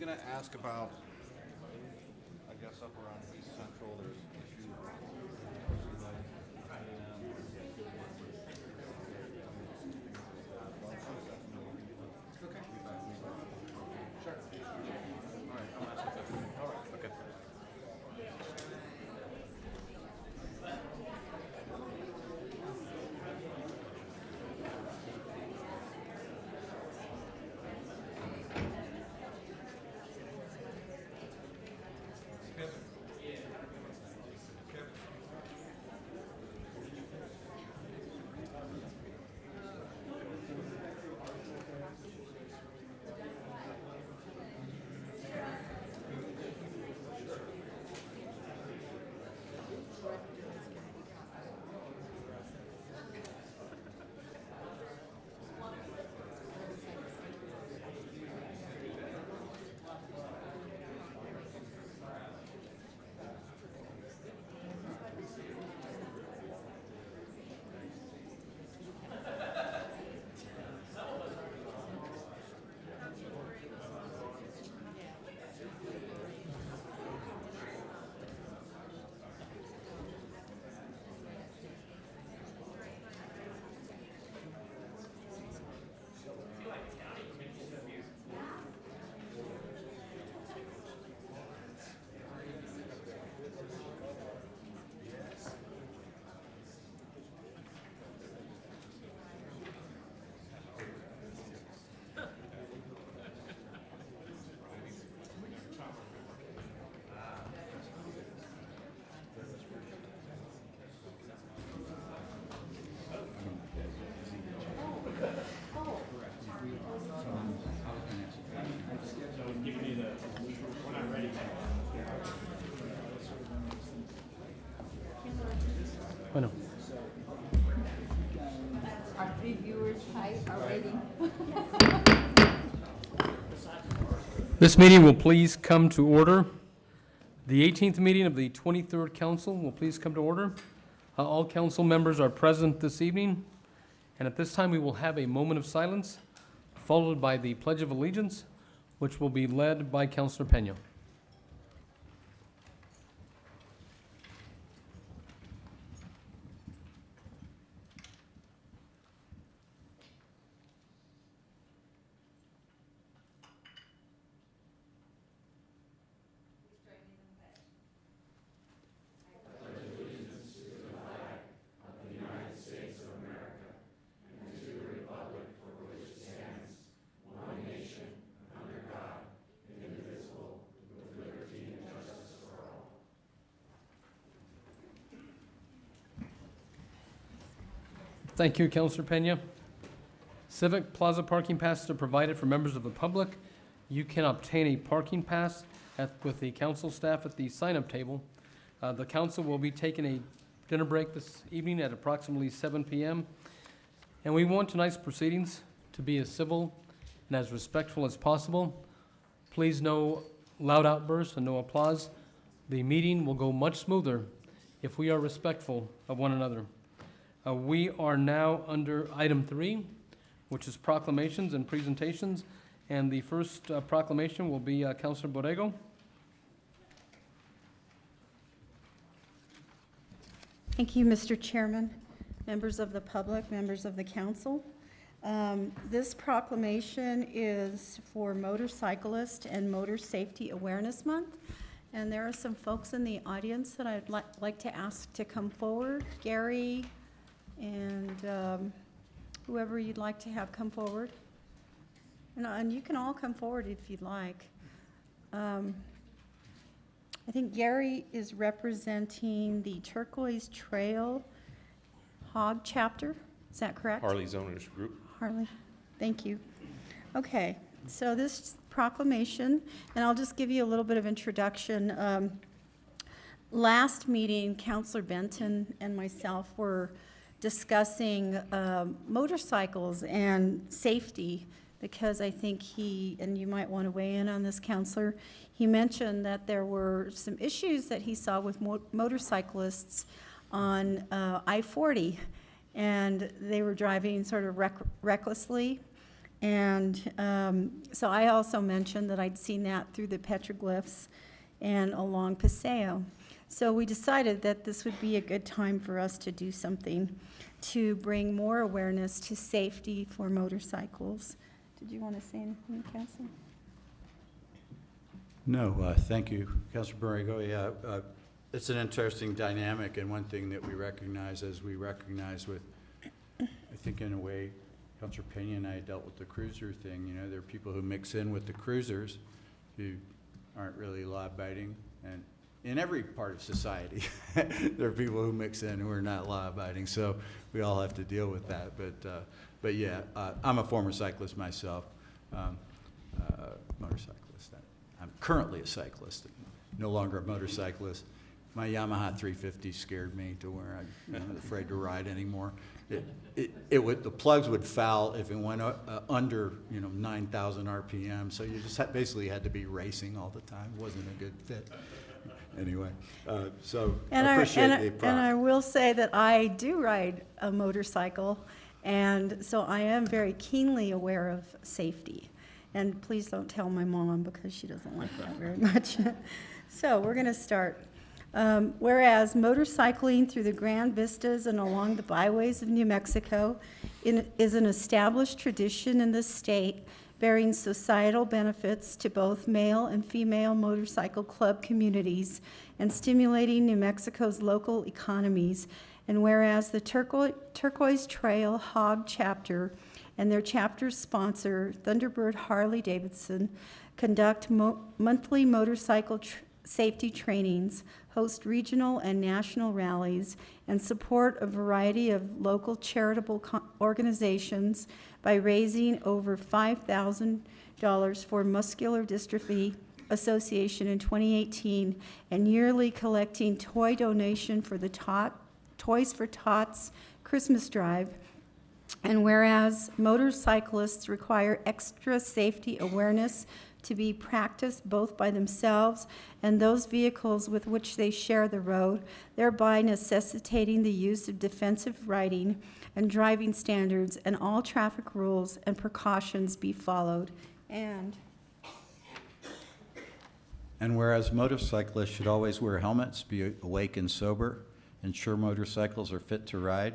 going to ask about, I guess up around East Central, there's issues. Okay. Sure. All right. I'll ask if that's all right. Okay. Bueno. Our reviewers are waiting. This meeting will please come to order. The 18th meeting of the 23rd Council will please come to order. All council members are present this evening, and at this time we will have a moment of silence, followed by the Pledge of Allegiance, which will be led by Councilor Peña. Thank you, Councilor Peña. Civic Plaza parking passes are provided for members of the public. You can obtain a parking pass with the council staff at the sign-up table. The council will be taking a dinner break this evening at approximately 7 p.m. And we want tonight's proceedings to be as civil and as respectful as possible. Please no loud outbursts and no applause. The meeting will go much smoother if we are respectful of one another. We are now under item 3, which is proclamations and presentations. And the first proclamation will be Councilor Borrego. Thank you, Mr. Chairman, members of the public, members of the council. This proclamation is for Motorcyclist and Motor Safety Awareness Month. And there are some folks in the audience that I'd like to ask to come forward. Gary and whoever you'd like to have come forward. And you can all come forward if you'd like. I think Gary is representing the Turquoise Trail Hog Chapter. Is that correct? Harley's Owners Group. Harley, thank you. Okay, so this proclamation, and I'll just give you a little bit of introduction. Last meeting, Councilor Benton and myself were discussing motorcycles and safety, because I think he, and you might want to weigh in on this, Councilor, he mentioned that there were some issues that he saw with motorcyclists on I-40, and they were driving sort of recklessly. And so I also mentioned that I'd seen that through the petroglyphs and along Paseo. So we decided that this would be a good time for us to do something to bring more awareness to safety for motorcycles. Did you want to say anything, Council? No, thank you, Councilor Borrego. Yeah, it's an interesting dynamic, and one thing that we recognize with, I think in a way, Councilor Pena and I dealt with the cruiser thing. You know, there are people who mix in with the cruisers who aren't really law-abiding, and in every part of society, there are people who mix in who are not law-abiding. So we all have to deal with that. But yeah, I'm a former cyclist myself, motorcyclist. I'm currently a cyclist, no longer a motorcyclist. My Yamaha 350 scared me to where I'm afraid to ride anymore. The plugs would foul if it went under 9,000 RPM. So you just basically had to be racing all the time. It wasn't a good fit. Anyway, so I appreciate the prop. And I will say that I do ride a motorcycle, and so I am very keenly aware of safety. And please don't tell my mom, because she doesn't like that very much. So we're going to start. Whereas motorcycling through the grand vistas and along the byways of New Mexico is an established tradition in the state, bearing societal benefits to both male and female motorcycle club communities and stimulating New Mexico's local economies. And whereas the Turquoise Trail Hog Chapter and their chapter sponsor, Thunderbird Harley-Davidson, conduct monthly motorcycle safety trainings, host regional and national rallies, and support a variety of local charitable organizations by raising over $5,000 for Muscular Dystrophy Association in 2018 and yearly collecting toy donation for the Toys for Tots Christmas Drive. And whereas motorcyclists require extra safety awareness to be practiced both by themselves and those vehicles with which they share the road, thereby necessitating the use of defensive riding and driving standards, and all traffic rules and precautions be followed. And whereas motorcyclists should always wear helmets, be awake and sober, ensure motorcycles are fit to ride,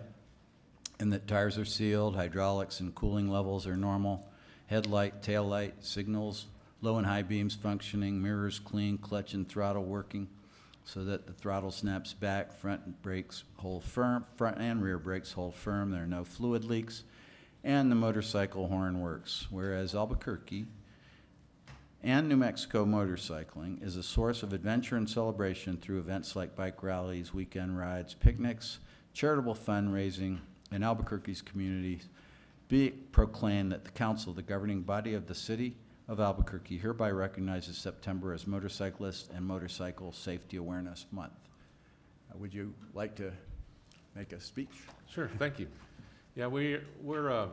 and that tires are sealed, hydraulics and cooling levels are normal, headlight, tail light, signals, low and high beams functioning, mirrors clean, clutch and throttle working so that the throttle snaps back, front brakes hold firm, front and rear brakes hold firm, there are no fluid leaks, and the motorcycle horn works. Whereas Albuquerque and New Mexico motorcycling is a source of adventure and celebration through events like bike rallies, weekend rides, picnics, charitable fundraising, in Albuquerque's communities, be it proclaimed that the council, the governing body of the city of Albuquerque, hereby recognizes September as Motorcyclist and Motorcycle Safety Awareness Month. Would you like to make a speech? Sure, thank you. Yeah, we're a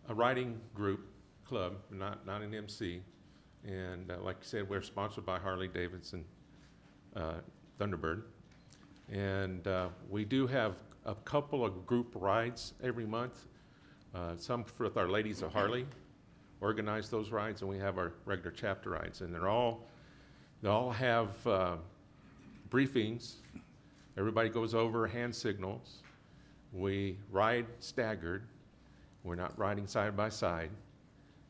riding group, club, not an MC. And like you said, we're sponsored by Harley-Davidson, Thunderbird. And we do have a couple of group rides every month. Some with our Ladies of Harley organize those rides, and we have our regular chapter rides. And they all have briefings. Everybody goes over hand signals. We ride staggered. We're not riding side by side.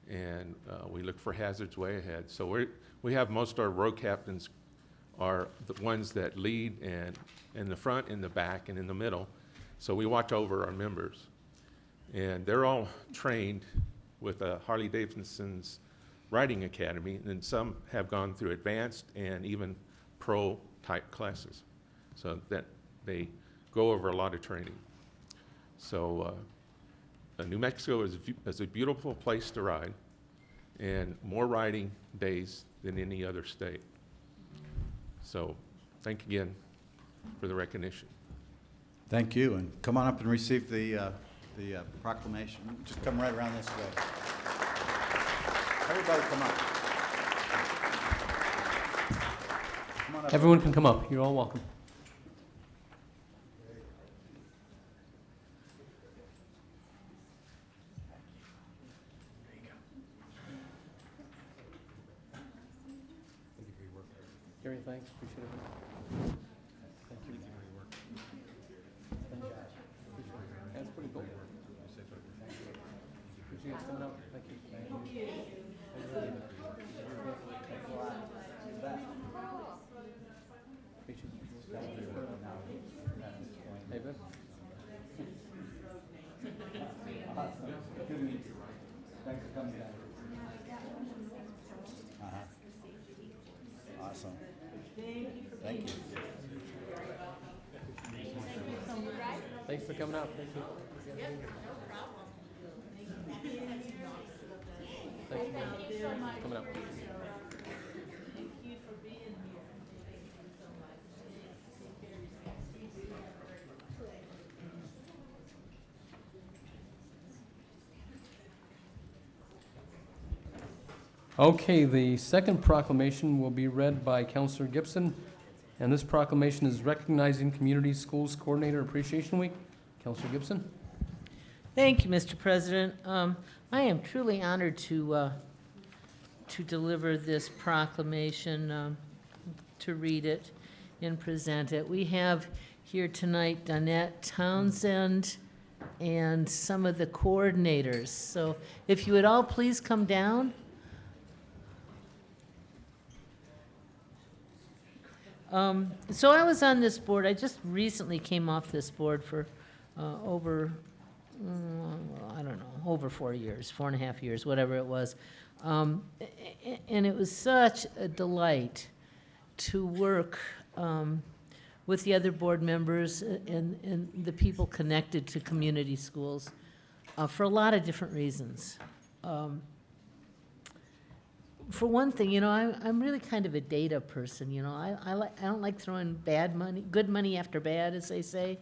And we look for hazards way ahead. So we have most of our road captains are the ones that lead and in the front, in the back, and in the middle. So we watch over our members. And they're all trained with Harley-Davidson's riding academy, and some have gone through advanced and even pro type classes. So that they go over a lot of training. So New Mexico is a beautiful place to ride, and more riding days than any other state. So thank you again for the recognition. Thank you, and come on up and receive the proclamation. Just come right around this way. Everybody come up. Come on up. Everyone can come up. You're all welcome. Gary, thanks, appreciate it. Thank you. That's pretty cool. Appreciate you guys coming out, thank you. Hey, Ben. Thanks for coming down. Awesome. Thank you. Thanks for coming out, thank you. Thank you for coming out. Okay, the second proclamation will be read by Counselor Gibson, and this proclamation is recognizing Community Schools Coordinator Appreciation Week. Counselor Gibson? Thank you, Mr. President. I am truly honored to deliver this proclamation, to read it and present it. We have here tonight Donette Townsend and some of the coordinators. So if you would all please come down. So I was on this board. I just recently came off this board for over, I don't know, over 4 years, 4.5 years, whatever it was. And it was such a delight to work with the other board members and the people connected to community schools for a lot of different reasons. For one thing, you know, I'm really kind of a data person, you know. I don't like throwing bad money, good money after bad, as they say,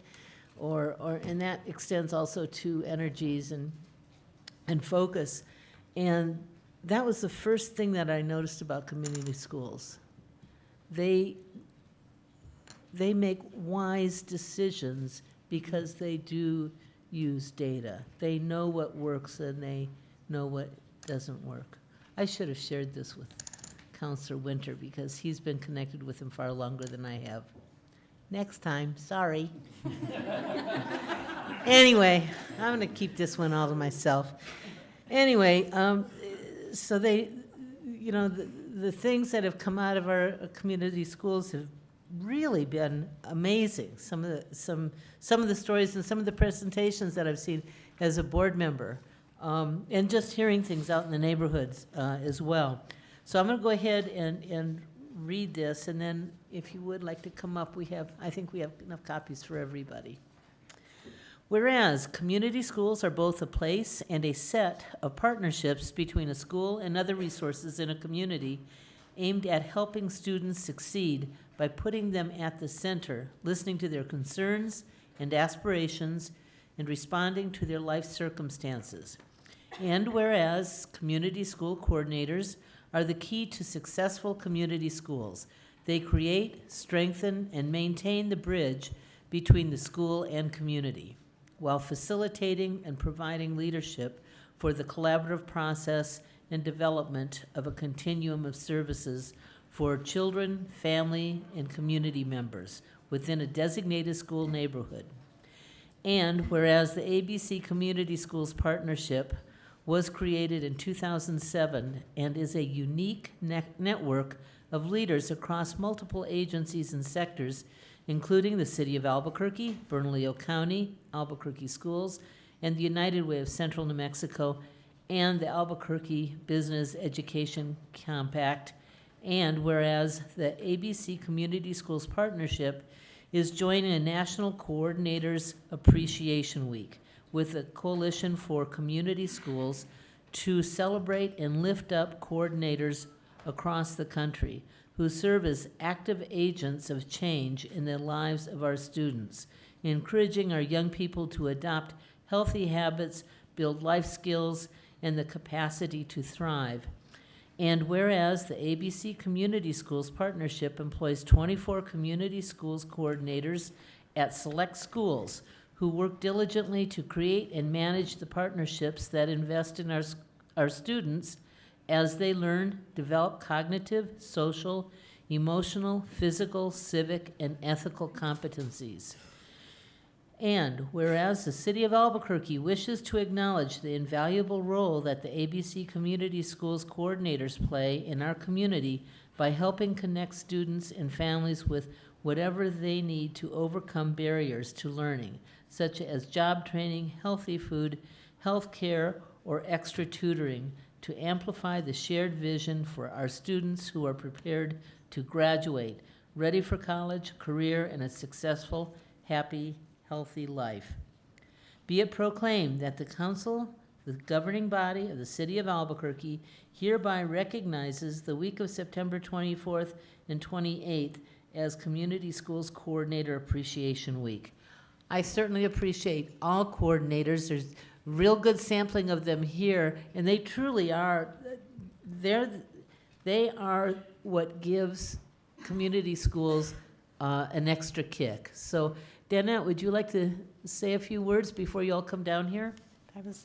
and that extends also to energies and focus. And that was the first thing that I noticed about community schools. They make wise decisions because they do use data. They know what works and they know what doesn't work. I should have shared this with Counselor Winter because he's been connected with him far longer than I have. Next time, sorry. Anyway, I'm going to keep this one all to myself. Anyway, so they, you know, the things that have come out of our community schools have really been amazing. Some of the stories and some of the presentations that I've seen as a board member. And just hearing things out in the neighborhoods as well. So I'm going to go ahead and read this, and then if you would like to come up, I think we have enough copies for everybody. Whereas community schools are both a place and a set of partnerships between a school and other resources in a community aimed at helping students succeed by putting them at the center, listening to their concerns and aspirations, and responding to their life circumstances. And whereas community school coordinators are the key to successful community schools, they create, strengthen, and maintain the bridge between the school and community, while facilitating and providing leadership for the collaborative process and development of a continuum of services for children, family, and community members within a designated school neighborhood. And whereas the ABC Community Schools Partnership was created in 2007 and is a unique network of leaders across multiple agencies and sectors, including the City of Albuquerque, Bernalillo County, Albuquerque Schools, and the United Way of Central New Mexico, and the Albuquerque Business Education Compact. And whereas the ABC Community Schools Partnership is joining a National Coordinators Appreciation Week with the Coalition for Community Schools to celebrate and lift up coordinators across the country who serve as active agents of change in the lives of our students, encouraging our young people to adopt healthy habits, build life skills, and the capacity to thrive. And whereas the ABC Community Schools Partnership employs 24 community schools coordinators at select schools who work diligently to create and manage the partnerships that invest in our students as they learn, develop cognitive, social, emotional, physical, civic, and ethical competencies. And whereas the City of Albuquerque wishes to acknowledge the invaluable role that the ABC Community Schools coordinators play in our community by helping connect students and families with whatever they need to overcome barriers to learning, such as job training, healthy food, health care, or extra tutoring, to amplify the shared vision for our students who are prepared to graduate, ready for college, career, and a successful, happy, healthy life. Be it proclaimed that the council, the governing body of the City of Albuquerque, hereby recognizes the week of September 24th and 28th as Community Schools Coordinator Appreciation Week. I certainly appreciate all coordinators. There's real good sampling of them here, and they truly are, they are what gives community schools an extra kick. So, Danette, would you like to say a few words before you all come down here?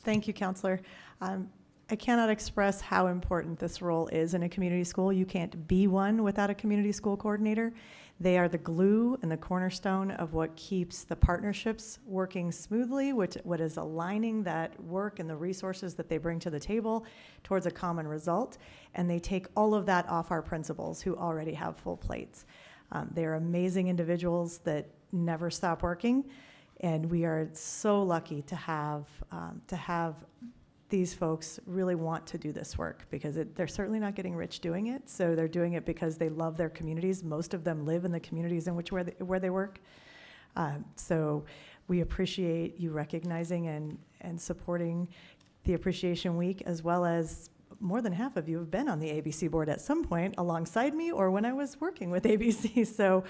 Thank you, Counselor. I cannot express how important this role is in a community school. You can't be one without a community school coordinator. They are the glue and the cornerstone of what keeps the partnerships working smoothly, what is aligning that work and the resources that they bring to the table towards a common result. And they take all of that off our principals who already have full plates. They're amazing individuals that never stop working. And we are so lucky to have these folks really want to do this work, because they're certainly not getting rich doing it. So they're doing it because they love their communities. Most of them live in the communities in which where they work. So we appreciate you recognizing and supporting the Appreciation Week, as well as more than half of you have been on the ABC board at some point alongside me or when I was working with ABC. So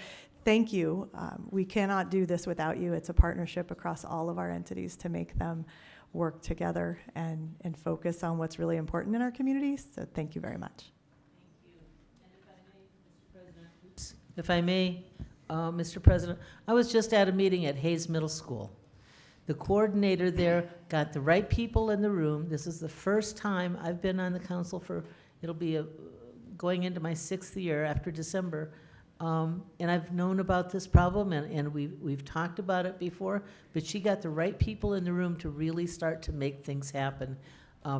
thank you. We cannot do this without you. It's a partnership across all of our entities to make them work together and focus on what's really important in our communities. So thank you very much. Thank you. And if I may, Mr. President, I was just at a meeting at Hayes Middle School. The coordinator there got the right people in the room. This is the first time I've been on the council for, it'll be going into my 6th year after December. And I've known about this problem, and we've talked about it before, but she got the right people in the room to really start to make things happen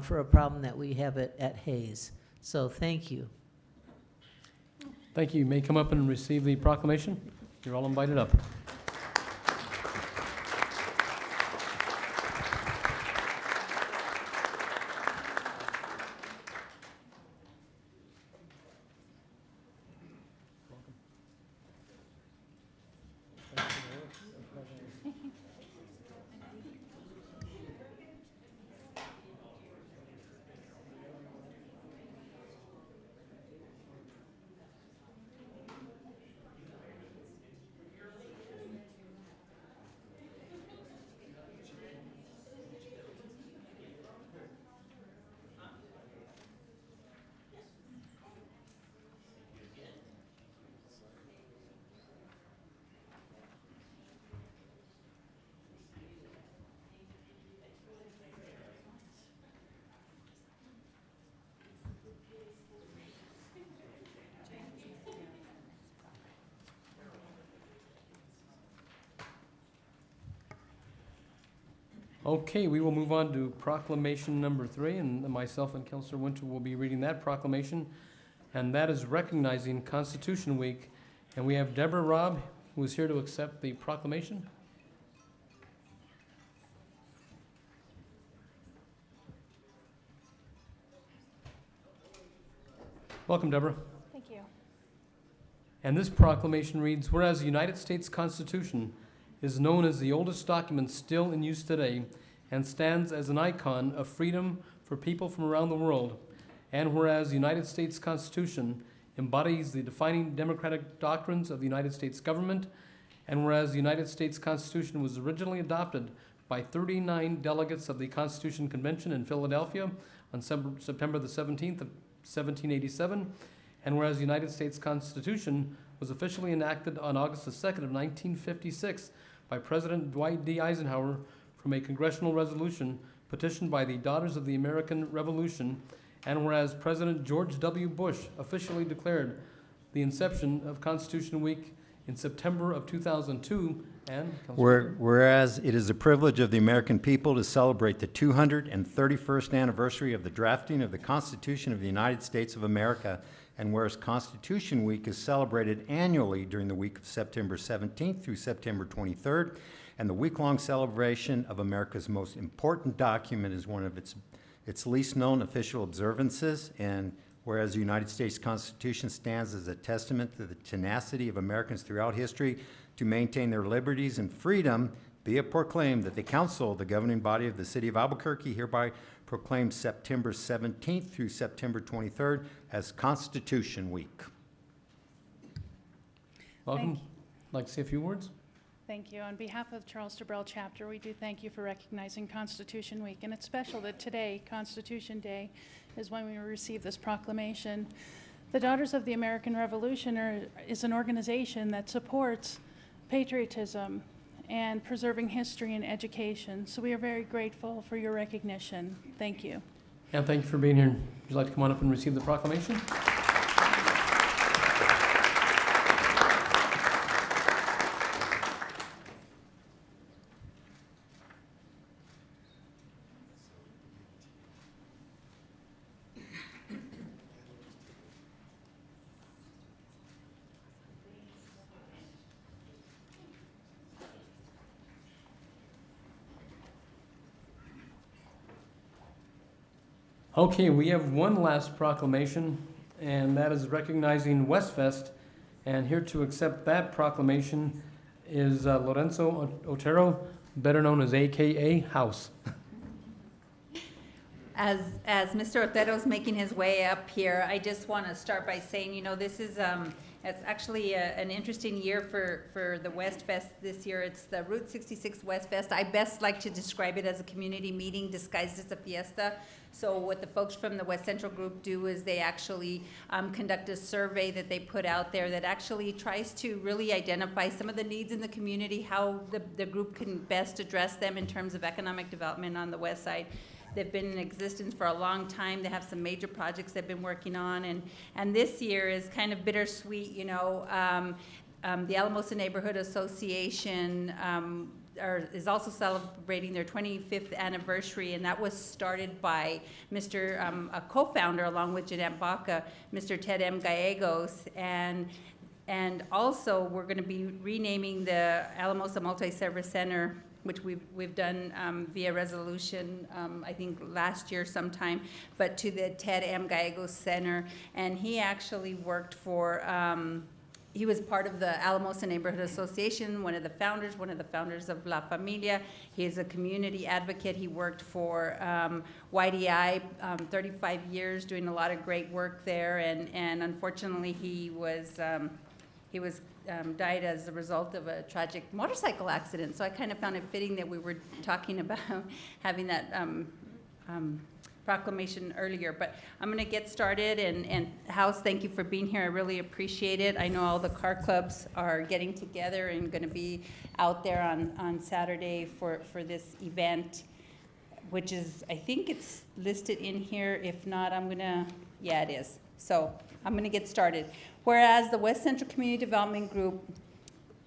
for a problem that we have at Hayes. So thank you. Thank you. You may come up and receive the proclamation. You're all invited up. Okay, we will move on to proclamation number 3, and myself and Councilor Winter will be reading that proclamation, and that is recognizing Constitution Week. And we have Deborah Robb, who is here to accept the proclamation. Welcome, Deborah. Thank you. And this proclamation reads, whereas the United States Constitution is known as the oldest document still in use today and stands as an icon of freedom for people from around the world, and whereas the United States Constitution embodies the defining democratic doctrines of the United States government, and whereas the United States Constitution was originally adopted by 39 delegates of the Constitution Convention in Philadelphia on September the 17th of 1787, and whereas the United States Constitution was officially enacted on August the 2nd of 1956 by President Dwight D. Eisenhower from a congressional resolution petitioned by the Daughters of the American Revolution, and whereas President George W. Bush officially declared the inception of Constitution Week in September of 2002, and Councilor Baker. Whereas it is the privilege of the American people to celebrate the 231st anniversary of the drafting of the Constitution of the United States of America, and whereas Constitution Week is celebrated annually during the week of September 17th through September 23rd, and the week-long celebration of America's most important document is one of its least known official observances, and whereas the United States Constitution stands as a testament to the tenacity of Americans throughout history to maintain their liberties and freedom, be it proclaimed that the Council, the governing body of the City of Albuquerque, hereby proclaims September 17th through September 23rd as Constitution Week. Welcome. Like to say a few words? Thank you. On behalf of Charles Debrell Chapter, we do thank you for recognizing Constitution Week. And it's special that today, Constitution Day, is when we receive this proclamation. The Daughters of the American Revolution is an organization that supports patriotism and preserving history and education. So we are very grateful for your recognition. Thank you. And thank you for being here. Would you like to come on up and receive the proclamation? Okay, we have one last proclamation, and that is recognizing Westfest. And here to accept that proclamation is Lorenzo Otero, better known as AKA House. As Mr. Otero's making his way up here, I just want to start by saying, you know, this is it's actually an interesting year for the Westfest this year. It's the Route 66 Westfest. I best like to describe it as a community meeting disguised as a fiesta. So what the folks from the West Central Group do is they actually conduct a survey that they put out there that actually tries to really identify some of the needs in the community, how the group can best address them in terms of economic development on the west side. They've been in existence for a long time. They have some major projects they've been working on, and this year is kind of bittersweet, you know. The Alamosa Neighborhood Association is also celebrating their 25th anniversary, and that was started by a co-founder along with Jeanette Baca, Mr. Ted M. Gallegos, and also we're going to be renaming the Alamosa Multi-Service Center, which we've done via resolution, I think last year sometime, but to the Ted M. Gallegos Center. And he actually worked for, he was part of the Alamosa Neighborhood Association, one of the founders of La Familia. He is a community advocate. He worked for YDI 35 years, doing a lot of great work there. And unfortunately, he died as a result of a tragic motorcycle accident. So I kind of found it fitting that we were talking about having that proclamation earlier. But I'm going to get started. And House, thank you for being here. I really appreciate it. I know all the car clubs are getting together and going to be out there on Saturday for this event, which is, I think it's listed in here. If not, yeah, it is. So I'm going to get started. Whereas the West Central Community Development Group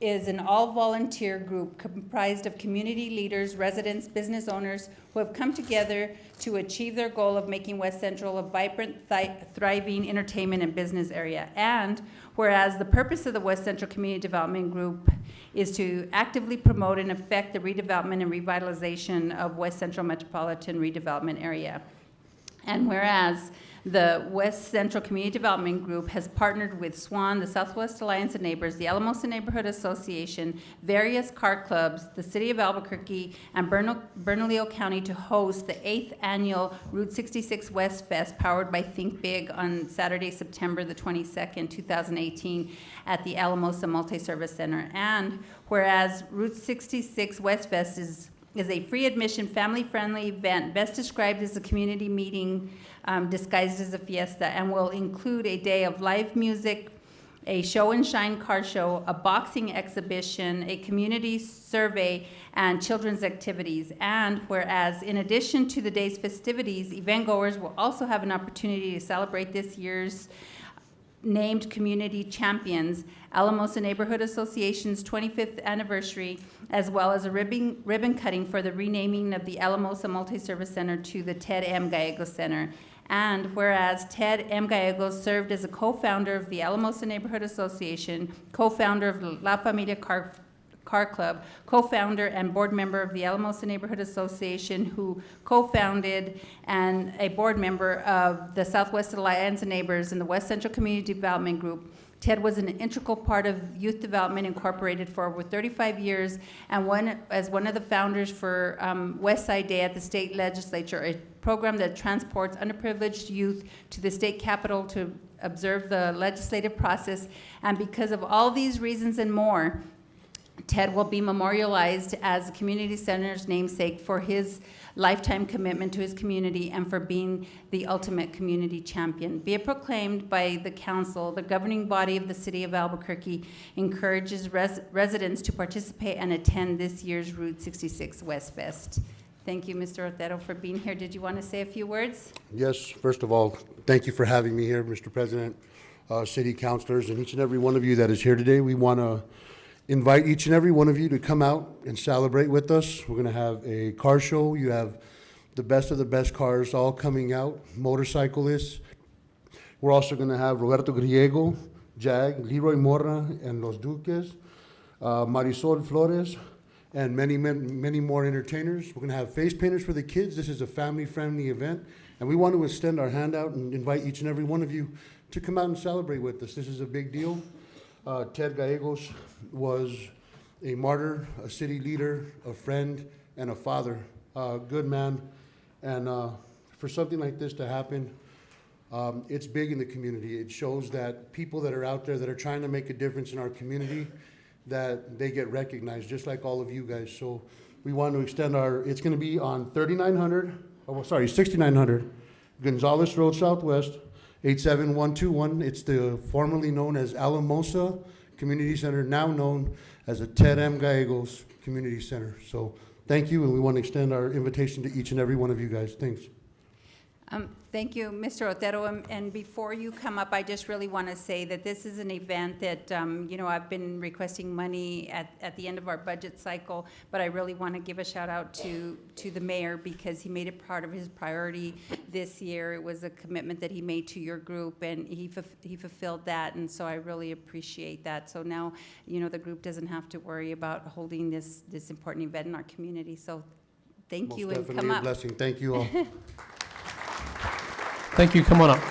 is an all-volunteer group comprised of community leaders, residents, business owners who have come together to achieve their goal of making West Central a vibrant, thriving entertainment and business area. And whereas the purpose of the West Central Community Development Group is to actively promote and affect the redevelopment and revitalization of West Central Metropolitan Redevelopment Area. And whereas the West Central Community Development Group has partnered with SWAN, the Southwest Alliance of Neighbors, the Alamosa Neighborhood Association, various car clubs, the City of Albuquerque, and Bernalillo County to host the 8th annual Route 66 West Fest, powered by Think Big, on Saturday, September the 22nd, 2018, at the Alamosa Multi-Service Center. And whereas Route 66 West Fest is a free admission, family-friendly event, best described as a community meeting disguised as a fiesta, and will include a day of live music, a show and shine car show, a boxing exhibition, a community survey, and children's activities. And whereas in addition to the day's festivities, event goers will also have an opportunity to celebrate this year's named community champions, Alamosa Neighborhood Association's 25th anniversary, as well as a ribbon cutting for the renaming of the Alamosa Multi-Service Center to the Ted M. Gallegos Center. And whereas Ted M. Gallegos served as a co-founder of the Alamosa Neighborhood Association, co-founder of La Familia Car Club, co-founder and board member of the Alamosa Neighborhood Association, who co-founded and a board member of the Southwest Alliance of Neighbors and the West Central Community Development Group. Ted was an integral part of Youth Development Incorporated for over 35 years, and as one of the founders for West Side Day at the state legislature, a program that transports underprivileged youth to the state capitol to observe the legislative process. And because of all these reasons and more, Ted will be memorialized as the community center's namesake for his lifetime commitment to his community and for being the ultimate community champion. Be it proclaimed by the council, the governing body of the city of Albuquerque encourages residents to participate and attend this year's Route 66 West Fest. Thank you, Mr. Otero, for being here. Did you want to say a few words? Yes, first of all, thank you for having me here, Mr. President, city councilors, and each and every one of you that is here today. We want to invite each and every one of you to come out and celebrate with us. We're going to have a car show. You have the best of the best cars all coming out, motorcyclists. We're also going to have Roberto Griego, Jag, Leroy Morra, and Los Duques, Marisol Flores, and many more entertainers. We're going to have face painters for the kids. This is a family-friendly event, and we want to extend our hand out and invite each and every one of you to come out and celebrate with us. This is a big deal. Ted Gallegos was a martyr, a city leader, a friend, and a father. Good man. And for something like this to happen, it's big in the community. It shows that people that are out there that are trying to make a difference in our community, that they get recognized, just like all of you guys. So we want to extend it's going to be on 6900 Gonzales Road Southwest, 87121. It's the formerly known as Alamosa Community Center, now known as the Ted M. Gallegos Community Center. So thank you, and we want to extend our invitation to each and every one of you guys. Thanks. Thank you, Mr. Otero. And before you come up, I just really want to say that this is an event that, I've been requesting money at the end of our budget cycle, but I really want to give a shout out to the mayor because he made it part of his priority this year. It was a commitment that he made to your group, and he fulfilled that, and so I really appreciate that. So now, the group doesn't have to worry about holding this important event in our community. So thank you, and come Most definitely a up. blessing. Thank you all. Thank you. Come on up.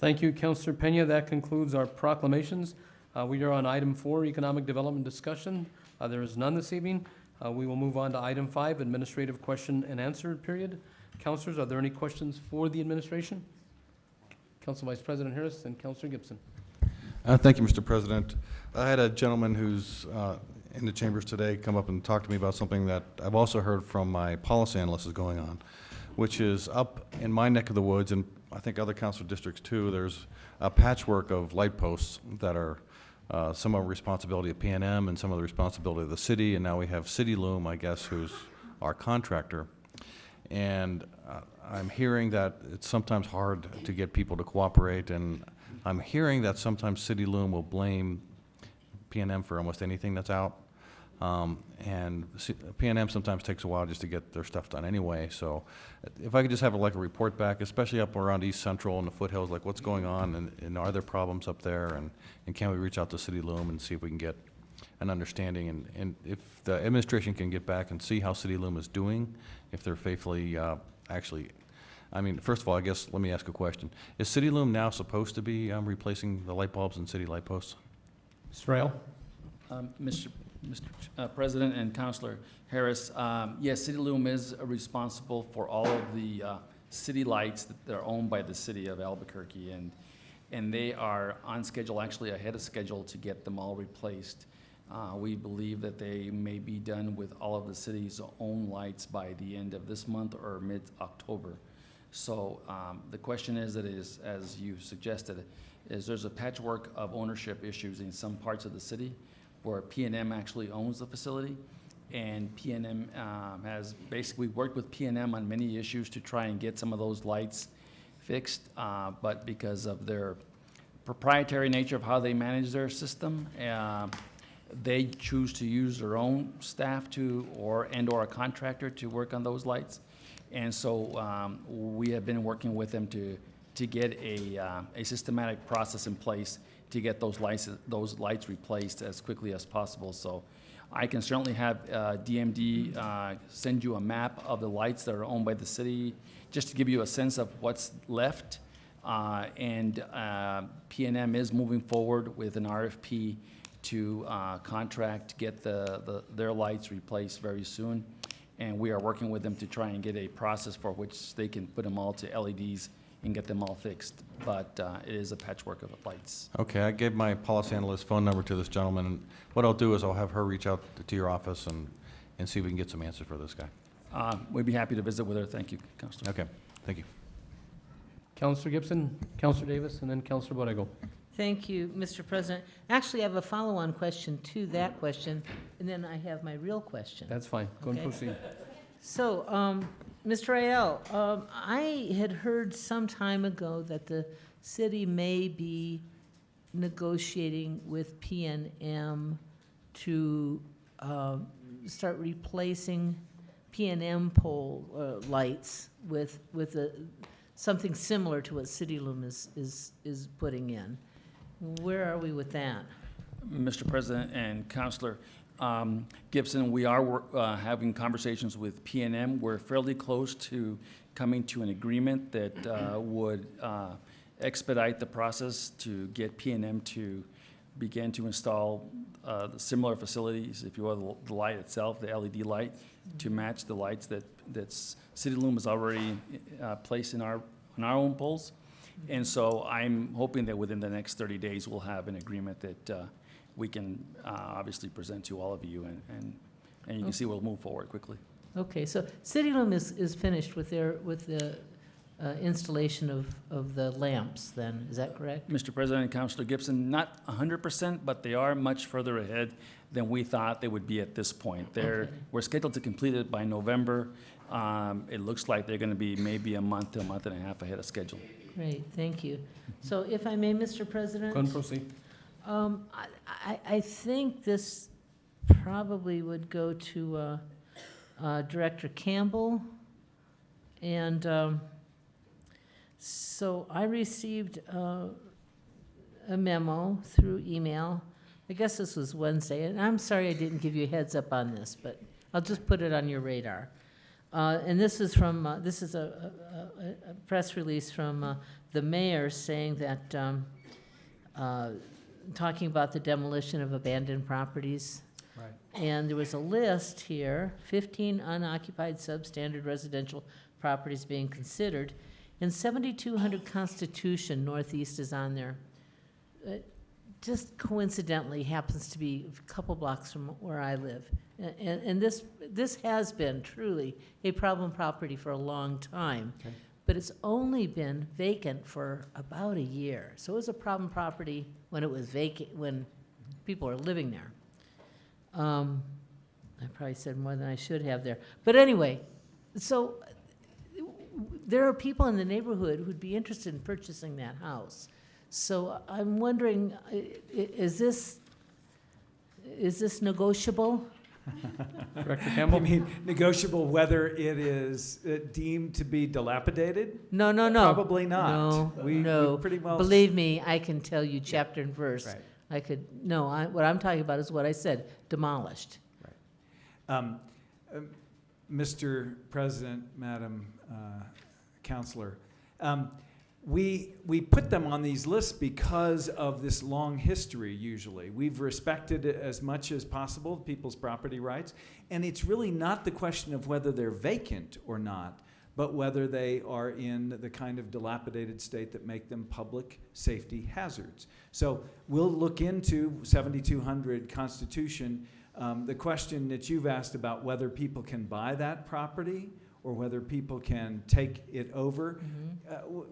Thank you, Councilor Pena. That concludes our proclamations. We are on item 4, economic development discussion. There is none this evening. We will move on to item 5, administrative question and answer period. Councilors, are there any questions for the administration? Council Vice President Harris and Councilor Gibson. Thank you, Mr. President. I had a gentleman who's in the chambers today come up and talk to me about something that I've also heard from my policy analyst is going on, which is up in my neck of the woods, and I think other council districts too, there's a patchwork of light posts that are some of the responsibility of PNM and some of the responsibility of the city, and now we have City Loom, I guess, who's our contractor. And I'm hearing that it's sometimes hard to get people to cooperate, and I'm hearing that sometimes City Loom will blame PNM for almost anything that's out. PNM sometimes takes a while just to get their stuff done anyway. So if I could just have a report back, especially up around East Central and the foothills, like what's going on, and are there problems up there, and can we reach out to City Loom and see if we can get an understanding, and if the administration can get back and see how CityLume is doing, if they're faithfully actually, I mean, first of all, I guess, let me ask a question. Is CityLume now supposed to be replacing the light bulbs in city light posts? Mr. Rail? Mr. President and Councilor Harris, yes, CityLume is responsible for all of the city lights that are owned by the city of Albuquerque, and they are on schedule, actually ahead of schedule, to get them all replaced. We believe that they may be done with all of the city's own lights by the end of this month or mid-October. So the question is, as you suggested, is there's a patchwork of ownership issues in some parts of the city where PNM actually owns the facility, and PNM has basically worked with PNM on many issues to try and get some of those lights fixed, but because of their proprietary nature of how they manage their system, they choose to use their own staff or a contractor to work on those lights. And so we have been working with them to get a systematic process in place to get those lights replaced as quickly as possible. So I can certainly have DMD send you a map of the lights that are owned by the city, just to give you a sense of what's left. And PNM is moving forward with an RFP to contract to get their lights replaced very soon. And we are working with them to try and get a process for which they can put them all to LEDs and get them all fixed. But it is a patchwork of lights. Okay, I gave my policy analyst phone number to this gentleman, and what I'll do is I'll have her reach out to your office and see if we can get some answers for this guy. We'd be happy to visit with her. Thank you, Councilor. Okay, thank you. Councilor Gibson, Councilor Davis, and then Councilor Borrego. Thank you, Mr. President. Actually, I have a follow-on question to that question, and then I have my real question. That's fine. Go and Okay. proceed. So, Mr. Ayel, I had heard some time ago that the city may be negotiating with PNM to start replacing PNM pole lights with something similar to what CityLume is putting in. Where are we with that? Mr. President and Councilor Gibson, we are having conversations with PNM. We're fairly close to coming to an agreement that would expedite the process to get PNM to begin to install the similar facilities, if you will, the light itself, the LED light, to match the lights that CityLume has already placed in our own poles. And so I'm hoping that within the next 30 days, we'll have an agreement that we can obviously present to all of you, and you can see we'll move forward quickly. Okay, so CityLume is finished with the installation of the lamps then, is that correct? Mr. President and Councilor Gibson, not 100%, but they are much further ahead than we thought they would be at this point. We're scheduled to complete it by November. It looks like they're going to be maybe a month to a month and a half ahead of schedule. Great, thank you. So if I may, Mr. President? Go and proceed. I think this probably would go to Director Campbell. And so I received a memo through email. I guess this was Wednesday, and I'm sorry I didn't give you a heads up on this, but I'll just put it on your radar. And this is from, this is a press release from the mayor saying that, talking about the demolition of abandoned properties. Right. And there was a list here, 15 unoccupied substandard residential properties being considered, and 7200 Constitution Northeast is on there. Just coincidentally happens to be a couple blocks from where I live. And this has been truly a problem property for a long time. Okay. But it's only been vacant for about a year. So it was a problem property when it was vacant, when people are living there. I probably said more than I should have there. But anyway, so there are people in the neighborhood who'd be interested in purchasing that house. So I'm wondering, is this negotiable? Director Campbell? You mean negotiable whether it is deemed to be dilapidated? No. Probably not. No, We no. pretty well. Believe me, I can tell you chapter and verse Right. what I'm talking about is what I said, demolished. Mr. President, Madam Counselor, we put them on these lists because of this long history, usually. We've respected as much as possible people's property rights, and it's really not the question of whether they're vacant or not, but whether they are in the kind of dilapidated state that make them public safety hazards. So we'll look into 7200 Constitution. The question that you've asked about whether people can buy that property or whether people can take it over,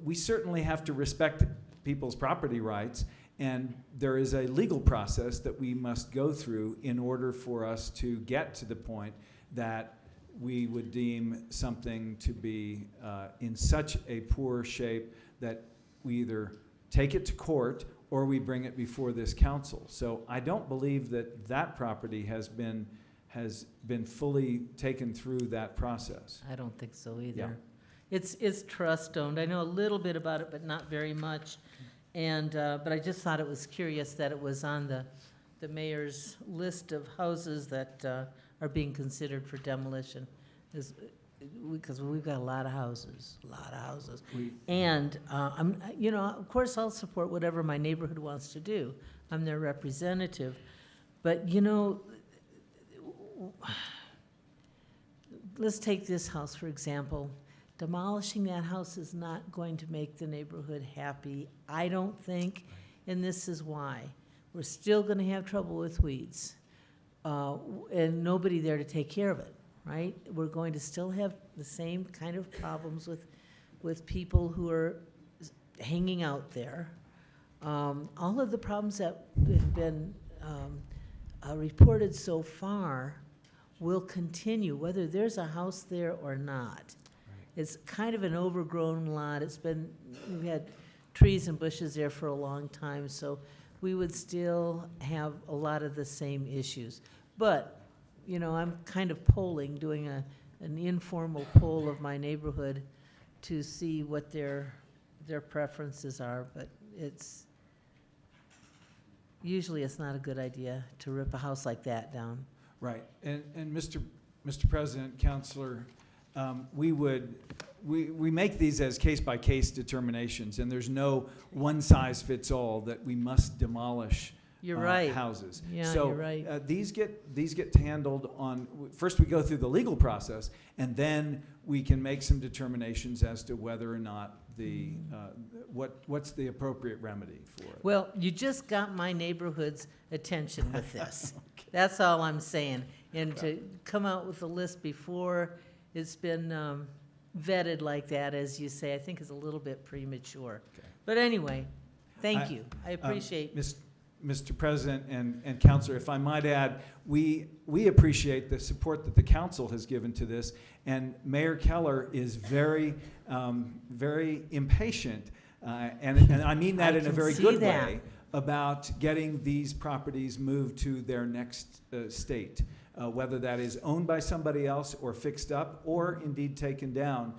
we certainly have to respect people's property rights, and there is a legal process that we must go through in order for us to get to the point that we would deem something to be in such a poor shape that we either take it to court or we bring it before this council. So I don't believe that that property has been fully taken through that process. I don't think so either. Yeah. It's trust-owned. I know a little bit about it, but not very much. And, but I just thought it was curious that it was on the mayor's list of houses that are being considered for demolition. Because we've got a lot of houses. And, of course, I'll support whatever my neighborhood wants to do. I'm their representative. But, let's take this house, for example. Demolishing that house is not going to make the neighborhood happy, I don't think, and this is why. We're still going to have trouble with weeds, and nobody there to take care of it, right? We're going to still have the same kind of problems with people who are hanging out there. All of the problems that have been reported so far will continue, whether there's a house there or not. It's kind of an overgrown lot. We've had trees and bushes there for a long time, so we would still have a lot of the same issues. But, I'm kind of doing an informal poll of my neighborhood to see what their preferences are, but usually it's not a good idea to rip a house like that down. Right, and Mr. President, Councilor, we make these as case-by-case determinations, and there's no one-size-fits-all that we must demolish You're right. houses. Yeah, So, you're right. these get handled on, first we go through the legal process, and then we can make some determinations as to whether or not what's the appropriate remedy for it. Well, you just got my neighborhood's attention with this. That's all I'm saying. And to come out with a list before it's been vetted like that, as you say, I think is a little bit premature. Okay. But anyway, thank you. I appreciate. Mr. President and Councilor, if I might add, we appreciate the support that the council has given to this, and Mayor Keller is very impatient, and I mean that in a very good way, about getting these properties moved to their next state, whether that is owned by somebody else or fixed up or indeed taken down.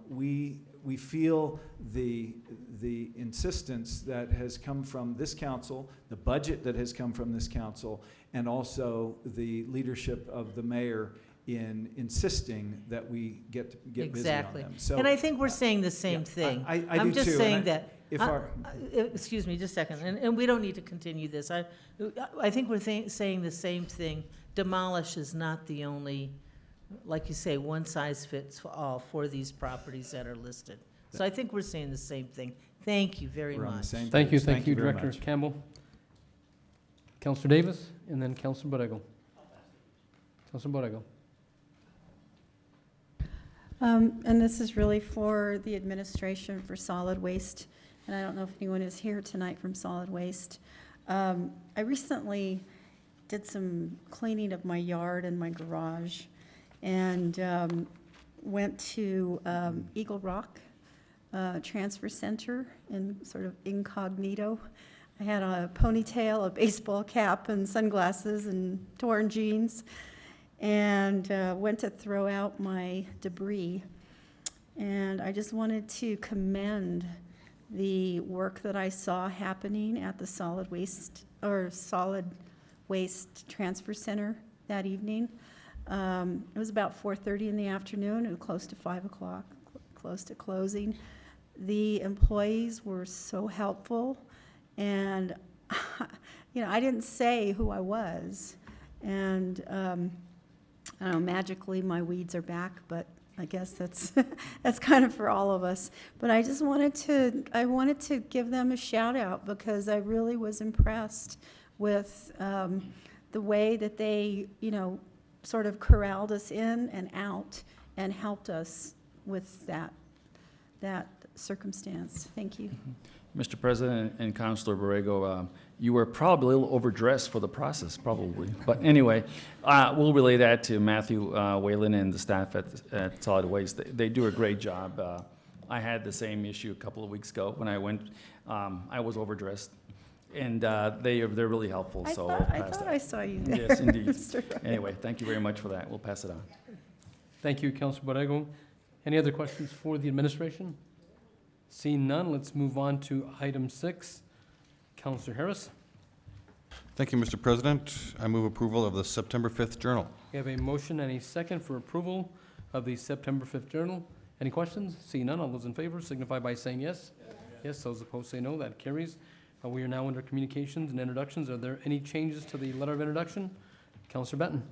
We feel the insistence that has come from this council, the budget that has come from this council, and also the leadership of the mayor in insisting that we get busy on them. So, and I think we're saying the same thing. I I'm do just too, saying that. If excuse me, just a second, and we don't need to continue this. I think we're saying the same thing. Demolish is not the only, like you say, one size fits all for these properties that are listed. So I think we're saying the same thing. Thank you very We're on the much. same Thank you, page. thank you, very Director much. Campbell. Councilor Davis, and then Councilor Borrego. Councilor Borrego. And this is really for the administration for solid waste, and I don't know if anyone is here tonight from solid waste. I recently did some cleaning of my yard and my garage, and went to Eagle Rock Transfer Center in sort of incognito. I had a ponytail, a baseball cap, and sunglasses, and torn jeans, and went to throw out my debris. And I just wanted to commend the work that I saw happening at the solid waste or solid waste transfer center that evening. It was about 4:30 in the afternoon, it was close to 5 o'clock, close to closing. The employees were so helpful, and you know, I didn't say who I was, and I don't know, magically my weeds are back, but I guess that's that's kind of for all of us. But I just wanted to give them a shout out because I really was impressed with the way that they, you know, sort of corralled us in and out and helped us with that circumstance. Thank you. Mr. President and Councilor Borrego, you were probably a little overdressed for the process, probably. But anyway, we'll relay that to Matthew Whalen and the staff at Solid Waste. They do a great job. I had the same issue a couple of weeks ago when I went. I was overdressed, and they're really helpful. I So thought we'll pass that. I saw you there. Yes, indeed. Mr. Wright. Anyway, thank you very much for that. We'll pass it on. Thank you, Councilor Borrego. Any other questions for the administration? Seeing none, let's move on to item 6. Councilor Harris. Thank you, Mr. President. I move approval of the September 5th Journal. We have a motion and a second for approval of the September 5th Journal. Any questions? Seeing none, all those in favor signify by saying yes. Yes, those opposed say no. That carries. We are now under communications and introductions. Are there any changes to the letter of introduction? Councilor Benton.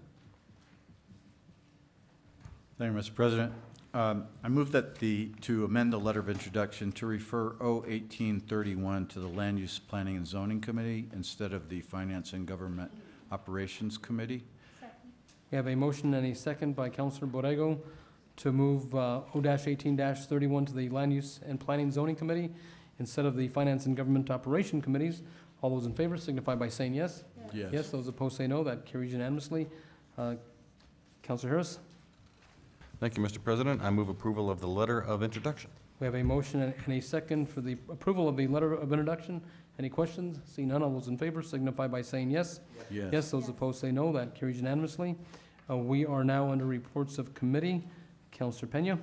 Thank you, Mr. President. I move that to amend the letter of introduction to refer O-1831 to the Land Use Planning and Zoning Committee instead of the Finance and Government Operations Committee. We have a motion and a second by Councilor Borrego to move O-18-31 to the Land Use and Planning Zoning Committee instead of the Finance and Government Operation Committees. All those in favor signify by saying yes. Yes. Yes, those opposed say no. That carries unanimously. Councilor Harris. Thank you, Mr. President. I move approval of the letter of introduction. We have a motion and a second for the approval of the letter of introduction. Any questions? Seeing none, all those in favor signify by saying yes. Yes. Yes, those opposed say no. That carries unanimously. We are now under reports of committee. Councilor Pena.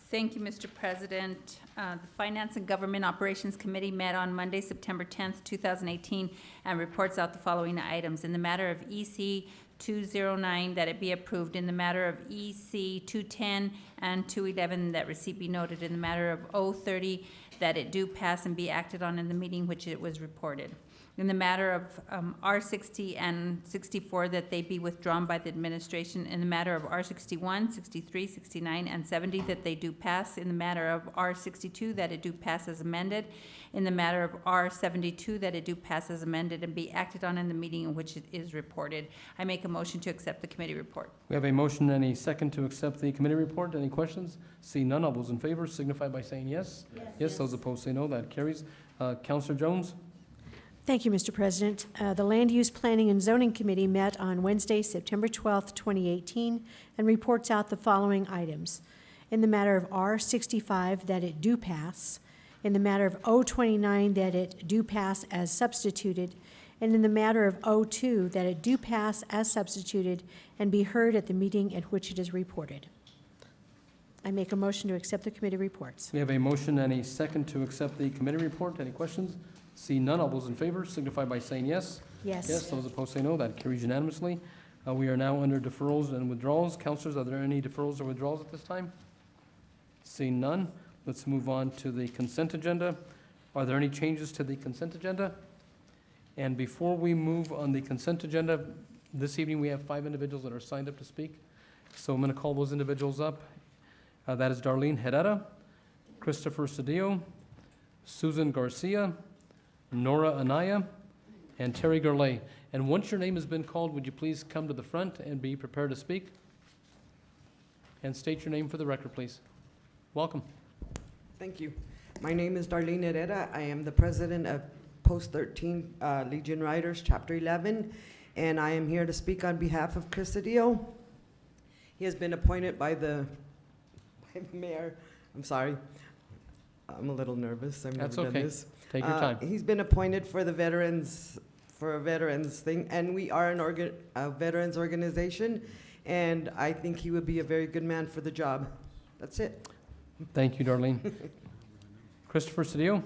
Thank you, Mr. President. The Finance and Government Operations Committee met on Monday, September 10th, 2018, and reports out the following items. In the matter of EC 209, that it be approved. In the matter of EC 210 and 211, that receipt be noted. In the matter of 030, that it do pass and be acted on in the meeting which it was reported. In the matter of R60 and 64, that they be withdrawn by the administration. In the matter of R61, 63, 69, and 70, that they do pass. In the matter of R62, that it do pass as amended. In the matter of R72, that it do pass as amended and be acted on in the meeting in which it is reported. I make a motion to accept the committee report. We have a motion and a second to accept the committee report. Any questions? Seeing none, all those in favor signify by saying yes. Yes, those opposed say no. That carries. Councilor Jones. Thank you, Mr. President. The Land Use Planning and Zoning Committee met on Wednesday, September 12th, 2018, and reports out the following items. In the matter of R65, that it do pass. In the matter of O29, that it do pass as substituted. And in the matter of O2, that it do pass as substituted and be heard at the meeting at which it is reported. I make a motion to accept the committee reports. We have a motion and a second to accept the committee report. Any questions? See none, all those in favor signify by saying yes. Yes. Yes, those opposed say no. That carries unanimously. We are now under deferrals and withdrawals. Councilors, are there any deferrals or withdrawals at this time? Seeing none, let's move on to the consent agenda. Are there any changes to the consent agenda? And before we move on the consent agenda, this evening we have 5 individuals that are signed up to speak. So I'm going to call those individuals up. That is Darlene Herrera, Christopher Cedillo, Susan Garcia, Nora Anaya, and Terry Gurley. And once your name has been called, would you please come to the front and be prepared to speak? And state your name for the record, please. Welcome. Thank you. My name is Darlene Herrera. I am the president of Post 13 Legion Riders, Chapter 11, and I am here to speak on behalf of Chris Cedillo. He has been appointed by the mayor. I'm sorry. I'm a little nervous. I've never done this. Take your time. He's been appointed for the veterans, for a veterans thing, and we are a veterans organization, and I think he would be a very good man for the job. That's it. Thank you, Darlene. Christopher Cedillo.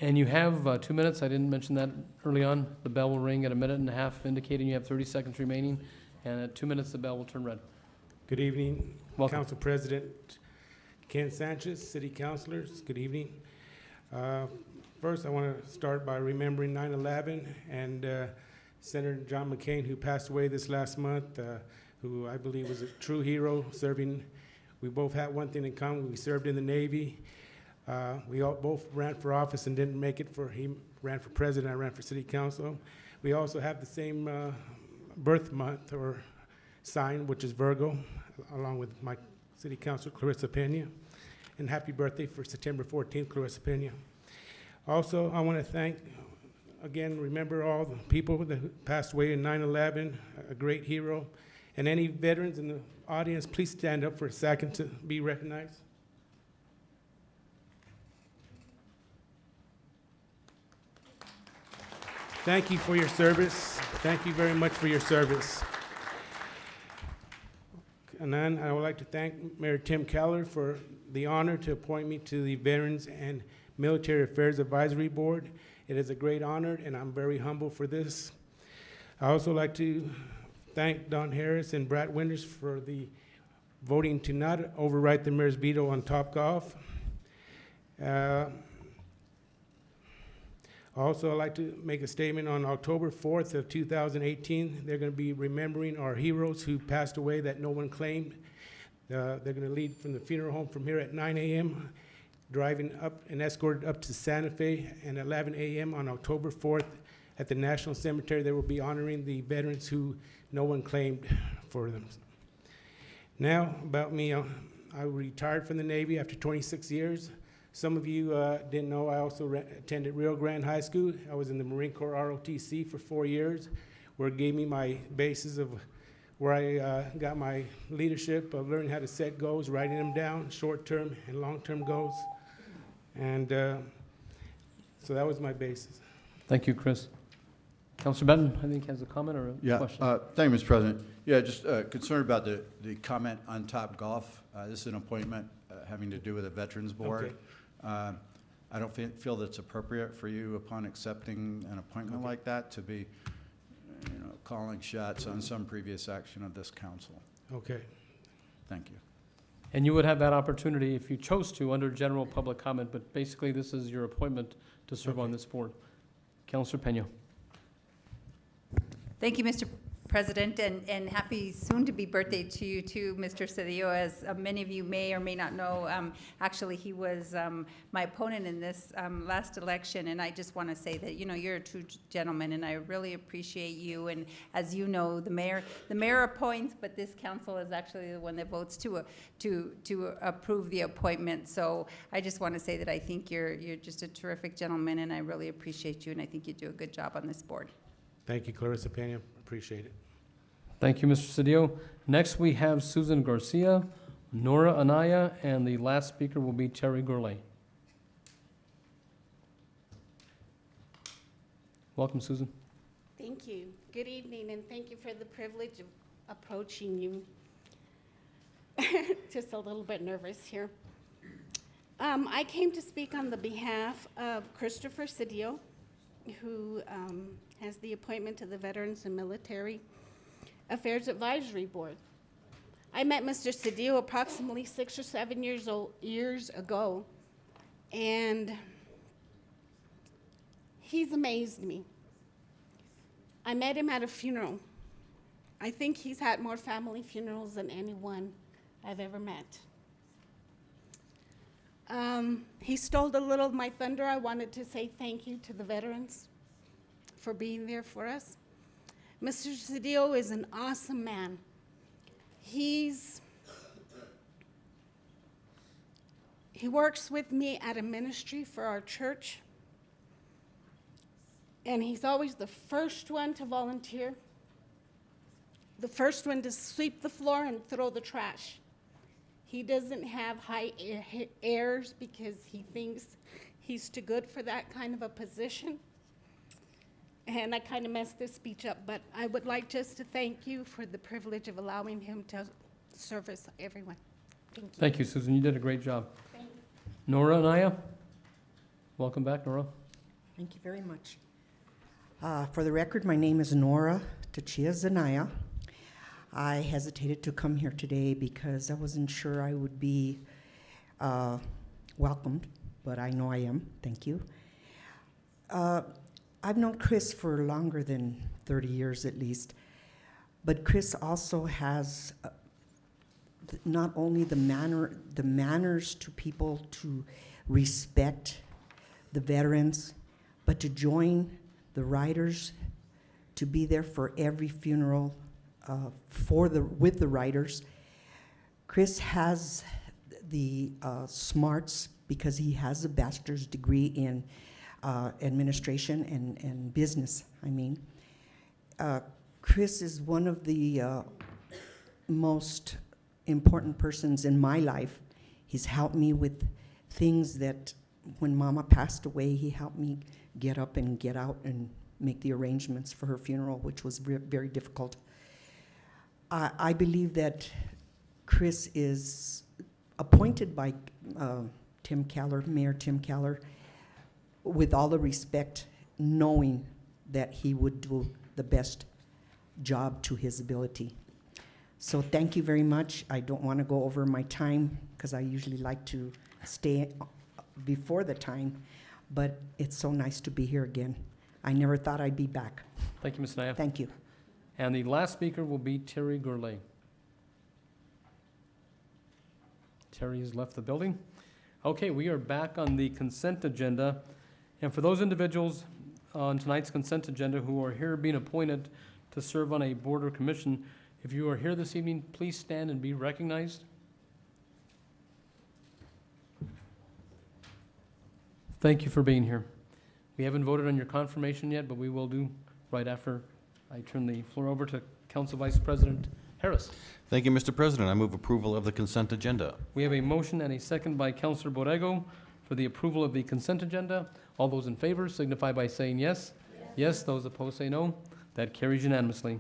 And you have 2 minutes. I didn't mention that early on. The bell will ring at 1.5 minutes, indicating you have 30 seconds remaining. And at 2 minutes, the bell will turn red. Good evening, Welcome. Council President Ken Sanchez, City Councilors, good evening. First, I want to start by remembering 9/11 and Senator John McCain, who passed away this last month, who I believe was a true hero, serving. We both had one thing in common. We served in the Navy. We all both ran for office and didn't make it for, he ran for president, I ran for city council. We also have the same birth month or sign, which is Virgo, along with my city councilor, Clarissa Pena. And happy birthday for September 14th, Clarissa Pena. Also, I want to thank, again, remember all the people that passed away in 9/11, a great hero. And any veterans in the audience, please stand up for a second to be recognized. Thank you for your service. Thank you very much for your service. And then I would like to thank Mayor Tim Keller for the honor to appoint me to the Veterans and Military Affairs Advisory Board. It is a great honor, and I'm very humble for this. I also like to thank Don Harris and Brad Winters for the voting to not override the mayor's veto on Topgolf. Also, I'd like to make a statement on October 4th of 2018. They're going to be remembering our heroes who passed away that no one claimed. They're going to lead from the funeral home from here at 9 a.m., driving up and escorted up to Santa Fe, and 11 a.m. on October 4th at the National Cemetery. They will be honoring the veterans who no one claimed for them. Now, about me, I retired from the Navy after 26 years. Some of you didn't know I also attended Rio Grande High School. I was in the Marine Corps ROTC for 4 years, where it gave me my basis of where I got my leadership of learning how to set goals, writing them down, short-term and long-term goals. And so that was my basis. Thank you, Chris. Councilor Benton, I think, has a comment or a question. Thank you, Mr. President. Yeah, just concerned about the comment on Topgolf. This is an appointment having to do with a Veterans Board. Okay. I don't feel that's appropriate for you upon accepting an appointment like that to be, calling shots on some previous action of this council. Okay. Thank you. And you would have that opportunity if you chose to under general public comment, but basically this is your appointment to serve on this board. Councilor Pena. Thank you, Mr. President, and happy soon-to-be birthday to you too, Mr. Cedillo. As many of you may or may not know, actually he was my opponent in this last election, and I just want to say that you're a true gentleman, and I really appreciate you. And as you know, the mayor appoints, but this council is actually the one that votes to approve the appointment. So I just want to say that I think you're just a terrific gentleman, and I really appreciate you, and I think you do a good job on this board. Thank you, Clarissa Pena. Appreciate it. Thank you, Mr. Cedillo. Next, we have Susan Garcia, Nora Anaya, and the last speaker will be Terry Gourlay. Welcome, Susan. Thank you. Good evening, and thank you for the privilege of approaching you. Just a little bit nervous here. I came to speak on the behalf of Christopher Cedillo, who has the appointment to the Veterans and Military Affairs Advisory Board. I met Mr. Cedillo approximately 6 or 7 years ago, and he's amazed me. I met him at a funeral. I think he's had more family funerals than anyone I've ever met. He stole a little of my thunder. I wanted to say thank you to the veterans for being there for us. Mr. Cedillo is an awesome man. He works with me at a ministry for our church, and he's always the first one to volunteer, the first one to sweep the floor and throw the trash. He doesn't have high airs because he thinks he's too good for that kind of a position. And I kind of messed this speech up, but I would like just to thank you for the privilege of allowing him to service everyone. Thank you. Thank you, Susan. You did a great job. Thank you. Nora Anaya. Welcome back, Nora. Thank you very much. For the record, my name is Nora Tachia Zanaya. I hesitated to come here today because I wasn't sure I would be welcomed, but I know I am. Thank you. I've known Chris for longer than 30 years at least, but Chris also has not only the manners to people to respect the veterans, but to join the riders, to be there for every funeral with the riders. Chris has the smarts because he has a bachelor's degree in administration and business, I mean. Chris is one of the most important persons in my life. He's helped me with things that when Mama passed away, he helped me get up and get out and make the arrangements for her funeral, which was very difficult. I believe that Chris is appointed by Tim Keller, Mayor Tim Keller, with all the respect, knowing that he would do the best job to his ability. So thank you very much. I don't want to go over my time because I usually like to stay before the time, but it's so nice to be here again. I never thought I'd be back. Thank you, Ms. Naya. Thank you. And the last speaker will be Terry Gourlay. Terry has left the building. Okay, we are back on the consent agenda. And for those individuals on tonight's consent agenda who are here being appointed to serve on a board or commission, if you are here this evening, please stand and be recognized. Thank you for being here. We haven't voted on your confirmation yet, but we will do right after I turn the floor over to Council Vice President Harris. Thank you, Mr. President. I move approval of the consent agenda. We have a motion and a second by Councilor Borrego for the approval of the consent agenda. All those in favor signify by saying yes. Yes, those opposed say no. That carries unanimously.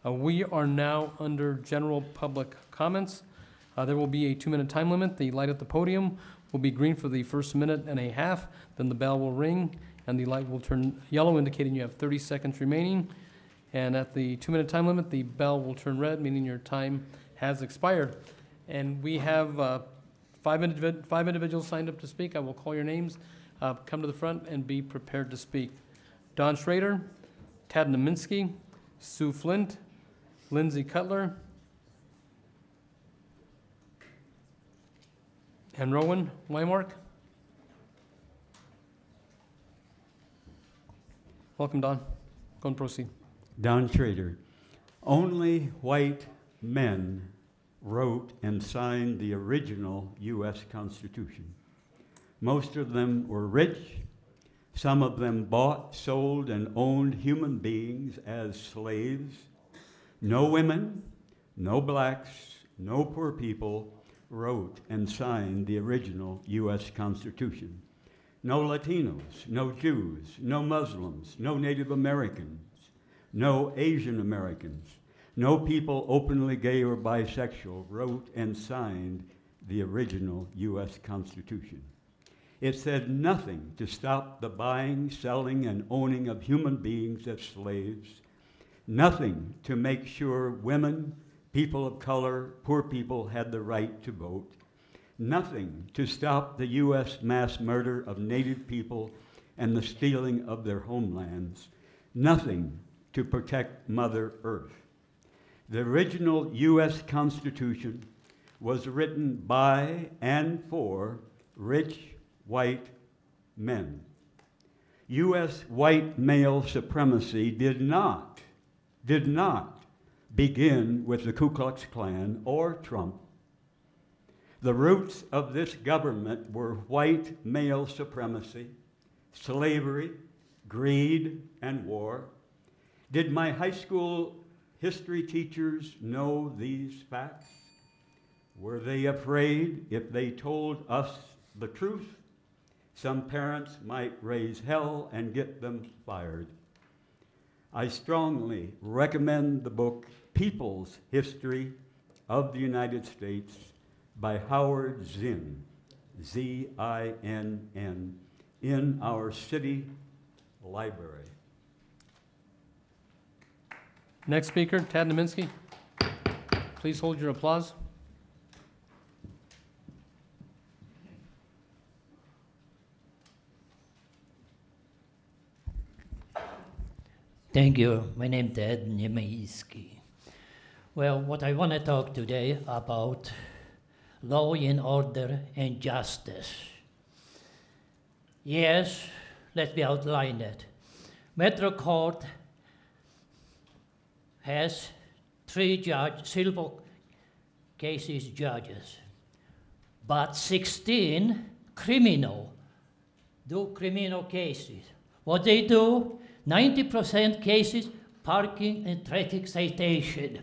We are now under general public comments. There will be a 2-minute time limit. The light at the podium will be green for the first minute and a half. Then the bell will ring and the light will turn yellow, indicating you have 30 seconds remaining. And at the 2-minute time limit, the bell will turn red, meaning your time has expired. And we have five individuals signed up to speak. I will call your names. Come to the front and be prepared to speak. Don Schrader, Tad Naminsky, Sue Flint, Lindsay Cutler, and Rowan Wymark. Welcome, Don. Go and proceed. Don Schrader. Only white men wrote and signed the original U.S. Constitution. Most of them were rich. Some of them bought, sold, and owned human beings as slaves. No women, no blacks, no poor people wrote and signed the original U.S. Constitution. No Latinos, no Jews, no Muslims, no Native Americans, no Asian Americans, no people openly gay or bisexual wrote and signed the original U.S. Constitution. It said nothing to stop the buying, selling, and owning of human beings as slaves, nothing to make sure women, people of color, poor people had the right to vote, nothing to stop the U.S. mass murder of Native people and the stealing of their homelands, nothing to protect Mother Earth. The original U.S. Constitution was written by and for rich white men. U.S. white male supremacy did not begin with the Ku Klux Klan or Trump. The roots of this government were white male supremacy, slavery, greed, and war. Did my high school history teachers know these facts? Were they afraid if they told us the truth? Some parents might raise hell and get them fired. I strongly recommend the book People's History of the United States by Howard Zinn, Z-I-N-N, in our city library. Next speaker, Tad Naminsky. Please hold your applause. Thank you. My name is Ted Niemiecki. Well, what I want to talk today about law and order and justice. Yes, let me outline it. Metro Court has 3 civil cases judges, but 16 criminal cases. What they do, 90% cases, parking and traffic citation.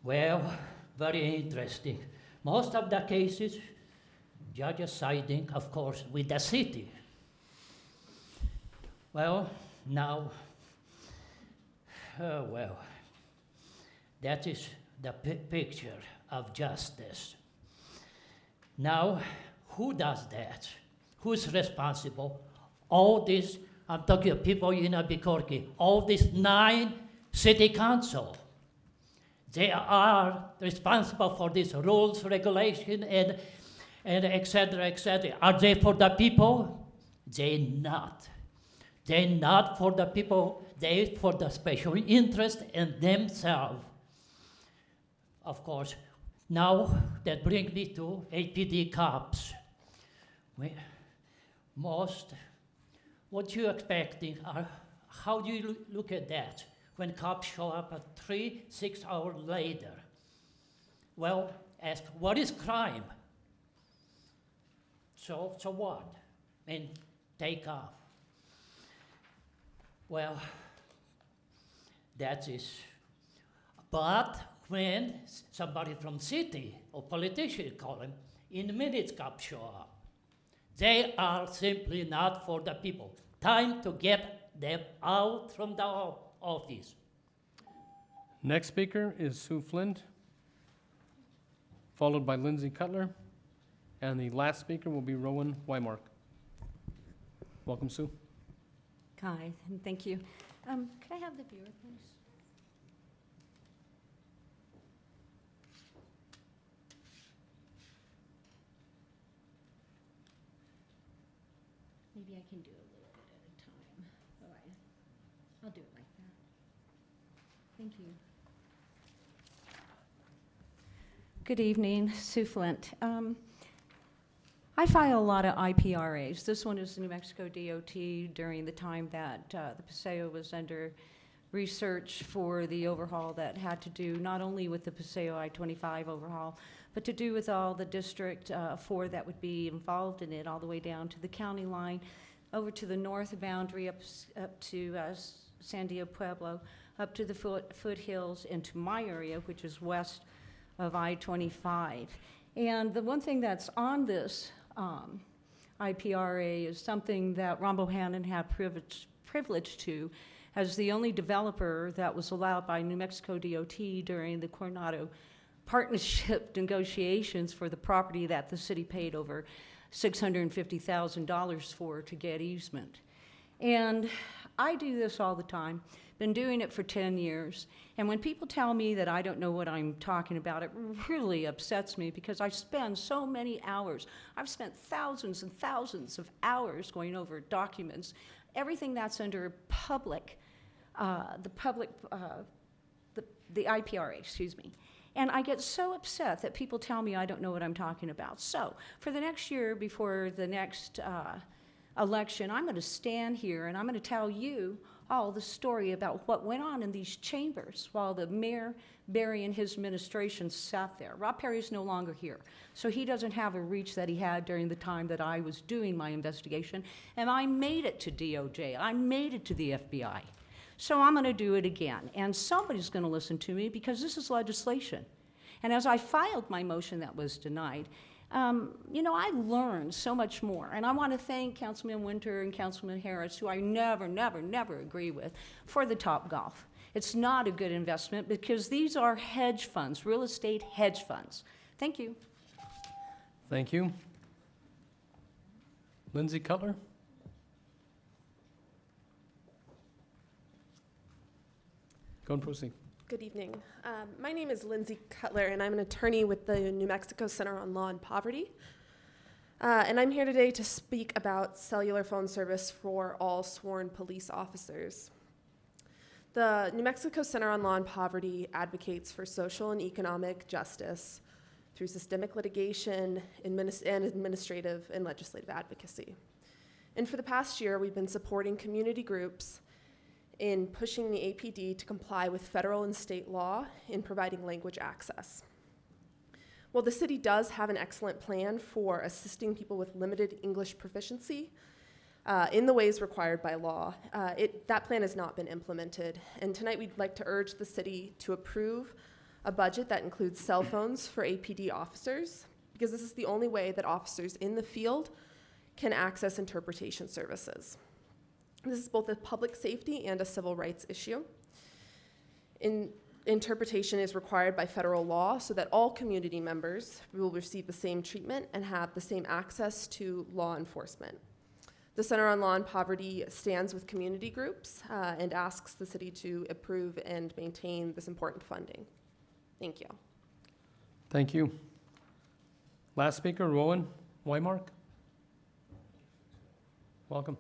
Well, very interesting. Most of the cases, judges siding, of course, with the city. Well, now, that is the picture of justice. Now, who does that? Who's responsible? All this, I'm talking of people in Albuquerque, all these 9 city council. They are responsible for these rules, regulation, and et cetera, et cetera. Are they for the people? They're not. They're not for the people. They're for the special interest in themselves. Of course, now that brings me to APD cops. What you expecting? How do you look at that when cops show up at 3-6 hours later? Well, ask, what is crime? So what? And take off. Well, that is. But when somebody from city or politician call him, in minutes cops show up. They are simply not for the people. Time to get them out from the office. Next speaker is Sue Flint, followed by Lindsay Cutler, and the last speaker will be Rowan Wymark. Welcome, Sue. Hi, and thank you. Could I have the viewer, please? Maybe I can do a little bit at a time. All right. I'll do it like that. Thank you. Good evening, Sue Flint. I file a lot of IPRAs. This one is the New Mexico DOT during the time that the Paseo was under research for the overhaul that had to do not only with the Paseo I-25 overhaul, but to do with all the District 4 that would be involved in it, all the way down to the county line, over to the north boundary, up to San Diego Pueblo, up to the foothills, into my area, which is west of I-25. And the one thing that's on this IPRA is something that Ron Bohannon had privilege to as the only developer that was allowed by New Mexico DOT during the Coronado partnership negotiations for the property that the city paid over $650,000 for to get easement. And I do this all the time, been doing it for 10 years. And when people tell me that I don't know what I'm talking about, it really upsets me because I spend so many hours. I've spent thousands and thousands of hours going over documents, everything that's under public, the IPRA, excuse me. And I get so upset that people tell me I don't know what I'm talking about. So for the next year, before the next election, I'm going to stand here and I'm going to tell you all the story about what went on in these chambers while the Mayor Berry and his administration sat there. Rob Perry is no longer here, so he doesn't have a reach that he had during the time that I was doing my investigation, and I made it to DOJ. I made it to the FBI. So I'm going to do it again, and somebody's going to listen to me because this is legislation. And as I filed my motion that was denied, you know, I learned so much more. And I want to thank Councilman Winter and Councilman Harris, who I never agree with, for the Topgolf. It's not a good investment because these are hedge funds, real estate hedge funds. Thank you. Thank you. Lindsay Cutler. Go and proceed. Good evening. My name is Lindsay Cutler, and I'm an attorney with the New Mexico Center on Law and Poverty. And I'm here today to speak about cellular phone service for all sworn police officers. The New Mexico Center on Law and Poverty advocates for social and economic justice through systemic litigation and administrative and legislative advocacy. And for the past year, we've been supporting community groups in pushing the APD to comply with federal and state law in providing language access. While the city does have an excellent plan for assisting people with limited English proficiency in the ways required by law, that plan has not been implemented. And tonight we'd like to urge the city to approve a budget that includes cell phones for APD officers, because this is the only way that officers in the field can access interpretation services. This is both a public safety and a civil rights issue. Interpretation is required by federal law so that all community members will receive the same treatment and have the same access to law enforcement. The Center on Law and Poverty stands with community groups and asks the city to approve and maintain this important funding. Thank you. Thank you. Last speaker, Rowan Weimark. Welcome.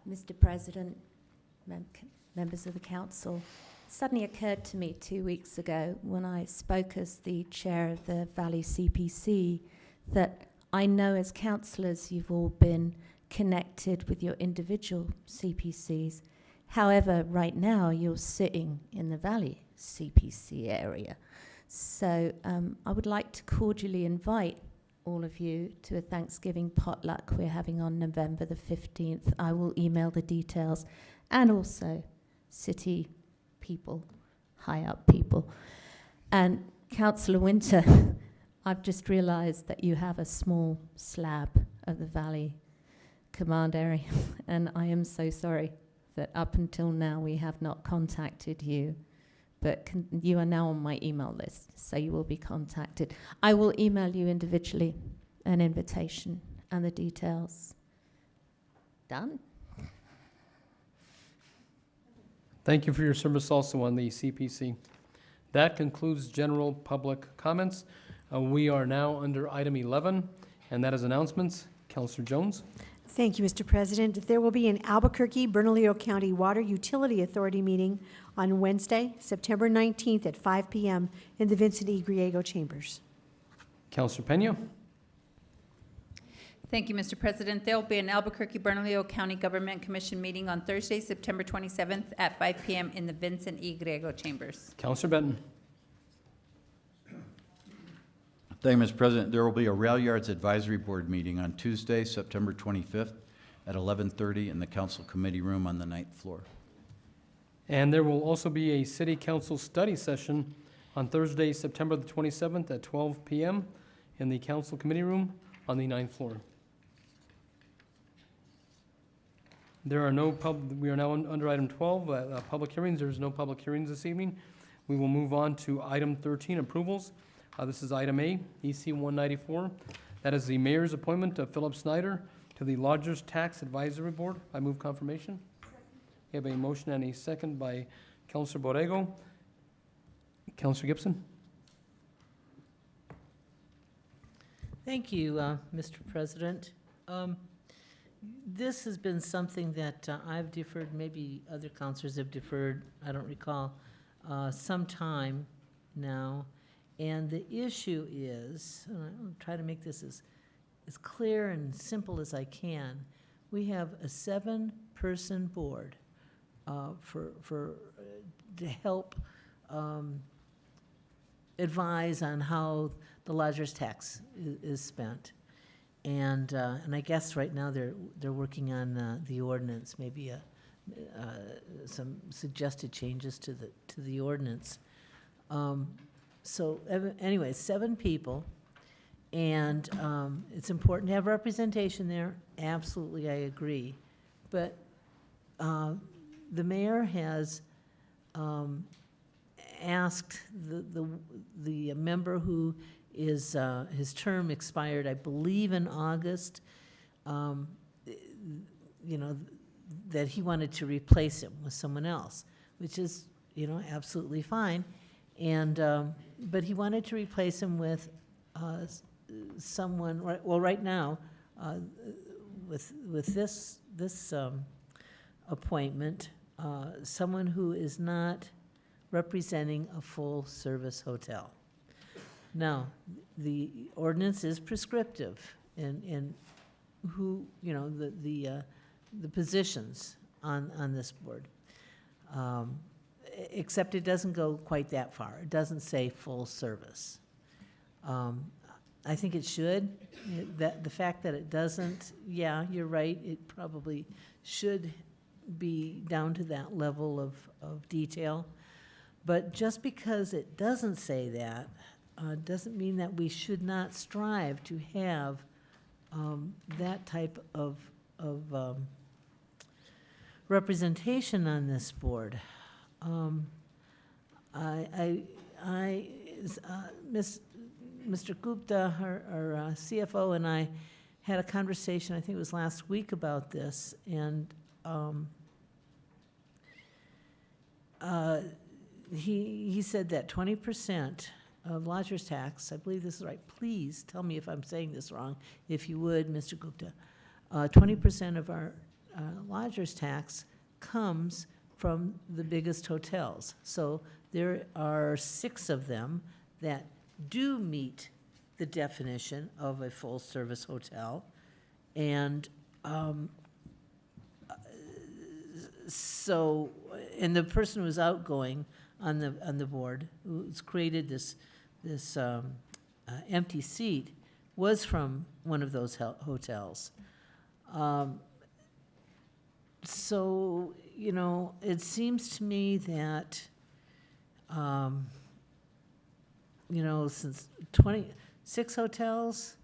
Mr. President, members of the council, it suddenly occurred to me 2 weeks ago when I spoke as the chair of the Valley CPC that I know as councillors you've all been connected with your individual CPCs. However, right now you're sitting in the Valley CPC area. So I would like to cordially invite all of you to a Thanksgiving potluck we're having on November the 15th. I will email the details, and also city people, high up people. And Councillor Winter, I've just realized that you have a small slab of the Valley Command area, and I am so sorry that up until now we have not contacted you. But you are now on my email list, so you will be contacted. I will email you individually an invitation and the details. Done? Thank you for your service also on the CPC. That concludes general public comments. We are now under item 11, and that is announcements. Councillor Jones. Thank you, Mr. President. There will be an Albuquerque-Bernalillo County Water Utility Authority meeting on Wednesday, September 19th at 5 p.m. in the Vincent E. Griego Chambers. Councillor Pena. Thank you, Mr. President. There will be an Albuquerque-Bernalillo County Government Commission meeting on Thursday, September 27th at 5 p.m. in the Vincent E. Griego Chambers. Councillor Benton. Thank you, Mr. President. There will be a Rail Yards Advisory Board meeting on Tuesday, September 25th at 11:30 in the Council Committee Room on the 9th floor. And there will also be a City Council study session on Thursday, September the 27th at 12 p.m. in the Council Committee Room on the 9th floor. There are no we are now under item 12, public hearings. There's no public hearings this evening. We will move on to item 13, approvals. This is item A, EC 194. That is the mayor's appointment of Philip Snyder to the Lodgers Tax Advisory Board. I move confirmation. We have a motion and a second by Councillor Borrego. Councillor Gibson. Thank you, Mr. President. This has been something that I've deferred, maybe other councilors have deferred, I don't recall, some time now. And the issue is, and I'll try to make this as clear and simple as I can, we have a 7-person board to help advise on how the lodger's tax is spent. And I guess right now they're working on the ordinance, maybe some suggested changes to the ordinance. So anyway, 7 people, and it's important to have representation there. Absolutely, I agree. But the mayor has asked the member who is his term expired, I believe, in August, you know, that he wanted to replace him with someone else, which is, you know, absolutely fine. And, but he wanted to replace him with someone, right now, with this appointment, someone who is not representing a full-service hotel. Now, the ordinance is prescriptive in who, you know, the positions on this board. Except it doesn't go quite that far. It doesn't say full service. I think it should. The fact that it doesn't, yeah, you're right, it probably should be down to that level of detail. But just because it doesn't say that, doesn't mean that we should not strive to have that type of representation on this board. Mr. Gupta, our CFO, and I had a conversation, I think it was last week, about this, and he said that 20% of lodger's tax, I believe this is right, please tell me if I'm saying this wrong, if you would, Mr. Gupta, 20% of our lodger's tax comes from the biggest hotels. So there are 6 of them that do meet the definition of a full-service hotel. And so, and the person who's outgoing on the board, who's created this empty seat, was from one of those hotels. So, you know, it seems to me that, you know, since 26 hotels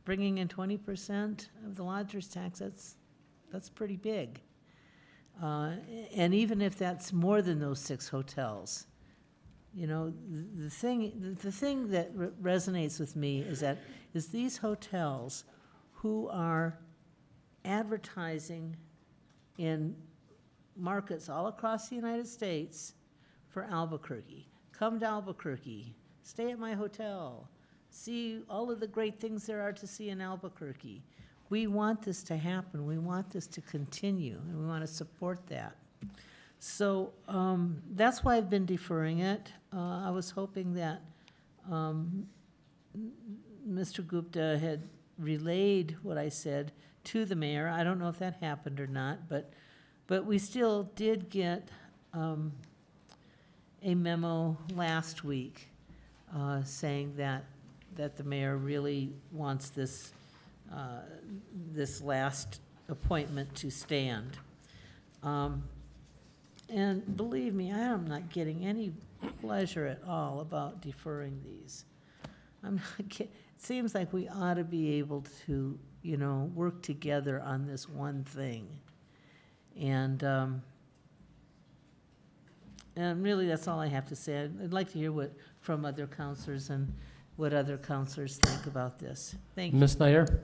bringing in 20% of the lodger's tax, that's pretty big. And even if that's more than those 6 hotels, you know, the thing that resonates with me is these hotels who are advertising in markets all across the United States for Albuquerque. Come to Albuquerque, stay at my hotel, see all of the great things there are to see in Albuquerque. We want this to happen. We want this to continue, and we want to support that. So that's why I've been deferring it. I was hoping that Mr. Gupta had relayed what I said to the mayor. I don't know if that happened or not, but we still did get a memo last week saying that the mayor really wants this last appointment to stand. And believe me, I am not getting any pleasure at all about deferring these. It seems like we ought to be able to, you know, work together on this one thing. And really, that's all I have to say. I'd like to hear from other counselors and what other counselors think about this. Thank you. Ms. Nair?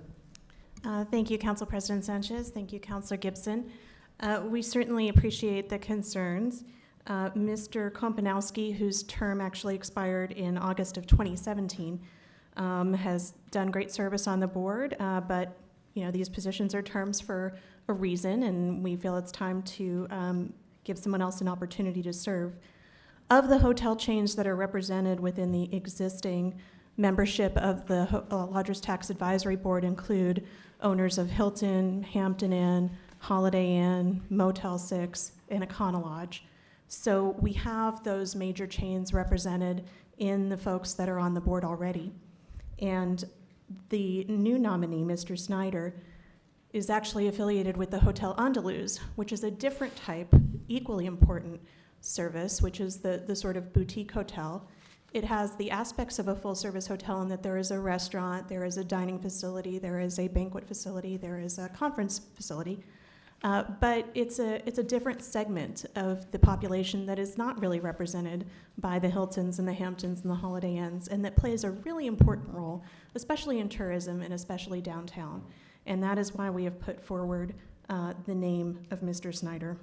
Thank you, Council President Sanchez. Thank you, Councilor Gibson. We certainly appreciate the concerns. Mr. Kompanowski, whose term actually expired in August of 2017, has done great service on the board, but you know, these positions are terms for a reason, and we feel it's time to give someone else an opportunity to serve. Of the hotel chains that are represented within the existing membership of the Lodgers Tax Advisory Board include owners of Hilton, Hampton Inn, Holiday Inn, Motel 6, and Econo Lodge. So we have those major chains represented in the folks that are on the board already. And the new nominee, Mr. Snyder, is actually affiliated with the Hotel Andaluz, which is a different type, equally important service, which is the sort of boutique hotel. It has the aspects of a full-service hotel in that there is a restaurant, there is a dining facility, there is a banquet facility, there is a conference facility. But it's a different segment of the population that is not really represented by the Hiltons and the Hamptons and the Holiday Inns, and that plays a really important role, especially in tourism and especially downtown. and that is why we have put forward the name of Mr. Snyder.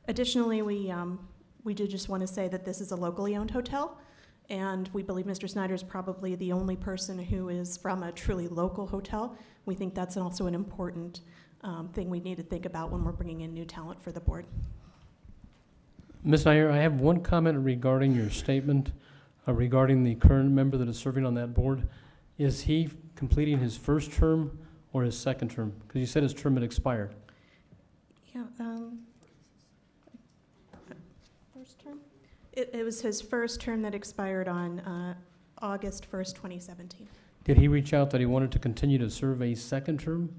Additionally, we do just want to say that this is a locally owned hotel, and we believe Mr. Snyder is probably the only person who is from a truly local hotel. We think that's also an important thing we need to think about when we're bringing in new talent for the board. Ms. Nair, I have one comment regarding your statement regarding the current member that is serving on that board. Is he completing his first term or his second term? Because you said his term had expired. Yeah, first term? It was his first term that expired on August 1st, 2017. Did he reach out that he wanted to continue to serve a second term?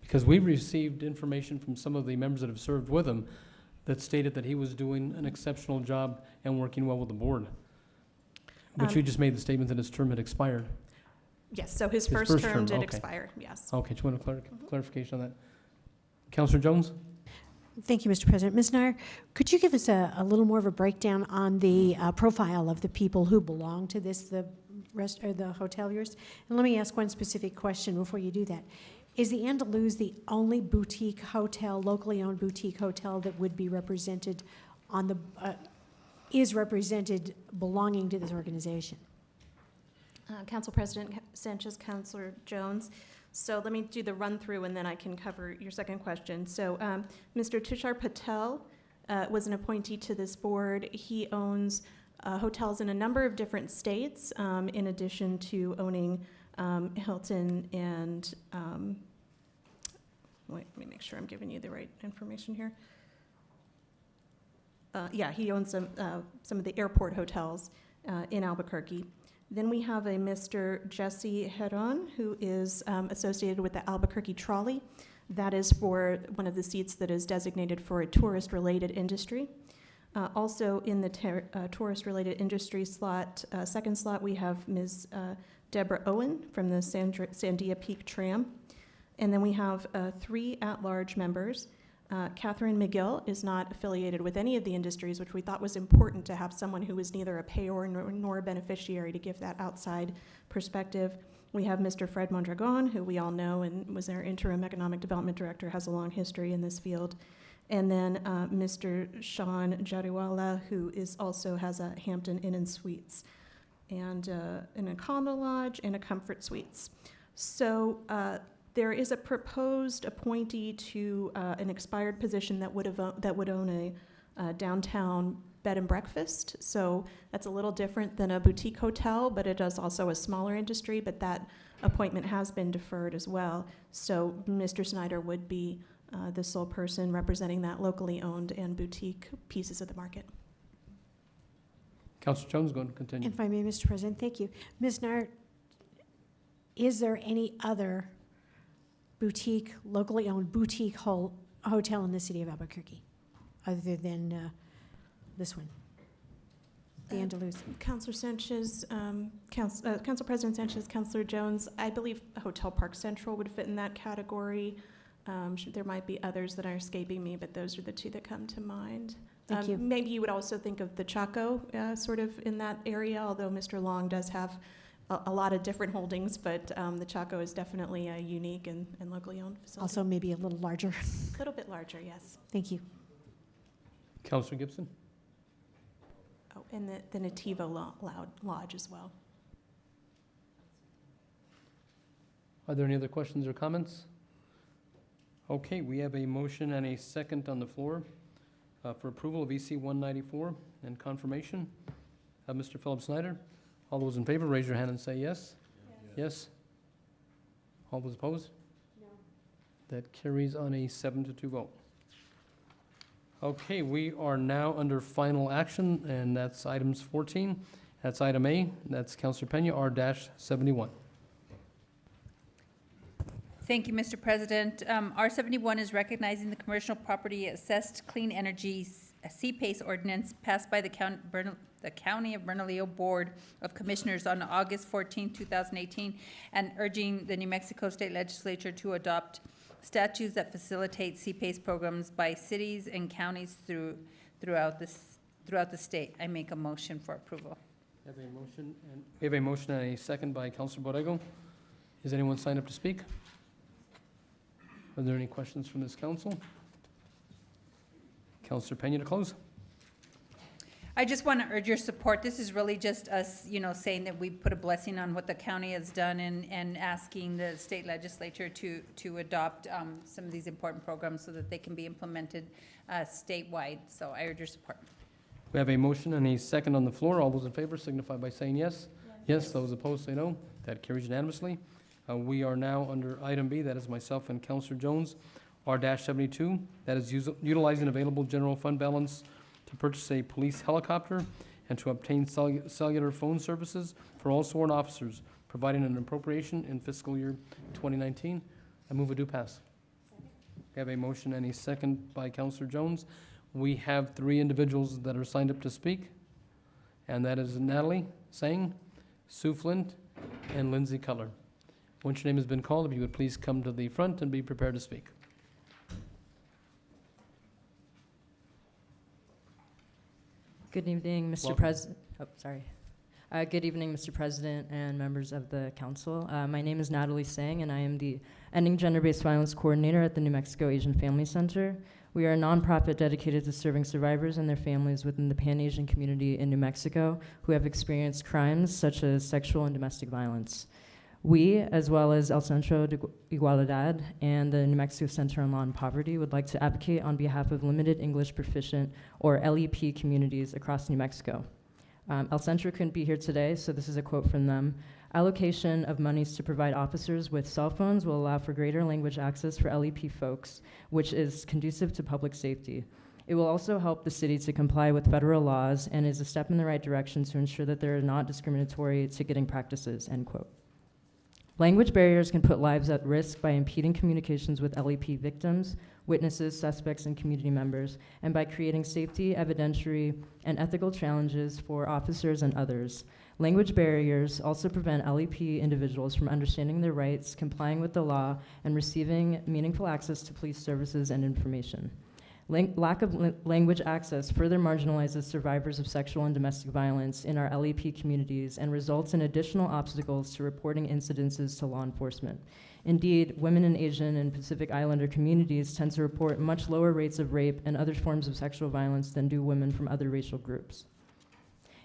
Because we've received information from some of the members that have served with him that stated that he was doing an exceptional job and working well with the board. But you just made the statement that his term had expired. Yes, so his first term did expire, yes. Okay, just want a clarification on that. Councilor Jones? Thank you, Mr. President. Ms. Nair, could you give us a little more of a breakdown on the profile of the people who belong to this, the hoteliers? And let me ask one specific question before you do that. Is the Andaluz the only boutique hotel, locally owned boutique hotel that would be represented on the, is represented belonging to this organization? Council President Sanchez, Councilor Jones. So let me do the run through and then I can cover your second question. So Mr. Tushar Patel was an appointee to this board. He owns hotels in a number of different states, in addition to owning Hilton and, wait, let me make sure I'm giving you the right information here. Yeah, he owns some of the airport hotels in Albuquerque. Then we have a Mr. Jesse Heron, who is associated with the Albuquerque Trolley. That is for one of the seats that is designated for a tourist-related industry. Also in the tourist-related industry slot, second slot, we have Ms. Deborah Owen from the Sandia Peak Tram. And then we have 3 at-large members. Catherine McGill is not affiliated with any of the industries, which we thought was important to have someone who is neither a payor nor a beneficiary to give that outside perspective. We have Mr. Fred Mondragon, who we all know and was our interim economic development director, has a long history in this field. And then Mr. Sean Jariwala, who also has a Hampton Inn and Suites, and an Econo Lodge and a Comfort Suites. So there is a proposed appointee to an expired position that would own a downtown bed and breakfast. So that's a little different than a boutique hotel, but it is also a smaller industry, but that appointment has been deferred as well. So Mr. Snyder would be the sole person representing that locally owned and boutique pieces of the market. Councilor Jones, going to continue. If I may, Mr. President, thank you. Ms. Nair, is there any other boutique, locally owned boutique hotel in the city of Albuquerque, other than this one, the Andaluz? Councilor Sanchez, Council President Sanchez, Councilor Jones, I believe Hotel Park Central would fit in that category. There might be others that are escaping me, but those are the 2 that come to mind. Thank you. Maybe you would also think of the Chaco sort of in that area, although Mr. Long does have a lot of different holdings, but the Chaco is definitely a unique and locally owned facility. Also maybe a little larger. A little bit larger, yes. Thank you. Councilor Gibson? Oh, and the Nativo Lodge as well. Are there any other questions or comments? Okay, we have a motion and a second on the floor for approval of EC 194 and confirmation. Mr. Philip Snyder, all those in favor, raise your hand and say yes. Yes? All those opposed? No. That carries on a 7-2 vote. Okay, we are now under final action, and that's items 14. That's item A. That's Councilor Pena, R-71. Thank you, Mr. President. R71 is recognizing the commercial property assessed clean energy CPACE ordinance passed by the County of Bernalillo Board of Commissioners on August 14, 2018, and urging the New Mexico State Legislature to adopt statutes that facilitate CPACE programs by cities and counties throughout the state. I make a motion for approval. We have a motion and a second by Councilor Borrego. Is anyone signed up to speak? Are there any questions from this council? Councilor Pena to close. I just want to urge your support. This is really just us, saying that we put a blessing on what the county has done and asking the state legislature to adopt some of these important programs so that they can be implemented statewide. So I urge your support. We have a motion and a second on the floor. All those in favor signify by saying yes. Yes. Those opposed say no. That carries unanimously. We are now under item B. That is myself and Councilor Jones. R-72, that is utilizing available general fund balance to purchase a police helicopter and to obtain cellular phone services for all sworn officers, providing an appropriation in fiscal year 2019. I move a do pass. We have a motion and a second by Councilor Jones. We have 3 individuals that are signed up to speak, and that is Natalie Sang, Sue Flint, and Lindsay Cutler. Once your name has been called, if you would please come to the front and be prepared to speak. Good evening, Mr. President. Oh, sorry. Good evening, Mr. President and members of the council. My name is Natalie Sang, and I am the Ending Gender-Based Violence Coordinator at the New Mexico Asian Family Center. We are a nonprofit dedicated to serving survivors and their families within the Pan-Asian community in New Mexico who have experienced crimes such as sexual and domestic violence. We, as well as El Centro de Igualdad and the New Mexico Center on Law and Poverty, would like to advocate on behalf of limited English proficient, or LEP, communities across New Mexico. El Centro couldn't be here today, so this is a quote from them. Allocation of monies to provide officers with cell phones will allow for greater language access for LEP folks, which is conducive to public safety. It will also help the city to comply with federal laws and is a step in the right direction to ensure that there are not discriminatory ticketing practices, end quote. Language barriers can put lives at risk by impeding communications with LEP victims, witnesses, suspects, and community members, and by creating safety, evidentiary, and ethical challenges for officers and others. Language barriers also prevent LEP individuals from understanding their rights, complying with the law, and receiving meaningful access to police services and information. Lack of language access further marginalizes survivors of sexual and domestic violence in our LEP communities and results in additional obstacles to reporting incidences to law enforcement. Indeed, women in Asian and Pacific Islander communities tend to report much lower rates of rape and other forms of sexual violence than do women from other racial groups.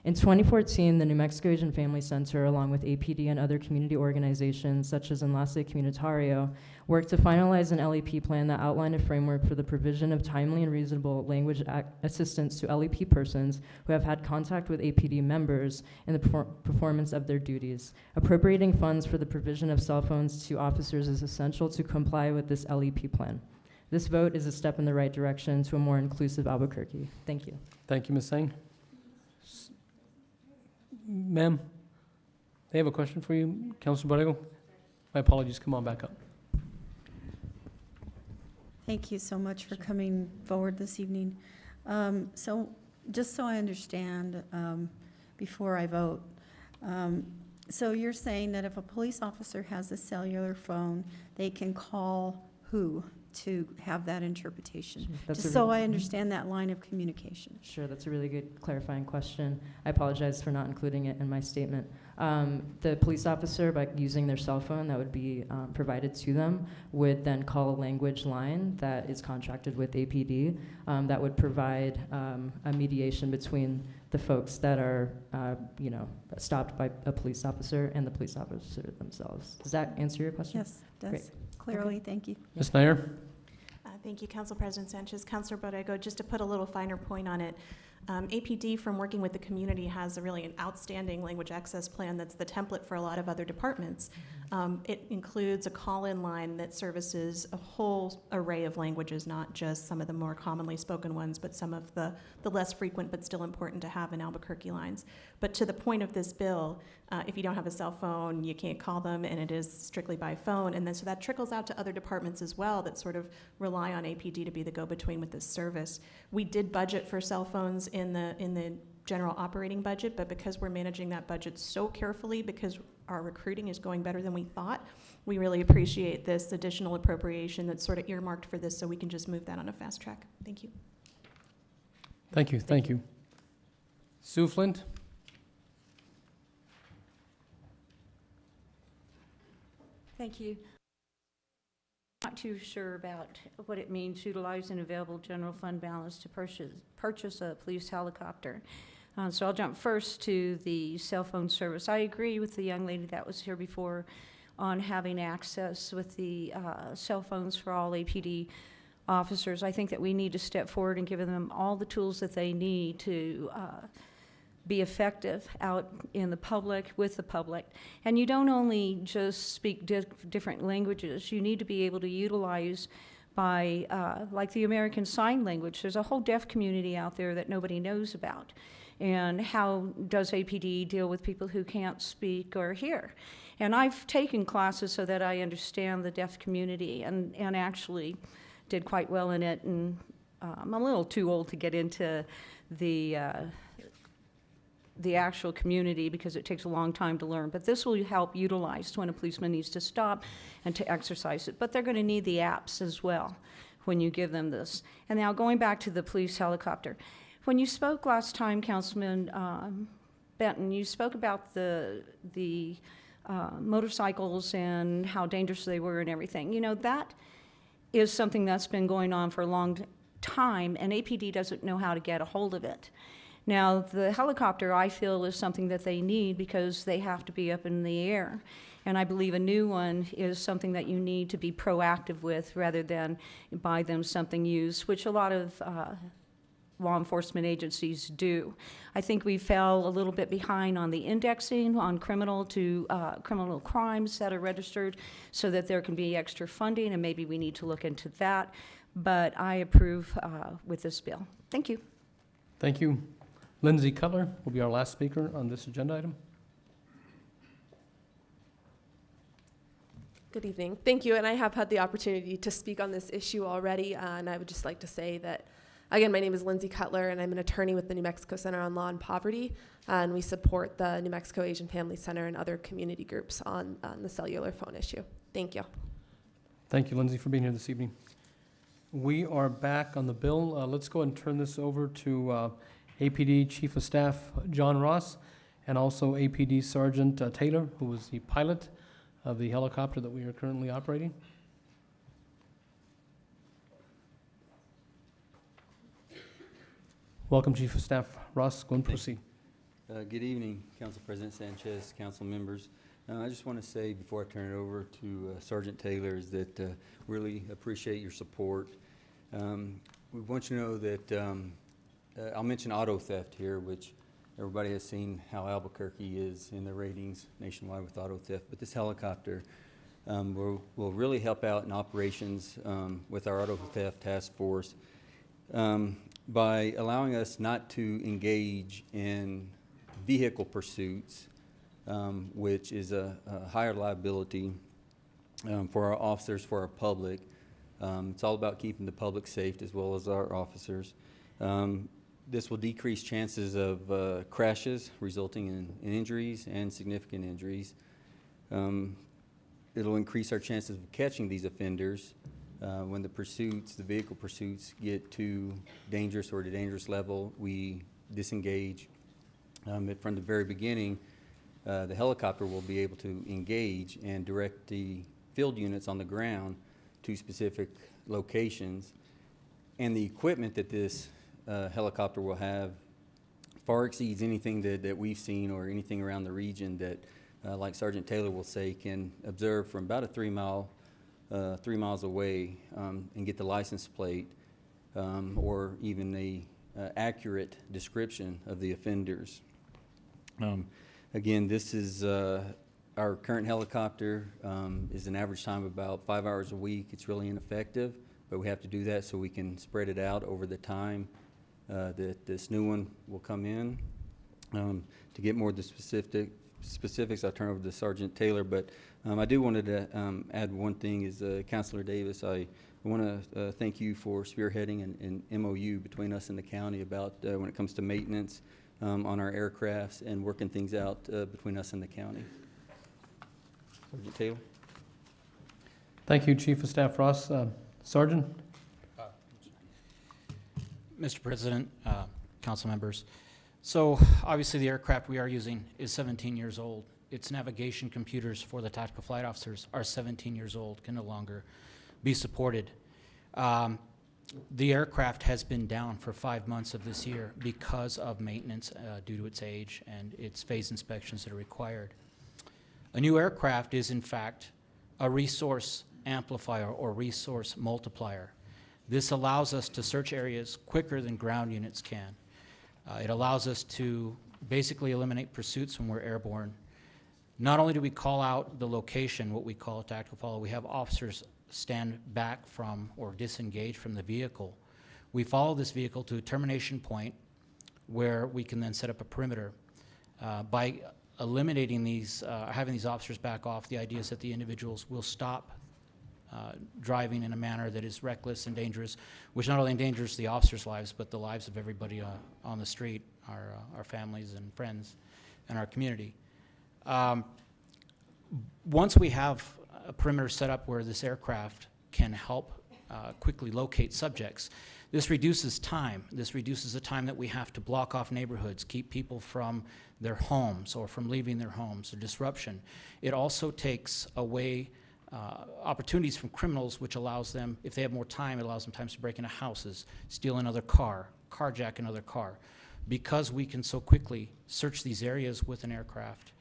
In 2014, the New Mexico Asian Family Center, along with APD and other community organizations such as Enlace Comunitario, worked to finalize an LEP plan that outlined a framework for the provision of timely and reasonable language assistance to LEP persons who have had contact with APD members in the performance of their duties. Appropriating funds for the provision of cell phones to officers is essential to comply with this LEP plan. This vote is a step in the right direction to a more inclusive Albuquerque. Thank you. Thank you, Ms. Sang. Ma'am, they have a question for you, Councilor Borrego. My apologies, come on back up. Thank you so much for coming forward this evening. So just so I understand before I vote, so you're saying that if a police officer has a cellular phone, they can call who to have that interpretation? Just so I understand that line of communication. Sure, that's a really good clarifying question. I apologize for not including it in my statement. The police officer, by using their cell phone that would be provided to them, would then call a language line that is contracted with APD that would provide a mediation between the folks that are, stopped by a police officer and the police officer themselves. Does that answer your question? Yes, it does. Great. Clearly, thank you. Ms. Nair? Thank you, Council President Sanchez. Councilor Borrego, just to put a little finer point on it, APD, from working with the community, has an outstanding language access plan that's the template for a lot of other departments. It includes a call-in line that services a whole array of languages, not just some of the more commonly spoken ones, but some of the less frequent but still important to have in Albuquerque lines. But to the point of this bill, if you don't have a cell phone, you can't call them, and it is strictly by phone. And then so that trickles out to other departments as well that sort of rely on APD to be the go-between with this service. We did budget for cell phones in the general operating budget, but because we're managing that budget so carefully, because our recruiting is going better than we thought, we really appreciate this additional appropriation that's sort of earmarked for this so we can just move that on a fast track. Thank you. Thank you, thank you. Sue Flint? Thank you. Not too sure about what it means utilizing available general fund balance to purchase a police helicopter. So I'll jump first to the cell phone service. I agree with the young lady that was here before on having access with the cell phones for all APD officers. I think that we need to step forward and give them all the tools that they need to be effective out in the public, with the public. And you don't only just speak different languages, you need to be able to utilize by, like the American Sign Language. There's a whole deaf community out there that nobody knows about. And how does APD deal with people who can't speak or hear? And I've taken classes so that I understand the deaf community and actually did quite well in it. And I'm a little too old to get into the actual community because it takes a long time to learn. But this will help utilize when a policeman needs to stop and to exercise it. But they're going to need the apps as well when you give them this. And now going back to the police helicopter. When you spoke last time, Councilman Benton, you spoke about the motorcycles and how dangerous they were and everything. You know, that is something that's been going on for a long time, and APD doesn't know how to get a hold of it. Now, the helicopter, I feel, is something that they need because they have to be up in the air. And I believe a new one is something that you need to be proactive with rather than buy them something used, which a lot of law enforcement agencies do. I think we fell a little bit behind on the indexing on criminal crimes that are registered so that there can be extra funding, and maybe we need to look into that. But I approve with this bill. Thank you. Thank you. Lindsay Cutler will be our last speaker on this agenda item. Good evening. Thank you. And I have had the opportunity to speak on this issue already. And I would just like to say that, again, my name is Lindsay Cutler, and I'm an attorney with the New Mexico Center on Law and Poverty. And we support the New Mexico Asian Family Center and other community groups on the cellular phone issue. Thank you. Thank you, Lindsay, for being here this evening. We are back on the bill. Let's go and turn this over to APD Chief of Staff John Ross and also APD Sergeant Taylor, who was the pilot of the helicopter that we are currently operating. Welcome, Chief of Staff Ross. Go and proceed. Good evening, Council President Sanchez, council members. I just want to say before I turn it over to Sergeant Taylor is that really appreciate your support. We want you to know that I'll mention auto theft here, which everybody has seen how Albuquerque is in the ratings nationwide with auto theft. But this helicopter will really help out in operations with our auto theft task force by allowing us not to engage in vehicle pursuits, which is a higher liability for our officers, for our public. It's all about keeping the public safe as well as our officers. This will decrease chances of crashes resulting in injuries and significant injuries. It'll increase our chances of catching these offenders when the vehicle pursuits get too dangerous or at a dangerous level. We disengage. From the very beginning, the helicopter will be able to engage and direct the field units on the ground to specific locations. And the equipment that this helicopter will have far exceeds anything that we've seen or anything around the region that, like Sergeant Taylor will say, can observe from about 3 miles away and get the license plate or even the accurate description of the offenders. Again, this is our current helicopter is an average time of about 5 hours a week. It's really ineffective, but we have to do that so we can spread it out over the time that this new one will come in. To get more of the specifics, I'll turn over to Sergeant Taylor, but I do wanted to add one thing is Councilor Davis, I want to thank you for spearheading an MOU between us and the county about when it comes to maintenance on our aircrafts and working things out between us and the county. Sergeant Taylor. Thank you, Chief of Staff Ross. Sergeant? Mr. President, council members. So obviously the aircraft we are using is 17 years old. Its navigation computers for the tactical flight officers are 17 years old, can no longer be supported. The aircraft has been down for 5 months of this year because of maintenance due to its age and its phase inspections that are required. A new aircraft is, in fact, a resource amplifier or resource multiplier. This allows us to search areas quicker than ground units can. It allows us to basically eliminate pursuits when we're airborne. Not only do we call out the location, what we call a tactical follow, we have officers stand back from or disengage from the vehicle. We follow this vehicle to a termination point where we can then set up a perimeter. By eliminating these, having these officers back off, the idea is that the individuals will stop driving in a manner that is reckless and dangerous, which not only endangers the officers' lives, but the lives of everybody on the street, our families and friends, and our community. Once we have a perimeter set up where this aircraft can help quickly locate subjects, this reduces time. This reduces the time that we have to block off neighborhoods, keep people from their homes or from leaving their homes, or disruption. It also takes away opportunities from criminals, which allows them, if they have more time, it allows them times to break into houses, steal another car, carjack another car. Because we can so quickly search these areas with an aircraft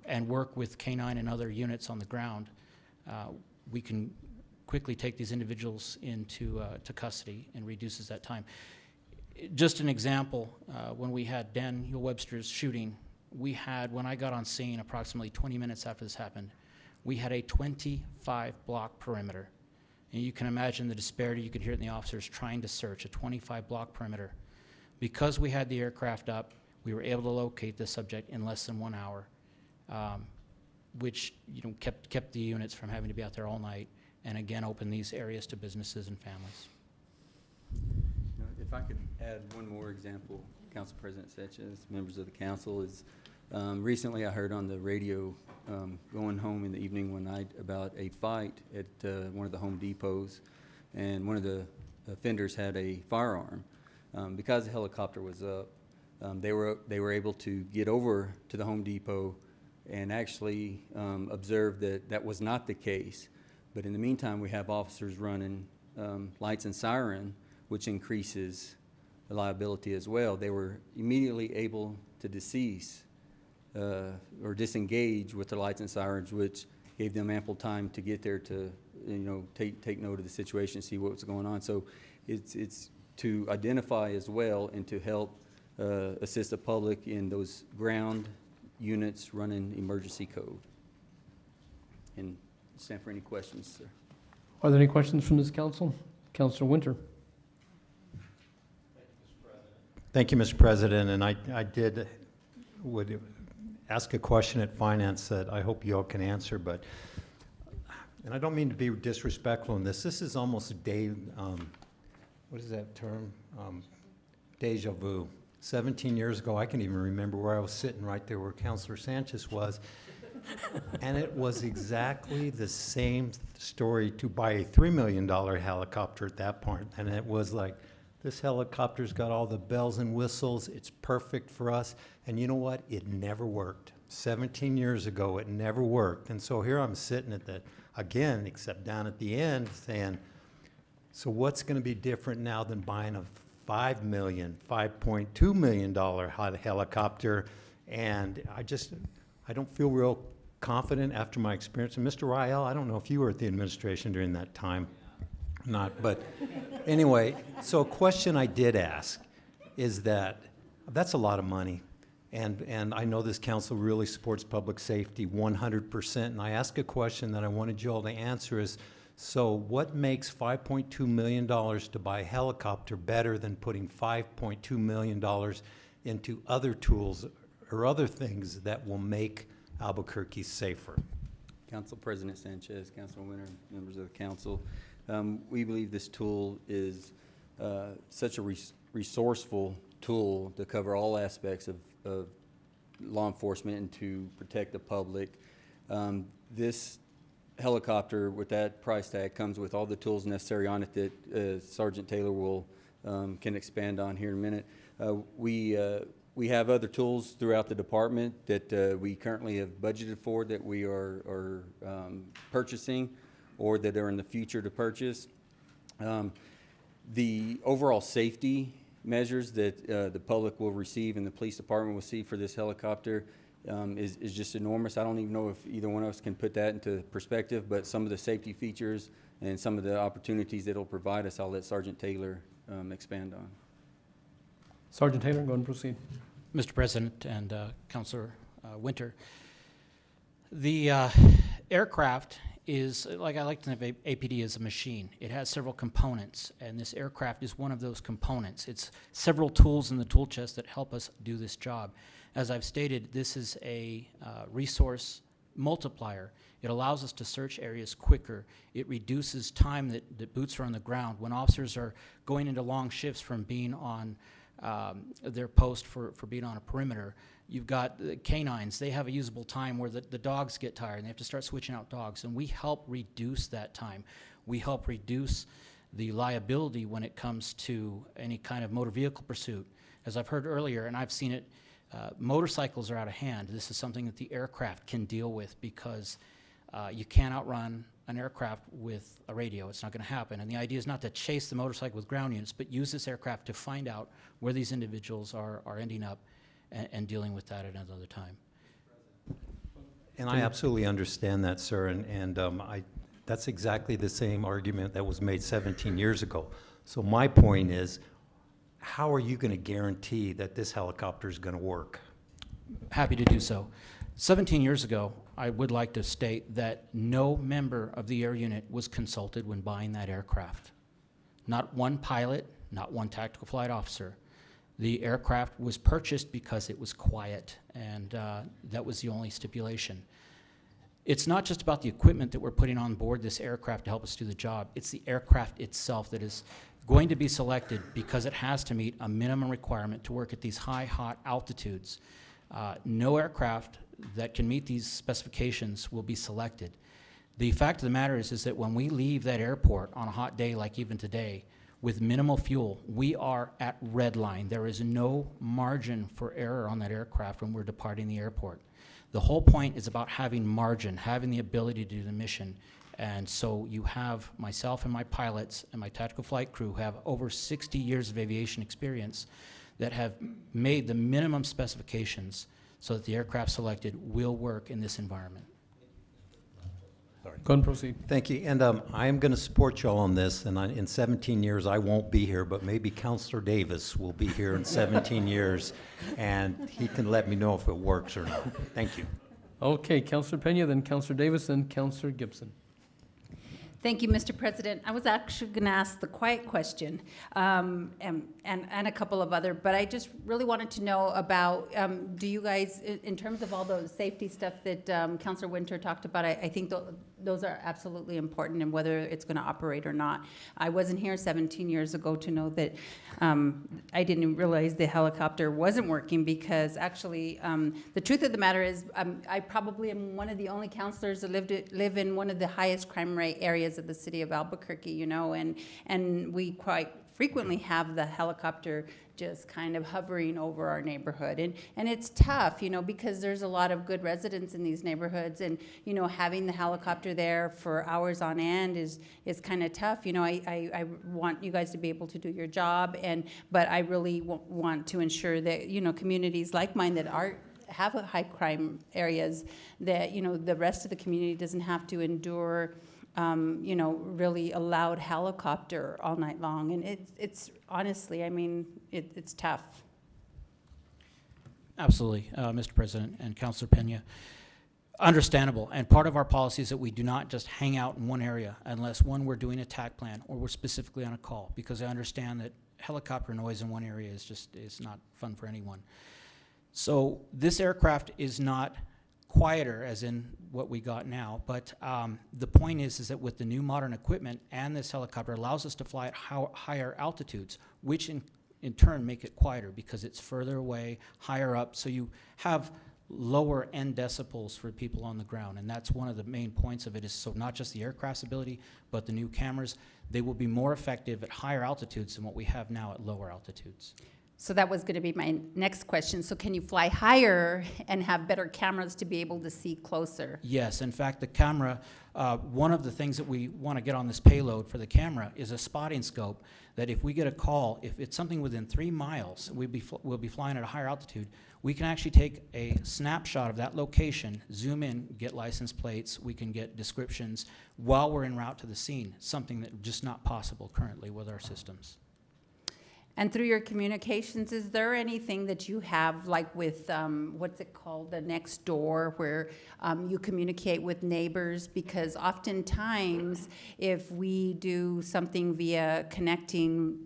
and work with K-9 and other units on the ground, we can quickly take these individuals into to custody and reduces that time. Just an example, when we had Daniel Webster's shooting, we had, when I got on scene approximately 20 minutes after this happened, we had a 25-block perimeter. And you can imagine the disparity. You could hear it in the officers trying to search a 25-block perimeter. Because we had the aircraft up, we were able to locate the subject in less than 1 hour, which kept the units from having to be out there all night, and again open these areas to businesses and families. If I could add one more example, Council President Sanchez, members of the council, is recently I heard on the radio going home in the evening one night about a fight at one of the Home Depots, and one of the offenders had a firearm. Because the helicopter was up, they were able to get over to the Home Depot and actually observe that that was not the case. But in the meantime, we have officers running lights and siren, which increases the liability as well. They were immediately able to decease or disengage with the lights and sirens, which gave them ample time to get there to take note of the situation, see what was going on. So it's to identify as well and to help assist the public in those ground units running emergency code. And stand for any questions, sir. Are there any questions from this council? Councilor Winter. Thank you, Mr. President. And I would ask a question at finance that I hope you all can answer, but, and I don't mean to be disrespectful in this. This is almost a what is that term? Deja vu. 17 years ago, I can even remember where I was sitting right there where Councilor Sanchez was. And it was exactly the same story to buy a $3 million helicopter at that point. And it was like, this helicopter's got all the bells and whistles. It's perfect for us. And you know what? It never worked. 17 years ago, it never worked. And so here I'm sitting at the, again, except down at the end, saying, so what's going to be different now than buying a $5.2 million helicopter? And I don't feel real confident after my experience. And Mr. Rael, I don't know if you were at the administration during that time or not, but anyway, so a question I did ask is that's a lot of money. And I know this council really supports public safety 100%. And I asked a question that I wanted you all to answer is, so what makes $5.2 million to buy a helicopter better than putting $5.2 million into other tools or other things that will make Albuquerque safer? Council President Sanchez, Councilor Winter, members of the council, we believe this tool is such a resourceful tool to cover all aspects of law enforcement and to protect the public. This helicopter with that price tag comes with all the tools necessary on it that Sergeant Taylor can expand on here in a minute. We have other tools throughout the department that we currently have budgeted for that we are purchasing. or that are in the future to purchase. The overall safety measures that the public will receive and the police department will see for this helicopter is just enormous. I don't even know if either one of us can put that into perspective, but some of the safety features and some of the opportunities that it'll provide us, I'll let Sergeant Taylor expand on. Sergeant Taylor, go ahead and proceed. Mr. President and Councilor Winter, the aircraft is, like I like to think of APD as a machine. It has several components, and this aircraft is one of those components. It's several tools in the tool chest that help us do this job. As I've stated, this is a resource multiplier. It allows us to search areas quicker. It reduces time that boots are on the ground. When officers are going into long shifts from being on their post for being on a perimeter, you've got the canines. They have a usable time where the dogs get tired and they have to start switching out dogs, and we help reduce that time. We help reduce the liability when it comes to any kind of motor vehicle pursuit. As I've heard earlier, and I've seen it, motorcycles are out of hand. This is something that the aircraft can deal with because you can't outrun an aircraft with a radio. It's not going to happen. And the idea is not to chase the motorcycle with ground units, but use this aircraft to find out where these individuals are ending up and dealing with that at another time. And I absolutely understand that, sir, and that's exactly the same argument that was made 17 years ago. So my point is, how are you going to guarantee that this helicopter is going to work? Happy to do so. 17 years ago, I would like to state that no member of the air unit was consulted when buying that aircraft. Not one pilot, not one tactical flight officer. The aircraft was purchased because it was quiet, and that was the only stipulation. It's not just about the equipment that we're putting on board this aircraft to help us do the job. It's the aircraft itself that is going to be selected because it has to meet a minimum requirement to work at these high, hot altitudes. No aircraft that can meet these specifications will be selected. The fact of the matter is that when we leave that airport on a hot day like even today, with minimal fuel, we are at red line. There is no margin for error on that aircraft when we're departing the airport. The whole point is about having margin, having the ability to do the mission. And so you have myself and my pilots and my tactical flight crew who have over 60 years of aviation experience that have made the minimum specifications so that the aircraft selected will work in this environment. Go ahead and proceed. Thank you. And I am going to support y'all on this. And in 17 years, I won't be here, but maybe Councilor Davis will be here in 17 years, and he can let me know if it works or not. Thank you. Okay, Councilor Pena, then Councilor Davis, then Councilor Gibson. Thank you, Mr. President. I was actually going to ask the quiet question and a couple of other, but I just really wanted to know about, do you guys, in terms of all the safety stuff that Councilor Winter talked about, I think those are absolutely important, and whether it's going to operate or not. I wasn't here 17 years ago to know that I didn't realize the helicopter wasn't working, because actually the truth of the matter is I probably am one of the only counselors that live in one of the highest crime rate areas of the city of Albuquerque, you know, and we quite frequently have the helicopter just kind of hovering over our neighborhood. And it's tough, you know, because there's a lot of good residents in these neighborhoods, and, you know, having the helicopter there for hours on end is kind of tough. You know, I want you guys to be able to do your job, but I really want to ensure that, you know, communities like mine that have a high crime areas, that, you know, the rest of the community doesn't have to endure you know, really a loud helicopter all night long. And it's honestly, I mean, it's tough. Absolutely, Mr. President and Councilor Pena. Understandable, and part of our policy is that we do not just hang out in one area unless, one, we're doing a TAC plan or we're specifically on a call, because I understand that helicopter noise in one area is not fun for anyone. So this aircraft is not quieter as in what we got now, but the point is that with the new modern equipment, and this helicopter allows us to fly at higher altitudes, which in turn make it quieter because it's further away, higher up, so you have lower end decibels for people on the ground. And that's one of the main points of it, is so not just the aircraft's ability, but the new cameras, they will be more effective at higher altitudes than what we have now at lower altitudes. So that was going to be my next question. So can you fly higher and have better cameras to be able to see closer? Yes, in fact, the camera, one of the things that we want to get on this payload for the camera is a spotting scope that if we get a call, if it's something within 3 miles, we'll be flying at a higher altitude, we can actually take a snapshot of that location, zoom in, get license plates, we can get descriptions while we're en route to the scene, something that's just not possible currently with our systems. And through your communications, is there anything that you have, like with, what's it called, the Nextdoor, where you communicate with neighbors? Because oftentimes, if we do something via connecting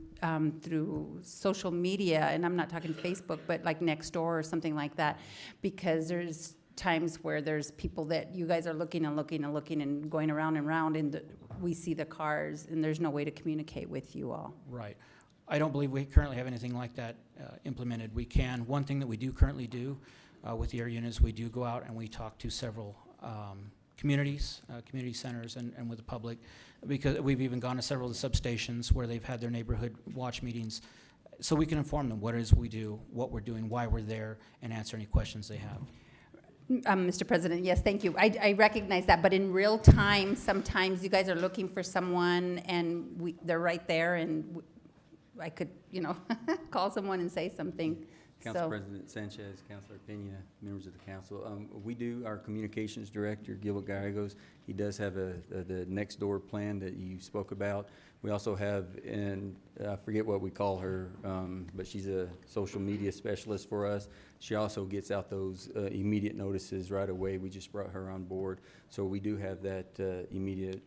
through social media, and I'm not talking Facebook, but like Nextdoor or something like that, because there's times where there's people that you guys are looking and looking and looking and going around and around, and we see the cars, and there's no way to communicate with you all. Right. I don't believe we currently have anything like that implemented. We can. One thing that we do currently do with the air units, we do go out and we talk to several communities, community centers, and with the public, because we've even gone to several of the substations where they've had their neighborhood watch meetings, so we can inform them what it is we do, what we're doing, why we're there, and answer any questions they have. Mr. President, yes, thank you. I recognize that, but in real time, sometimes you guys are looking for someone and they're right there, and I could, call someone and say something. Council So- President Sanchez, Councilor Pena, members of the council. We do, our communications director, Gilbert Gallegos, he does have the Nextdoor plan that you spoke about. We also have, and I forget what we call her, but she's a social media specialist for us. She also gets out those immediate notices right away. We just brought her on board. So we do have that immediate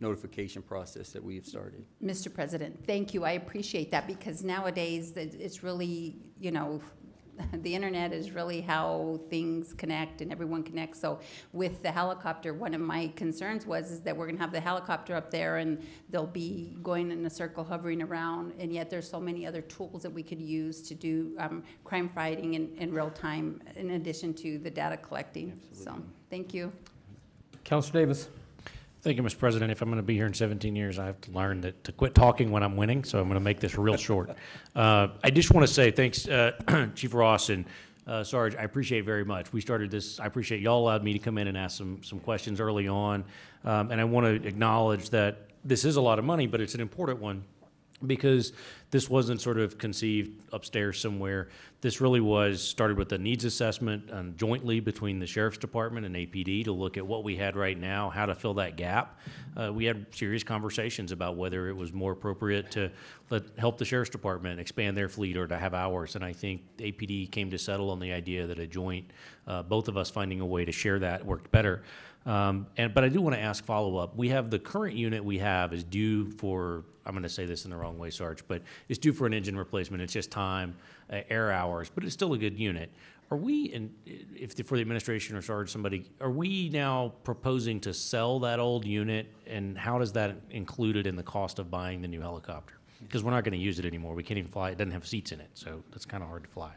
notification process that we have started. Mr. President, thank you. I appreciate that, because nowadays it's really, the internet is really how things connect and everyone connects. So with the helicopter, one of my concerns is that we're going to have the helicopter up there and they'll be going in a circle, hovering around, and yet there's so many other tools that we could use to do crime fighting in real time, in addition to the data collecting. Absolutely. So thank you. Councilor Davis. Thank you, Mr. President. If I'm going to be here in 17 years, I have to learn to quit talking when I'm winning, so I'm going to make this real short. I just want to say thanks, Chief Ross and Sarge, I appreciate it very much. We started this, I appreciate y'all allowed me to come in and ask some questions early on, and I want to acknowledge that this is a lot of money, but it's an important one, because this wasn't sort of conceived upstairs somewhere. This really was started with a needs assessment jointly between the Sheriff's Department and APD to look at what we had right now, how to fill that gap. We had serious conversations about whether it was more appropriate to help the Sheriff's Department expand their fleet or to have ours. And I think APD came to settle on the idea that a joint, both of us finding a way to share that worked better. But I do want to ask follow-up. We have the current unit we have is due for, I'm going to say this in the wrong way, Sarge, but it's due for an engine replacement. It's just time, air hours, but it's still a good unit. Are we, and if for the administration or Sarge, somebody, are we now proposing to sell that old unit, and how does that include it in the cost of buying the new helicopter? Because we're not going to use it anymore. We can't even fly. It doesn't have seats in it, so that's kind of hard to fly.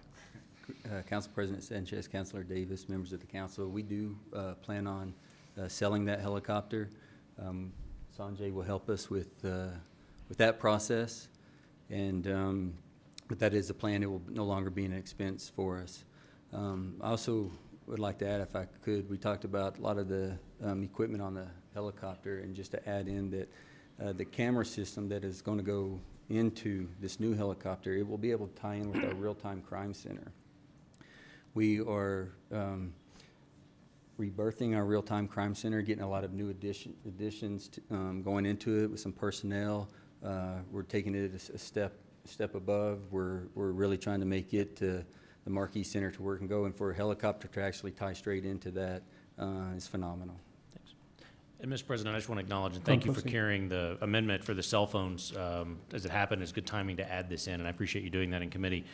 Council President Sanchez, Councilor Davis, members of the council, we do plan on selling that helicopter. Sanjay will help us with that process, and but that is the plan. It will no longer be an expense for us. I also would like to add, if I could, we talked about a lot of the equipment on the helicopter, and just to add in that the camera system that is going to go into this new helicopter, it will be able to tie in with our real-time crime center. We are rebirthing our real-time crime center, getting a lot of new additions going into it with some personnel. We're taking it a step above. We're really trying to make it the Marquee Center to work and go, and for a helicopter to actually tie straight into that is phenomenal. Thanks. And Mr. President, I just want to acknowledge and thank you for carrying the amendment for the cell phones as it happened. It's good timing to add this in, and I appreciate you doing that in committee.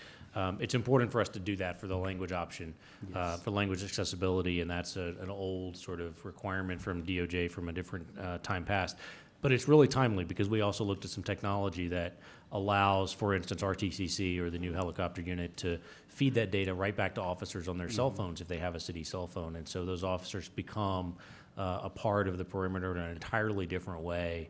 It's important for us to do that for the language option, yes, for language accessibility, and that's an old sort of requirement from DOJ from a different time past. But it's really timely because we also looked at some technology that allows, for instance, RTCC or the new helicopter unit to feed that data right back to officers on their cell phones if they have a city cell phone. And so those officers become a part of the perimeter in an entirely different way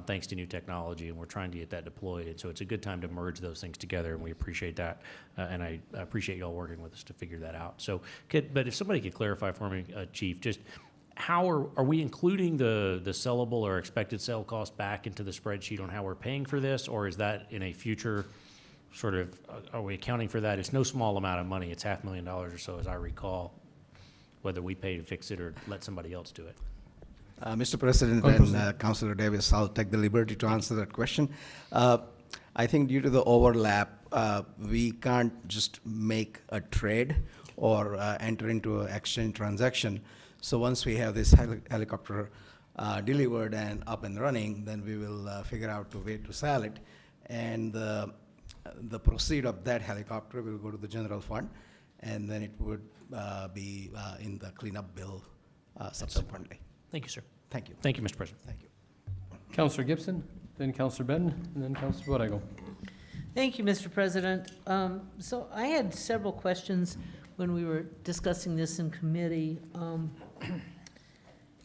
thanks to new technology, and we're trying to get that deployed. And so it's a good time to merge those things together, and we appreciate that. And I appreciate y'all working with us to figure that out. So, but if somebody could clarify for me, Chief, just how are we including the sellable or expected sale cost back into the spreadsheet on how we're paying for this, or is that in a future sort of, are we accounting for that? It's no small amount of money. It's $500,000 or so, as I recall, whether we pay to fix it or let somebody else do it. Mr. President and Councilor Davis, I'll take the liberty to answer that question. I think due to the overlap, we can't just make a trade or enter into an exchange transaction. So once we have this helicopter delivered and up and running, then we will figure out a way to sell it. And the proceed of that helicopter will go to the general fund, and then it would be in the cleanup bill subsequently. Thank you, sir. Thank you. Thank you, Mr. President. Thank you. Councilor Gibson, then Councilor Benton, and then Councilor Borrego. Thank you, Mr. President. So I had several questions when we were discussing this in committee.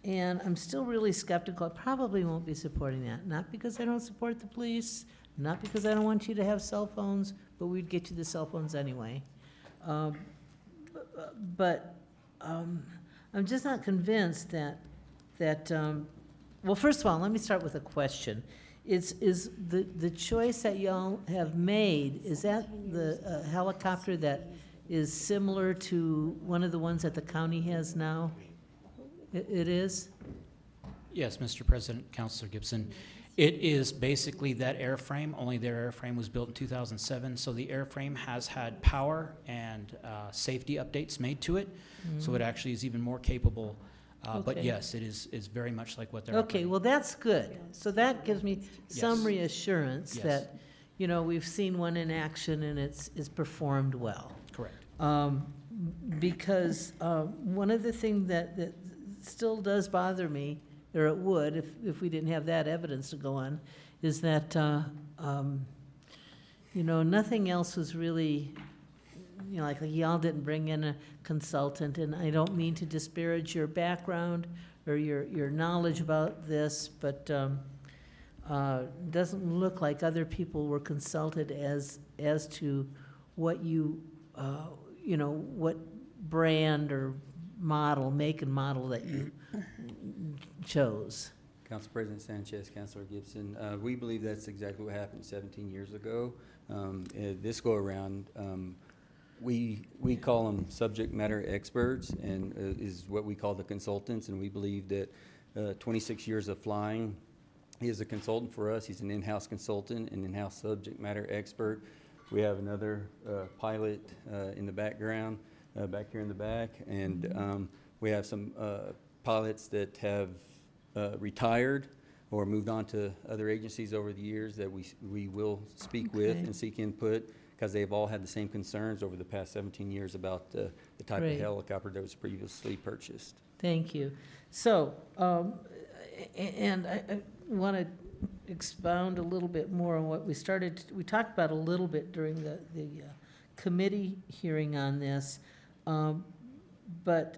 And I'm still really skeptical. I probably won't be supporting that. Not because I don't support the police, not because I don't want you to have cell phones, but we'd get you the cell phones anyway. But I'm just not convinced that, well, first of all, let me start with a question. Is the choice that y'all have made, is that the helicopter that is similar to one of the ones that the county has now? It is? Yes, Mr. President, Councilor Gibson. It is basically that airframe, only their airframe was built in 2007, so the airframe has had power and safety updates made to it, so it actually is even more capable. But Okay. yes, it is very much like what they're Okay, operating. well, that's good. So that gives me some Yes. reassurance Yes. that, you know, we've seen one in action and it's performed well. Correct. Because one of the things that still does bother me, or it would if we didn't have that evidence to go on, is that, you know, nothing else was really, you know, like y'all didn't bring in a consultant, and I don't mean to disparage your background or your knowledge about this, but doesn't look like other people were consulted as to what you know, what brand or model, make and model that you chose. Council President Sanchez, Councilor Gibson, we believe that's exactly what happened 17 years ago. This go around, we call them subject matter experts, and is what we call the consultants, and we believe that 26 years of flying, he is a consultant for us. He's an in-house consultant, an in-house subject matter expert. We have another pilot in the background, back here in the back, and we have some pilots that have retired or moved on to other agencies over the years that we will speak with and seek input, because they've all had the same concerns over the past 17 years about the type Great. of helicopter that was previously purchased. Thank you. So, and I want to expound a little bit more on what we talked about a little bit during the committee hearing on this, but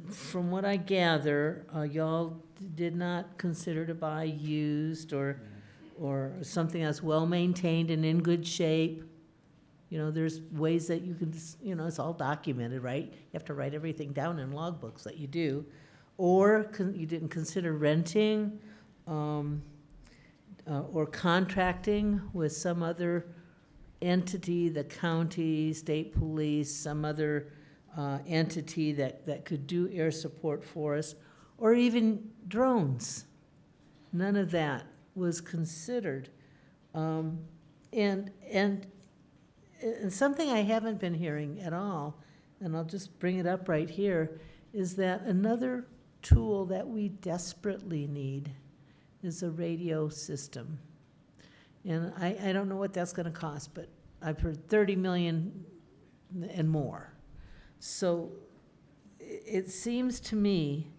from what I gather, y'all did not consider to buy used or something that's well-maintained and in good shape. You know, there's ways that you can, you know, it's all documented, right? You have to write everything down in logbooks that you do. Or you didn't consider renting or contracting with some other entity, the county, state police, some other entity that could do air support for us, or even drones. None of that was considered. And something I haven't been hearing at all, and I'll just bring it up right here, is that another tool that we desperately need is a radio system. And I don't know what that's going to cost, but I've heard 30 million and more. So it seems to me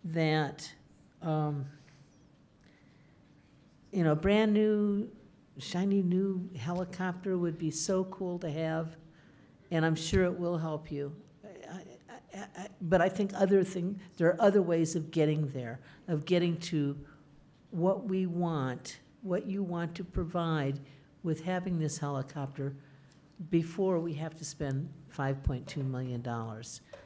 that, you know, a brand new, shiny new helicopter would be so cool to have, and I'm sure it will help you. but I think there are other ways of getting there, of getting to what we want, what you want to provide with having this helicopter before we have to spend $5.2 million.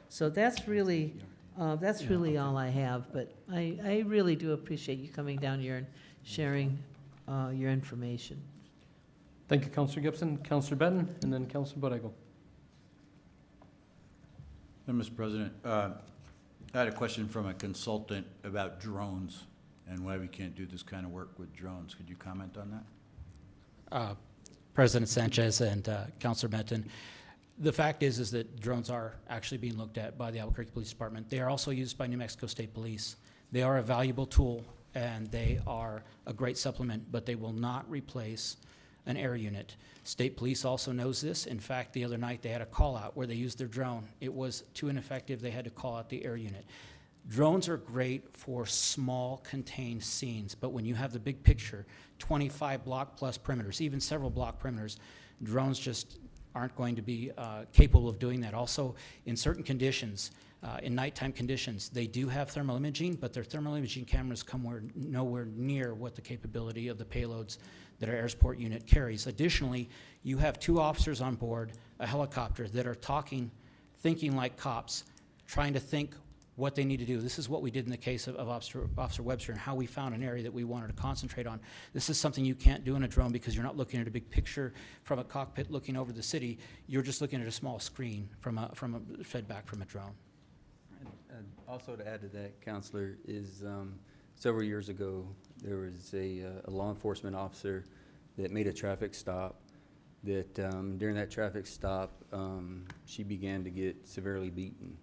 So that's really all I have, but I really do appreciate you coming down here and sharing your information. Thank you, Councilor Gibson. Councilor Benton, and then Councilor Borrego. Mr. President, I had a question from a consultant about drones and why we can't do this kind of work with drones. Could you comment on that? President Sanchez and Councilor Benton, the fact is that drones are actually being looked at by the Albuquerque Police Department. They are also used by New Mexico State Police. They are a valuable tool, and they are a great supplement, but they will not replace an air unit. State Police also knows this. In fact, the other night they had a call out where they used their drone. It was too ineffective. They had to call out the air unit. Drones are great for small contained scenes, but when you have the big picture, 25 block plus perimeters, even several block perimeters, drones just aren't going to be capable of doing that. Also, in certain conditions, in nighttime conditions, they do have thermal imaging, but their thermal imaging cameras come nowhere near what the capability of the payloads that our air support unit carries. Additionally, you have 2 officers on board a helicopter that are thinking like cops, trying to think what they need to do. This is what we did in the case of Officer Webster and how we found an area that we wanted to concentrate on. This is something you can't do in a drone because you're not looking at a big picture from a cockpit looking over the city. You're just looking at a small screen fed back from a drone. Also to add to that, Counselor, is several years ago, there was a law enforcement officer that made a traffic stop that during that traffic stop, she began to get severely beaten.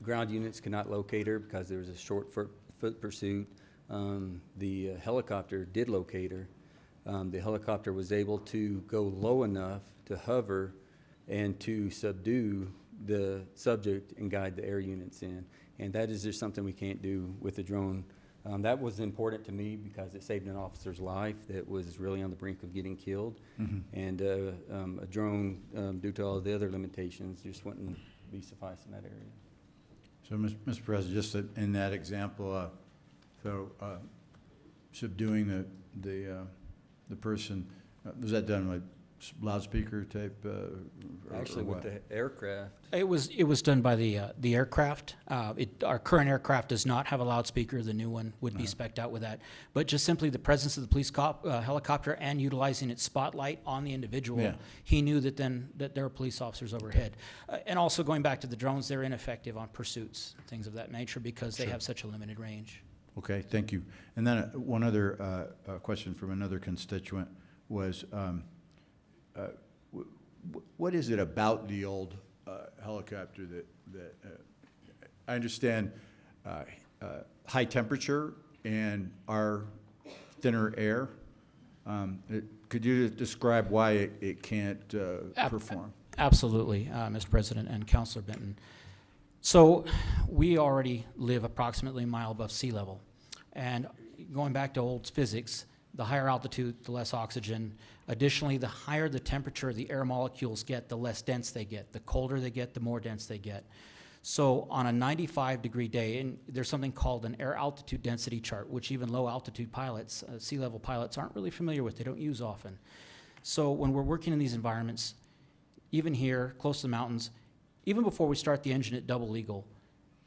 Ground units could not locate her because there was a short foot pursuit. The helicopter did locate her. The helicopter was able to go low enough to hover and to subdue the subject and guide the air units in. And that is just something we can't do with a drone. That was important to me because it saved an officer's life that was really on the brink of getting killed. Mhm. And a drone, due to all the other limitations, just wouldn't be suffice in that area. So, Mr. President, just in that example, subduing the person, was that done with loudspeaker type? Actually, with the aircraft. It was done by the aircraft. Our current aircraft does not have a loudspeaker. The new one would be spec'd out with that. But just simply the presence of the police helicopter and utilizing its spotlight on the individual, Yeah. he knew that there are police officers overhead. And also going back to the drones, they're ineffective on pursuits, things of that nature, because they Sure. have such a limited range. Okay, thank you. And then one other question from another constituent was, what is it about the old helicopter that I understand high temperature and our thinner air? Could you describe why it can't perform? Absolutely, Mr. President and Councilor Benton. So we already live approximately a mile above sea level. And going back to old physics, the higher altitude, the less oxygen. Additionally, the higher the temperature the air molecules get, the less dense they get. The colder they get, the more dense they get. So on a 95-degree day, and there's something called an air altitude density chart, which even low-altitude pilots, sea-level pilots, aren't really familiar with. They don't use often. So when we're working in these environments, even here, close to the mountains, even before we start the engine at double legal,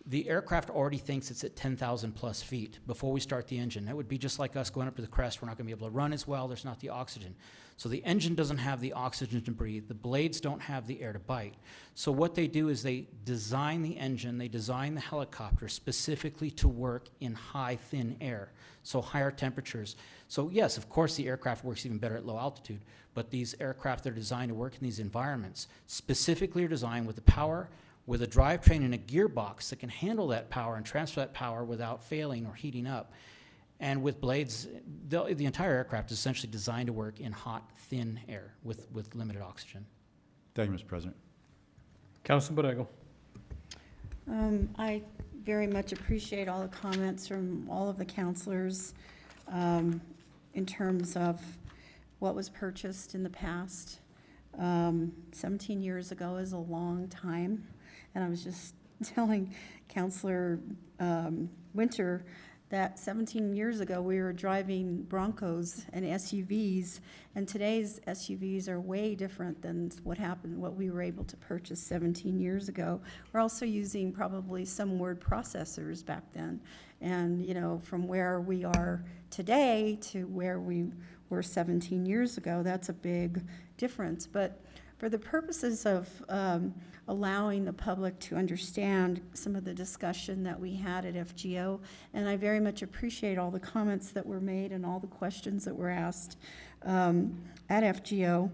the aircraft already thinks it's at 10,000 plus feet before we start the engine. That would be just like us going up to the crest. We're not going to be able to run as well. There's not the oxygen. So the engine doesn't have the oxygen to breathe. The blades don't have the air to bite. So what they do is they design the engine, they design the helicopter specifically to work in high, thin air, so higher temperatures. So yes, of course the aircraft works even better at low altitude, but these aircraft that are designed to work in these environments specifically are designed with the power, with a drivetrain and a gearbox that can handle that power and transfer that power without failing or heating up. And with blades, the entire aircraft is essentially designed to work in hot, thin air with limited oxygen. Thank you, Mr. President. Councilor Borrego. I very much appreciate all the comments from all of the counselors in terms of what was purchased in the past. 17 years ago is a long time. And I was just telling Counselor Winter that 17 years ago, we were driving Broncos and SUVs, and today's SUVs are way different than what we were able to purchase 17 years ago. We're also using probably some word processors back then. And, you know, from where we are today to where we were 17 years ago, that's a big difference. But for the purposes of allowing the public to understand some of the discussion that we had at FGO, and I very much appreciate all the comments that were made and all the questions that were asked at FGO.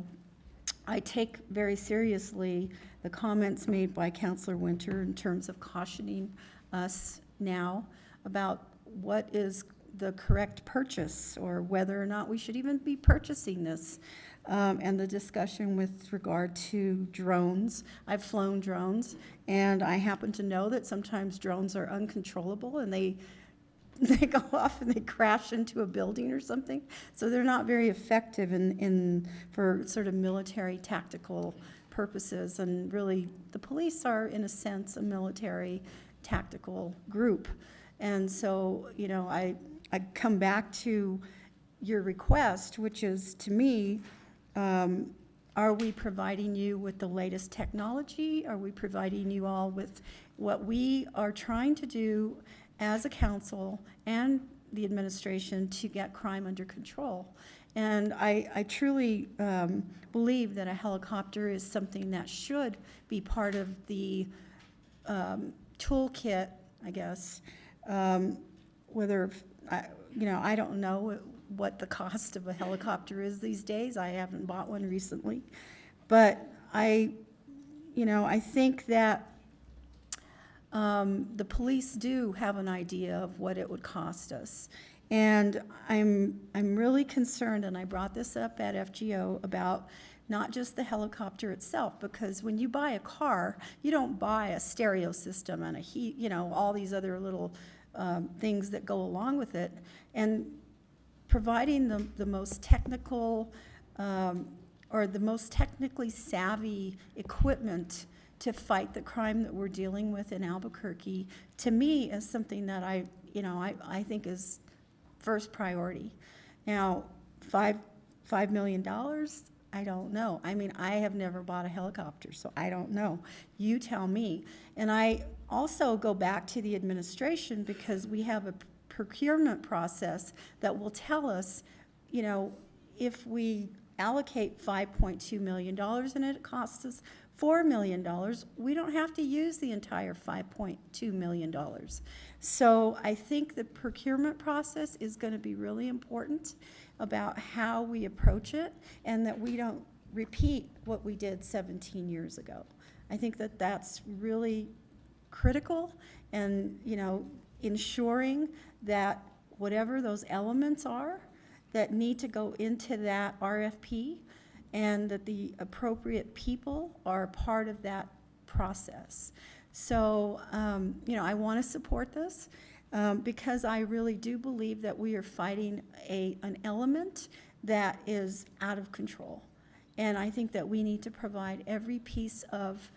I take very seriously the comments made by Councilor Winter in terms of cautioning us now about what is the correct purchase or whether or not we should even be purchasing this. And the discussion with regard to drones. I've flown drones, and I happen to know that sometimes drones are uncontrollable and they go off and they crash into a building or something. So they're not very effective for sort of military tactical purposes. And really, the police are, in a sense, a military tactical group. And so, you know, I come back to your request, which is, to me, are we providing you with the latest technology? Are we providing you all with what we are trying to do as a council and the administration to get crime under control? And I truly believe that a helicopter is something that should be part of the toolkit, I guess. Whether, you know, I don't know what the cost of a helicopter is these days. I haven't bought one recently. But I think that the police do have an idea of what it would cost us. And I'm really concerned, and I brought this up at FGO, about not just the helicopter itself, because when you buy a car, you don't buy a stereo system and all these other little things that go along with it. And providing the most technical or the most technically savvy equipment to fight the crime that we're dealing with in Albuquerque, to me, is something that I think is first priority. Now, $5 million, I don't know. I mean, I have never bought a helicopter, so I don't know. You tell me. And I also go back to the administration, because we have a procurement process that will tell us, you know, if we allocate $5.2 million and it costs us $4 million, we don't have to use the entire $5.2 million. So I think the procurement process is going to be really important about how we approach it, and that we don't repeat what we did 17 years ago. I think that that's really critical, and, you know, ensuring that whatever those elements are that need to go into that RFP, and that the appropriate people are part of that process. So, you know, I want to support this because I really do believe that we are fighting an element that is out of control. And I think that we need to provide every piece of,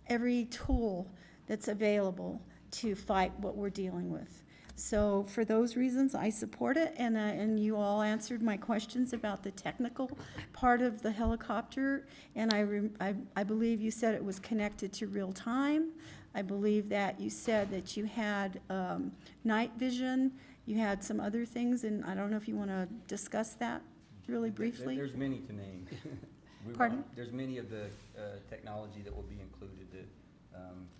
every tool that's available to fight what we're dealing with. So for those reasons, I support it, and you all answered my questions about the technical part of the helicopter, and I believe you said it was connected to real time. I believe that you said that you had night vision, you had some other things, and I don't know if you want to discuss that really briefly. There's many to name. Pardon? There's many of the technology that will be included that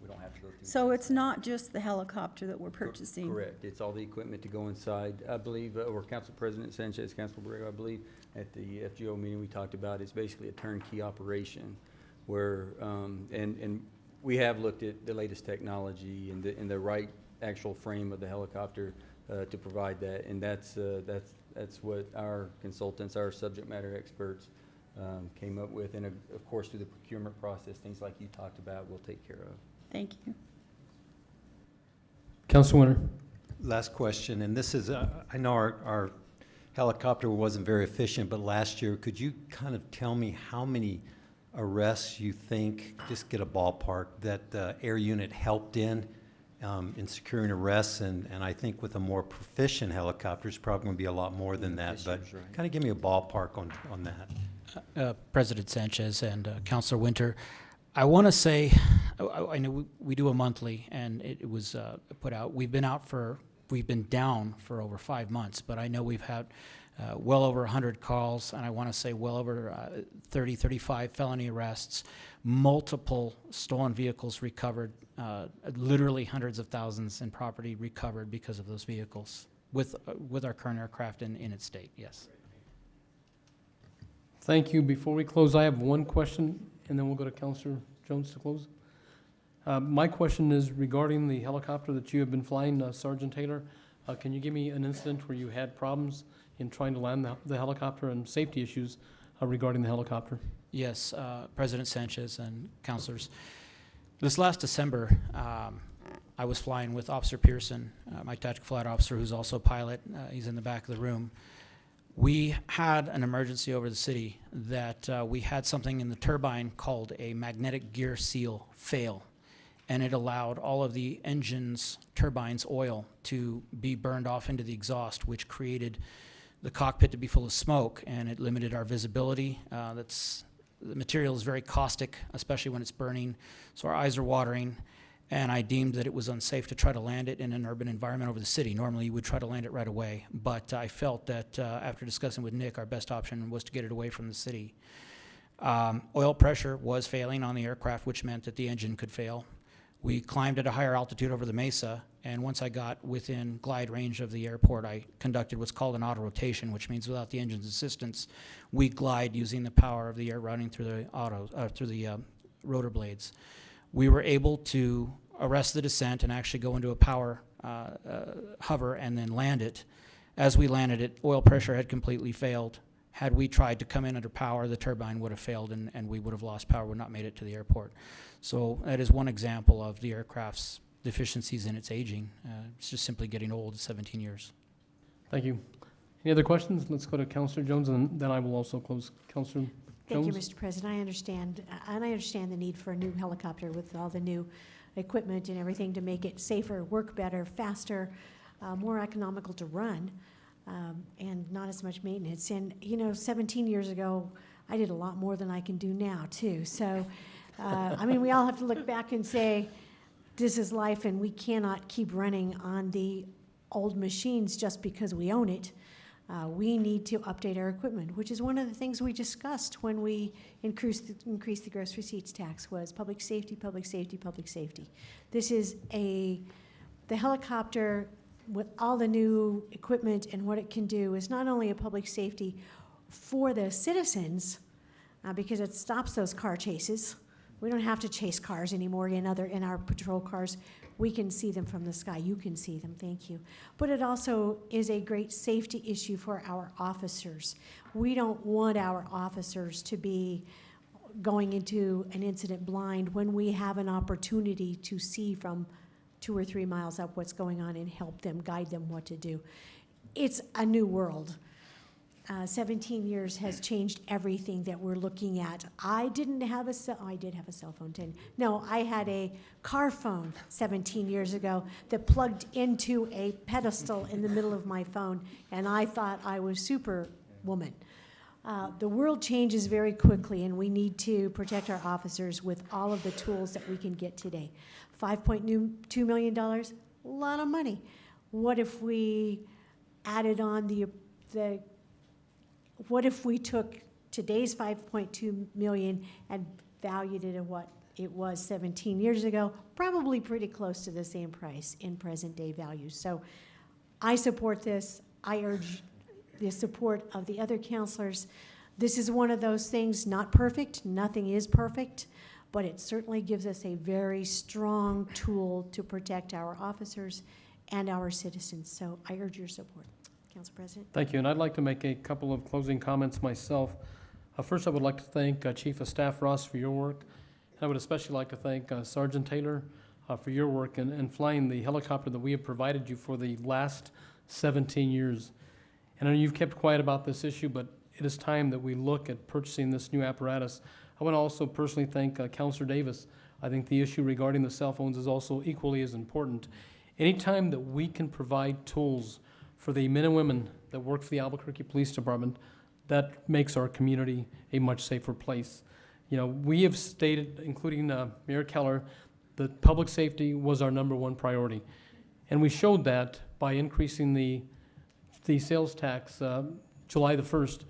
we don't have to go through. So it's not just the helicopter that we're purchasing? Correct. It's all the equipment to go inside. I believe, or Council President Sanchez, Council Borrego, I believe, at the FGO meeting we talked about, it's basically a turnkey operation where, and we have looked at the latest technology and the right actual frame of the helicopter to provide that. And that's what our consultants, our subject matter experts, came up with, and of course through the procurement process, things like you talked about, we'll take care of. Thank you. Council Winter. Last question, and this is, I know our helicopter wasn't very efficient, but last year, could you kind of tell me how many arrests you think, just get a ballpark, that the air unit helped in securing arrests? And I think with a more proficient helicopter, it's probably going to be a lot more than that. But kind of give me a ballpark on that. President Sanchez and Councilor Winter, I want to say, I know we do a monthly, and it was put out. We've been down for over 5 months, but I know we've had well over 100 calls, and I want to say well over 30, 35 felony arrests, multiple stolen vehicles recovered, literally hundreds of thousands in property recovered because of those vehicles with our current aircraft in its state, yes. Thank you. Before we close, I have one question, and then we'll go to Councilor Jones to close. My question is regarding the helicopter that you have been flying, Sergeant Taylor. Can you give me an incident where you had problems in trying to land the helicopter and safety issues regarding the helicopter? Yes, President Sanchez and councilors. This last December, I was flying with Officer Pearson, my tactical flight officer, who's also a pilot. He's in the back of the room. We had an emergency over the city that we had something in the turbine called a magnetic gear seal fail, and it allowed all of the engine's turbines oil to be burned off into the exhaust, which created the cockpit to be full of smoke, and it limited our visibility. The material is very caustic, especially when it's burning, so our eyes are watering. And I deemed that it was unsafe to try to land it in an urban environment over the city. Normally, you would try to land it right away, but I felt that after discussing with Nick, our best option was to get it away from the city. Oil pressure was failing on the aircraft, which meant that the engine could fail. We climbed at a higher altitude over the mesa, and once I got within glide range of the airport, I conducted what's called an auto rotation, which means without the engine's assistance, we glide using the power of the air running through the rotor blades. We were able to arrest the descent and actually go into a power hover and then land it. As we landed it, oil pressure had completely failed. Had we tried to come in under power, the turbine would have failed and we would have lost power, would not made it to the airport. So that is one example of the aircraft's deficiencies in its aging. It's just simply getting old, 17 years. Thank you. Any other questions? Let's go to Councilor Jones, and then I will also close. Councilor Jones? Thank you, Mr. President. I understand the need for a new helicopter with all the new equipment and everything to make it safer, work better, faster, more economical to run, and not as much maintenance. And, 17 years ago, I did a lot more than I can do now, too. So, we all have to look back and say, this is life, and we cannot keep running on the old machines just because we own it. We need to update our equipment, which is one of the things we discussed when we increased the gross receipts tax, was public safety, public safety, public safety. This is the helicopter with all the new equipment and what it can do is not only a public safety for the citizens, because it stops those car chases. We don't have to chase cars anymore in our patrol cars. We can see them from the sky. You can see them, thank you. But it also is a great safety issue for our officers. We don't want our officers to be going into an incident blind when we have an opportunity to see from 2 or 3 miles up what's going on and help them, guide them what to do. It's a new world. 17 years has changed everything that we're looking at. I did have a cell phone 10. No, I had a car phone 17 years ago that plugged into a pedestal in the middle of my phone, and I thought I was Superwoman. The world changes very quickly, and we need to protect our officers with all of the tools that we can get today. $5.2 million, a lot of money. What if we added on what if we took today's $5.2 million and valued it at what it was 17 years ago? Probably pretty close to the same price in present day value. So I support this. I urge the support of the other counselors. This is one of those things, not perfect. Nothing is perfect, but it certainly gives us a very strong tool to protect our officers and our citizens. So I urge your support. Council President. Thank you, and I'd like to make a couple of closing comments myself. First, I would like to thank Chief of Staff Ross for your work. I would especially like to thank Sergeant Taylor for your work in flying the helicopter that we have provided you for the last 17 years. And I know you've kept quiet about this issue, but it is time that we look at purchasing this new apparatus. I want to also personally thank Councilor Davis. I think the issue regarding the cell phones is also equally as important. Anytime that we can provide tools for the men and women that work for the Albuquerque Police Department, that makes our community a much safer place. You know, we have stated, including Mayor Keller, that public safety was our #1 priority. And we showed that by increasing the sales tax July the 1st.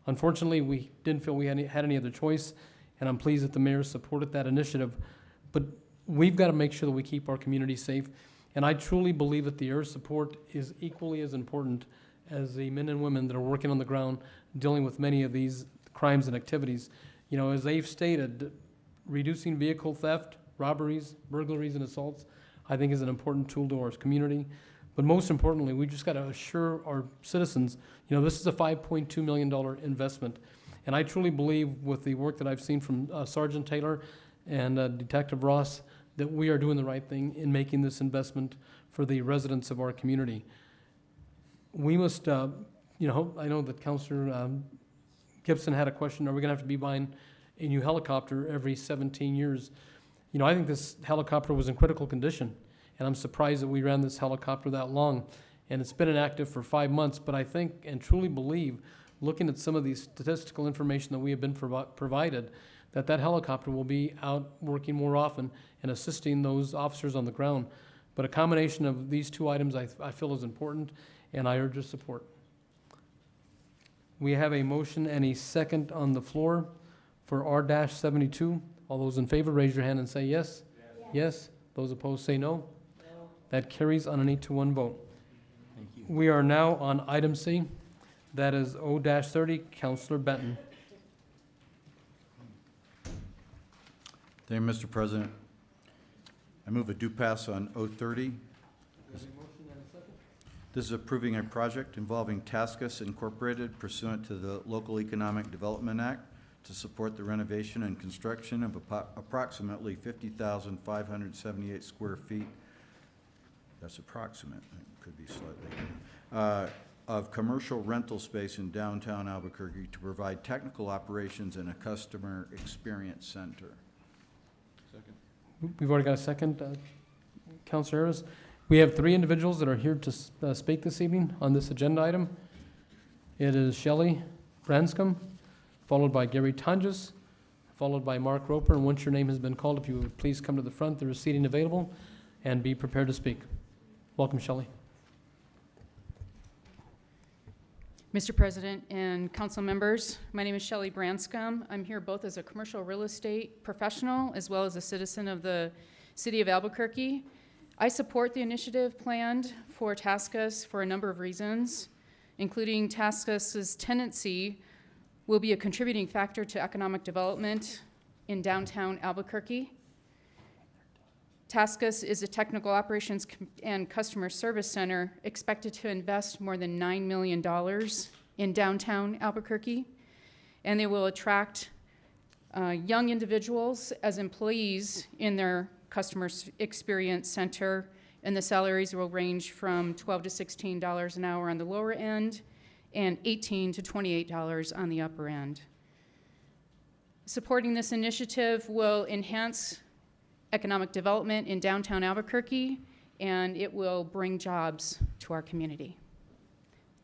Unfortunately, we didn't feel we had any other choice, and I'm pleased that the mayor supported that initiative. But we've got to make sure that we keep our community safe. And I truly believe that the air support is equally as important as the men and women that are working on the ground dealing with many of these crimes and activities. You know, as they've stated, reducing vehicle theft, robberies, burglaries, and assaults, I think is an important tool to our community. But most importantly, we just got to assure our citizens, you know, this is a $5.2 million investment. And I truly believe with the work that I've seen from Sergeant Taylor and Detective Ross, that we are doing the right thing in making this investment for the residents of our community. We must, you know, I know that Councilor Gibson had a question, are we gonna have to be buying a new helicopter every 17 years? You know, I think this helicopter was in critical condition, and I'm surprised that we ran this helicopter that long. And it's been inactive for 5 months, but I think and truly believe, looking at some of the statistical information that we have been provided, that helicopter will be out working more often and assisting those officers on the ground. But a combination of these two items I feel is important, and I urge your support. We have a motion and a second on the floor for R-72. All those in favor, raise your hand and say yes. Yes. Those opposed say no. That carries on an 8-to-1 vote. Thank you. We are now on item C. That is O-30, Councilor Benton. Thank you, Mr. President. I move a due pass on O-30. This is approving a project involving Taskus Incorporated pursuant to the Local Economic Development Act to support the renovation and construction of approximately 50,578 square feet. That's approximate, it could be slightly, of commercial rental space in downtown Albuquerque to provide technical operations and a customer experience center. We've already got a second, Councilor Harris. We have 3 individuals that are here to speak this evening on this agenda item. It is Shelley Branscombe, followed by Gary Tonjes, followed by Mark Roper. And once your name has been called, if you would please come to the front, there is seating available, and be prepared to speak. Welcome, Shelley. Mr. President and council members, my name is Shelley Branscombe. I'm here both as a commercial real estate professional as well as a citizen of the city of Albuquerque. I support the initiative planned for Taskus for a number of reasons, including Taskus's tenancy will be a contributing factor to economic development in downtown Albuquerque. Taskus is a technical operations and customer service center expected to invest more than $9 million in downtown Albuquerque, and they will attract young individuals as employees in their customer experience center, and the salaries will range from $12 to $16 an hour on the lower end and $18 to $28 on the upper end. Supporting this initiative will enhance economic development in downtown Albuquerque, and it will bring jobs to our community.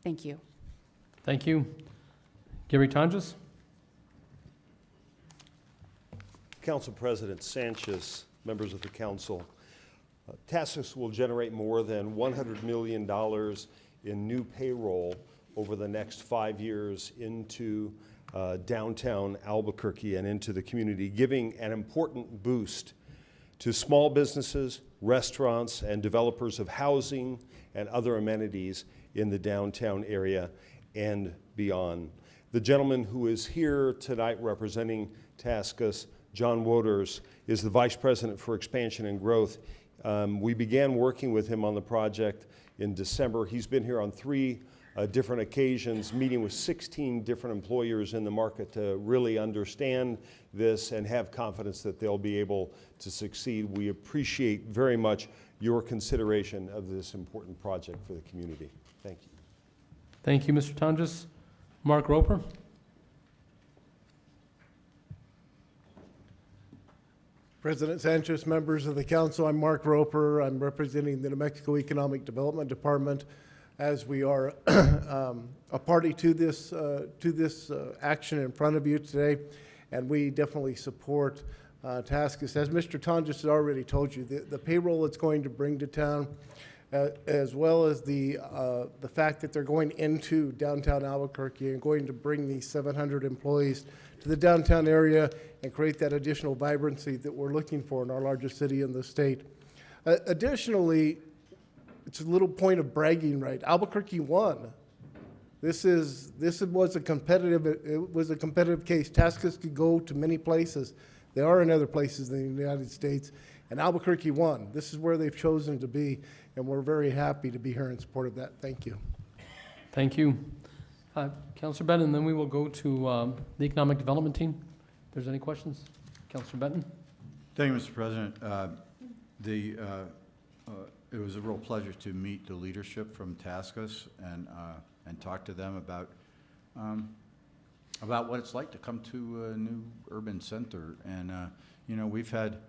Thank you. Thank you. Gary Tonjes. Council President Sanchez, members of the council, Taskus will generate more than $100 million in new payroll over the next 5 years into downtown Albuquerque and into the community, giving an important boost to small businesses, restaurants, and developers of housing and other amenities in the downtown area and beyond. The gentleman who is here tonight representing Taskus, John Wouters, is the Vice President for Expansion and Growth. We began working with him on the project in December. He's been here on 3 different occasions, meeting with 16 different employers in the market to really understand this and have confidence that they'll be able to succeed. We appreciate very much your consideration of this important project for the community. Thank you. Thank you, Mr. Tonjes. Mark Roper. President Sanchez, members of the council, I'm Mark Roper. I'm representing the New Mexico Economic Development Department as we are a party to this action in front of you today, and we definitely support Taskus. As Mr. Tonjes has already told you, the payroll it's going to bring to town, as well as the fact that they're going into downtown Albuquerque and going to bring these 700 employees to the downtown area and create that additional vibrancy that we're looking for in our largest city in the state. Additionally, it's a little point of bragging right. Albuquerque won. This was a competitive case. Taskus could go to many places. They are in other places in the United States, and Albuquerque won. This is where they've chosen to be, and we're very happy to be here in support of that. Thank you. Thank you. Councilor Benton, and then we will go to the Economic Development Team. If there's any questions. Councilor Benton. Thank you, Mr. President. It was a real pleasure to meet the leadership from Taskus and talk to them about what it's like to come to a new urban center. And you know, we've had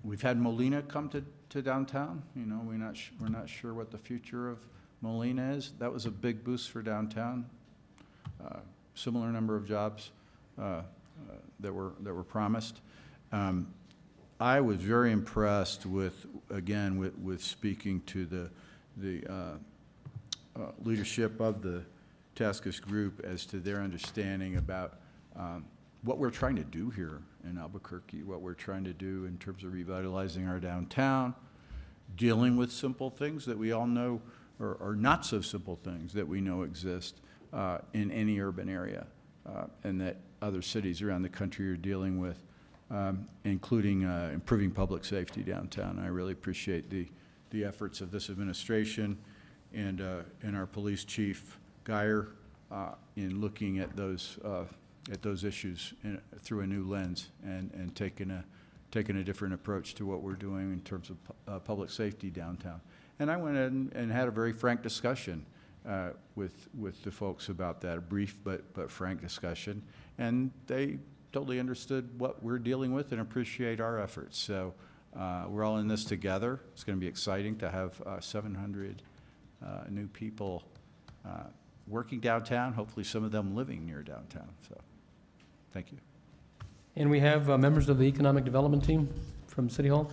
Molina come to downtown. You know, we're not sure what the future of Molina is. That was a big boost for downtown. Similar number of jobs that were promised. I was very impressed with speaking to the leadership of the Taskus group as to their understanding about what we're trying to do here in Albuquerque, what we're trying to do in terms of revitalizing our downtown, dealing with simple things that we all know or not so simple things that we know exist in any urban area and that other cities around the country are dealing with, including improving public safety downtown. I really appreciate the efforts of this administration and our police chief, Geyer, in looking at those issues through a new lens and taking a different approach to what we're doing in terms of public safety downtown. And I went in and had a very frank discussion with the folks about that, a brief but frank discussion, and they totally understood what we're dealing with and appreciate our efforts. So we're all in this together. It's going to be exciting to have 700 new people working downtown, hopefully some of them living near downtown. So thank you. And we have members of the Economic Development Team from City Hall.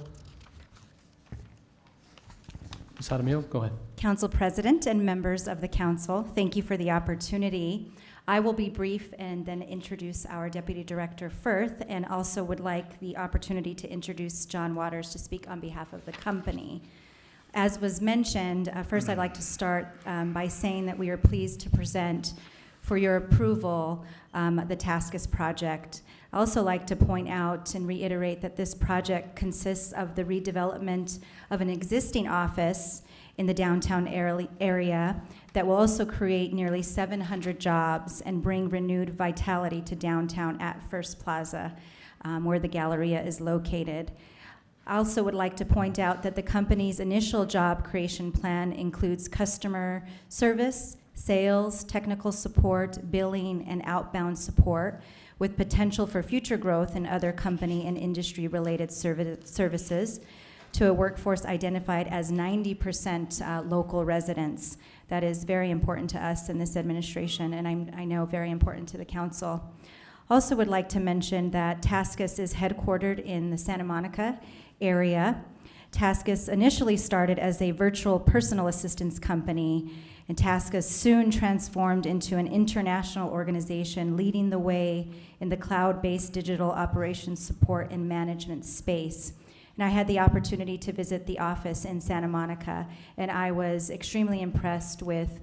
Ms. Jaramillo, go ahead. Council President and members of the council, thank you for the opportunity. I will be brief and then introduce our Deputy Director Firth, and also would like the opportunity to introduce John Waters to speak on behalf of the company. As was mentioned, first I'd like to start by saying that we are pleased to present for your approval the Taskus project. I also like to point out and reiterate that this project consists of the redevelopment of an existing office in the downtown area that will also create nearly 700 jobs and bring renewed vitality to downtown at First Plaza, where the Galleria is located. I also would like to point out that the company's initial job creation plan includes customer service, sales, technical support, billing, and outbound support, with potential for future growth in other company and industry-related services, to a workforce identified as 90% local residents. That is very important to us in this administration, and I know very important to the council. Also would like to mention that Taskus is headquartered in the Santa Monica area. Taskus initially started as a virtual personal assistance company, and Taskus soon transformed into an international organization leading the way in the cloud-based digital operations support and management space. And I had the opportunity to visit the office in Santa Monica, and I was extremely impressed with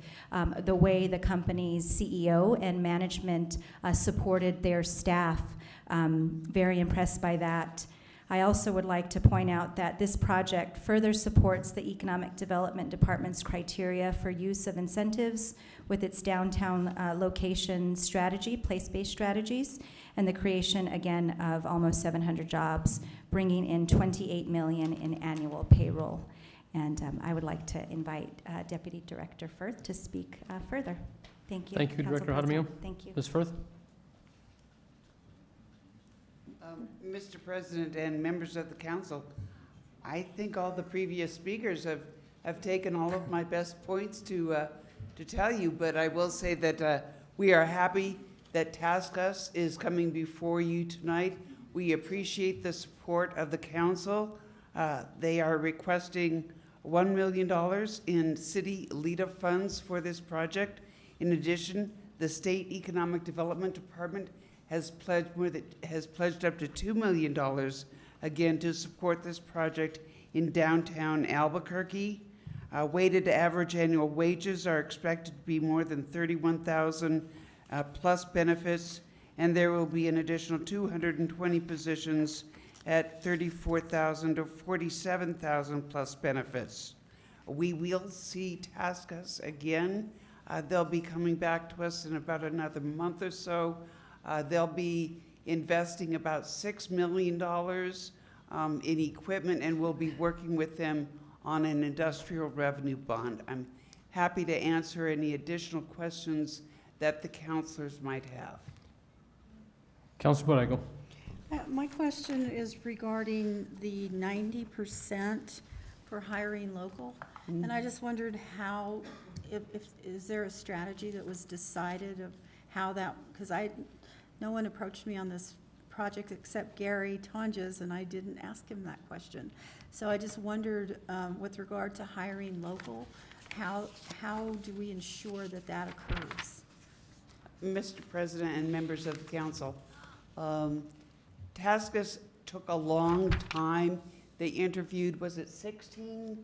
the way the company's CEO and management supported their staff. Very impressed by that. I also would like to point out that this project further supports the Economic Development Department's criteria for use of incentives with its downtown location strategy, place-based strategies, and the creation, again, of almost 700 jobs, bringing in $28 million in annual payroll. And I would like to invite Deputy Director Firth to speak further. Thank you. Thank you, Council Director Jaramillo. President. Thank you. Ms. Firth? Mr. President and members of the council, I think all the previous speakers have taken all of my best points to tell you, but I will say that we are happy that TaskUs is coming before you tonight. We appreciate the support of the council. They are requesting $1 million in city LEDA funds for this project. In addition, the State Economic Development Department has pledged up to $2 million again to support this project in downtown Albuquerque. Weighted average annual wages are expected to be more than $31,000 plus benefits, and there will be an additional 220 positions at $34,000 to $47,000 plus benefits. We will see TaskUs again. They'll be coming back to us in about another month or so. They'll be investing about $6 million in equipment, and we'll be working with them on an industrial revenue bond. I'm happy to answer any additional questions that the councilors might have. Councilor Borrego. My question is regarding the 90% for hiring local. And I just wondered how, is there a strategy that was decided of how that, because no one approached me on this project except Gary Tonjes, and I didn't ask him that question. So I just wondered, with regard to hiring local, how do we ensure that that occurs? Mr. President and members of the council, TaskUs took a long time. They interviewed, was it 16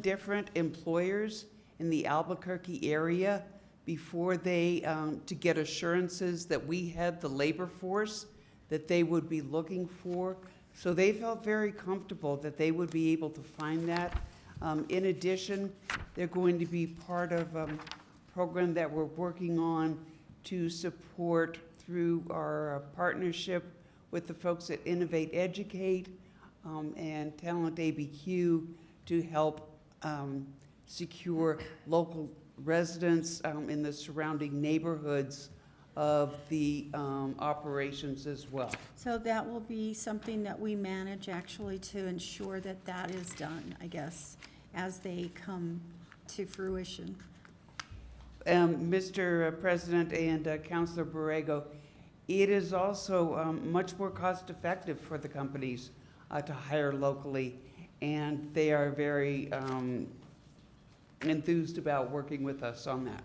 different employers in the Albuquerque area before they, to get assurances that we had the labor force that they would be looking for. So they felt very comfortable that they would be able to find that. In addition, they're going to be part of a program that we're working on to support through our partnership with the folks at Innovate Educate and Talent ABQ to help secure local residents in the surrounding neighborhoods of the operations as well. So that will be something that we manage actually to ensure that that is done, I guess, as they come to fruition. Mr. President and Councilor Borrego, it is also much more cost effective for the companies to hire locally, and they are very enthused about working with us on that.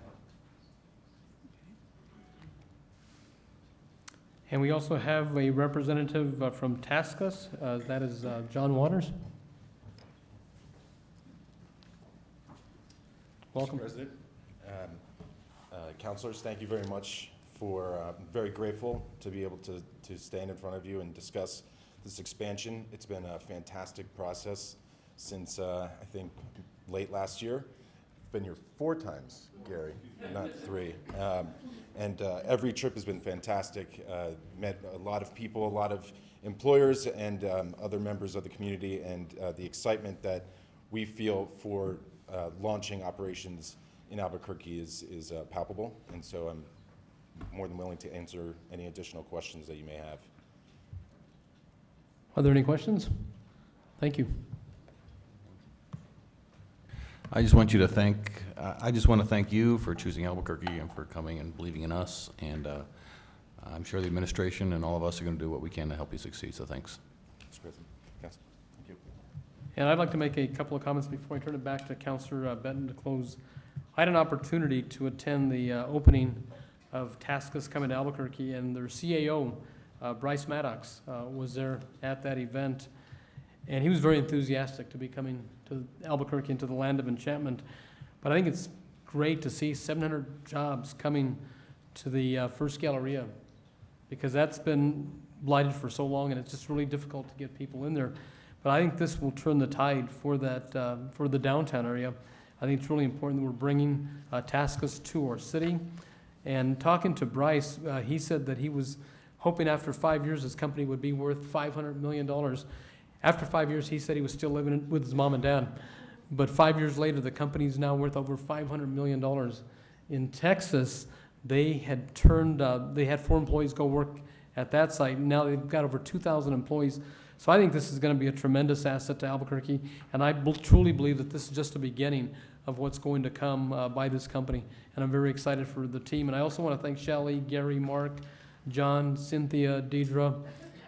And we also have a representative from TaskUs, that is John Waters. Welcome. Mr. President, councilors, thank you very much for, very grateful to be able to stand in front of you and discuss this expansion. It's been a fantastic process since, I think, late last year. I've been here 4 times, Gary, not 3. And every trip has been fantastic. Met a lot of people, a lot of employers and other members of the community, and the excitement that we feel for launching operations in Albuquerque is palpable. And so I'm more than willing to answer any additional questions that you may have. Are there any questions? Thank you. I just want to thank you for choosing Albuquerque and for coming and believing in us. And I'm sure the administration and all of us are going to do what we can to help you succeed. So thanks. Mr. President, Council, thank you. And I'd like to make a couple of comments before I turn it back to Councilor Benton to close. I had an opportunity to attend the opening of TaskUs coming to Albuquerque, and their CAO, Bryce Maddox, was there at that event. And he was very enthusiastic to be coming to Albuquerque and to the land of enchantment. But I think it's great to see 700 jobs coming to the First Galleria, because that's been blighted for so long, and it's just really difficult to get people in there. But I think this will turn the tide for that, for the downtown area. I think it's really important that we're bringing TaskUs to our city. And talking to Bryce, he said that he was hoping after 5 years his company would be worth $500 million. After 5 years, he said he was still living with his mom and dad. But 5 years later, the company's now worth over $500 million. In Texas, they had 4 employees go work at that site. Now they've got over 2,000 employees. So I think this is going to be a tremendous asset to Albuquerque, and I truly believe that this is just the beginning of what's going to come by this company. And I'm very excited for the team. And I also want to thank Shelley, Gary, Mark, John, Cynthia, Deidre,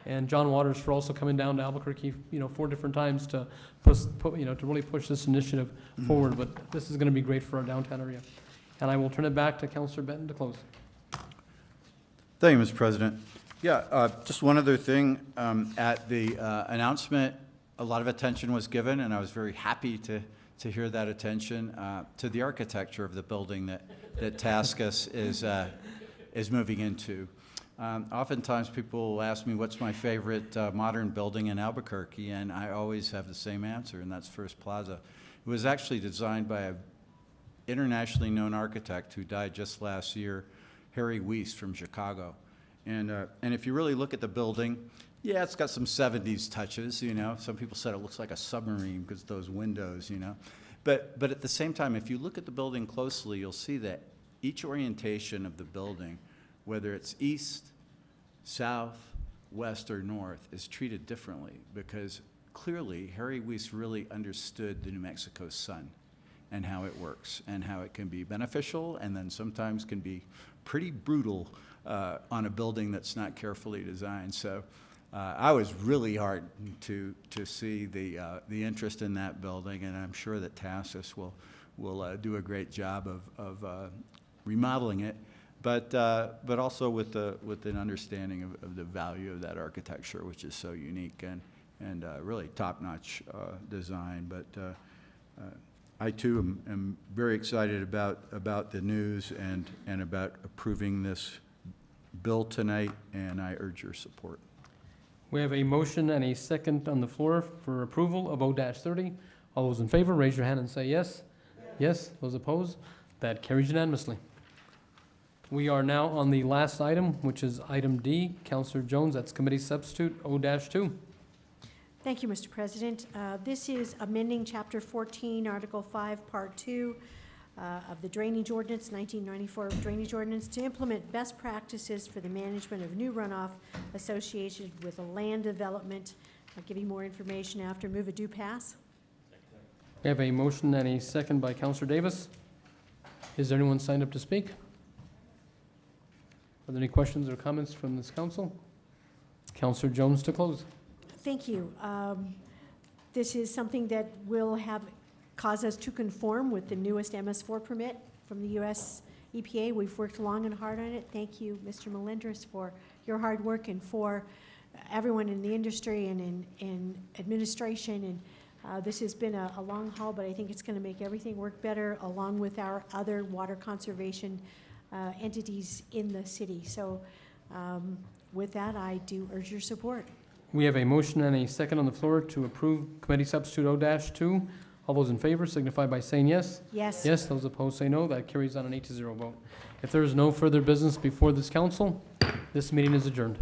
and John Waters for also coming down to Albuquerque, 4 different times to to really push this initiative forward. But this is going to be great for our downtown area. And I will turn it back to Councilor Benton to close. Thank you, Mr. President. Yeah, just one other thing. At the announcement, a lot of attention was given, and I was very happy to hear that attention to the architecture of the building that Taskus is moving into. Oftentimes people will ask me what's my favorite modern building in Albuquerque, and I always have the same answer, and that's First Plaza. It was actually designed by an internationally known architect who died just last year, Harry Weiss from Chicago. And if you really look at the building, yeah, it's got some 70s touches, Some people said it looks like a submarine because of those windows, But at the same time, if you look at the building closely, you'll see that each orientation of the building, whether it's east, south, west, or north, is treated differently because clearly Harry Weiss really understood the New Mexico sun and how it works and how it can be beneficial and then sometimes can be pretty brutal on a building that's not carefully designed. So I was really heartened to see the interest in that building, and I'm sure that Taskus will do a great job of remodeling it, but also with an understanding of the value of that architecture, which is so unique and really top-notch design. But I too am very excited about the news and about approving this bill tonight, and I urge your support. We have a motion and a second on the floor for approval of O-30. All those in favor, raise your hand and say yes. Yes. Those opposed? That carries unanimously. We are now on the last item, which is item D. Councilor Jones, that's committee substitute O-2. Thank you, Mr. President. This is amending Chapter 14, Article 5, Part 2 of the Drainage Ordinance, 1994 Drainage Ordinance, to implement best practices for the management of new runoff associated with a land development. I'll give you more information after. Move it do pass. We have a motion and a second by Councilor Davis. Is there anyone signed up to speak? Are there any questions or comments from this council? Councilor Jones to close. Thank you. This is something that will cause us to conform with the newest MS4 permit from the U.S. EPA. We've worked long and hard on it. Thank you, Mr. Melendres, for your hard work and for everyone in the industry and in administration. And this has been a long haul, but I think it's going to make everything work better along with our other water conservation entities in the city. So with that, I do urge your support. We have a motion and a second on the floor to approve committee substitute O-2. All those in favor signify by saying yes. Yes. Yes. Those opposed say no. That carries on an 8-0 vote. If there is no further business before this council, this meeting is adjourned.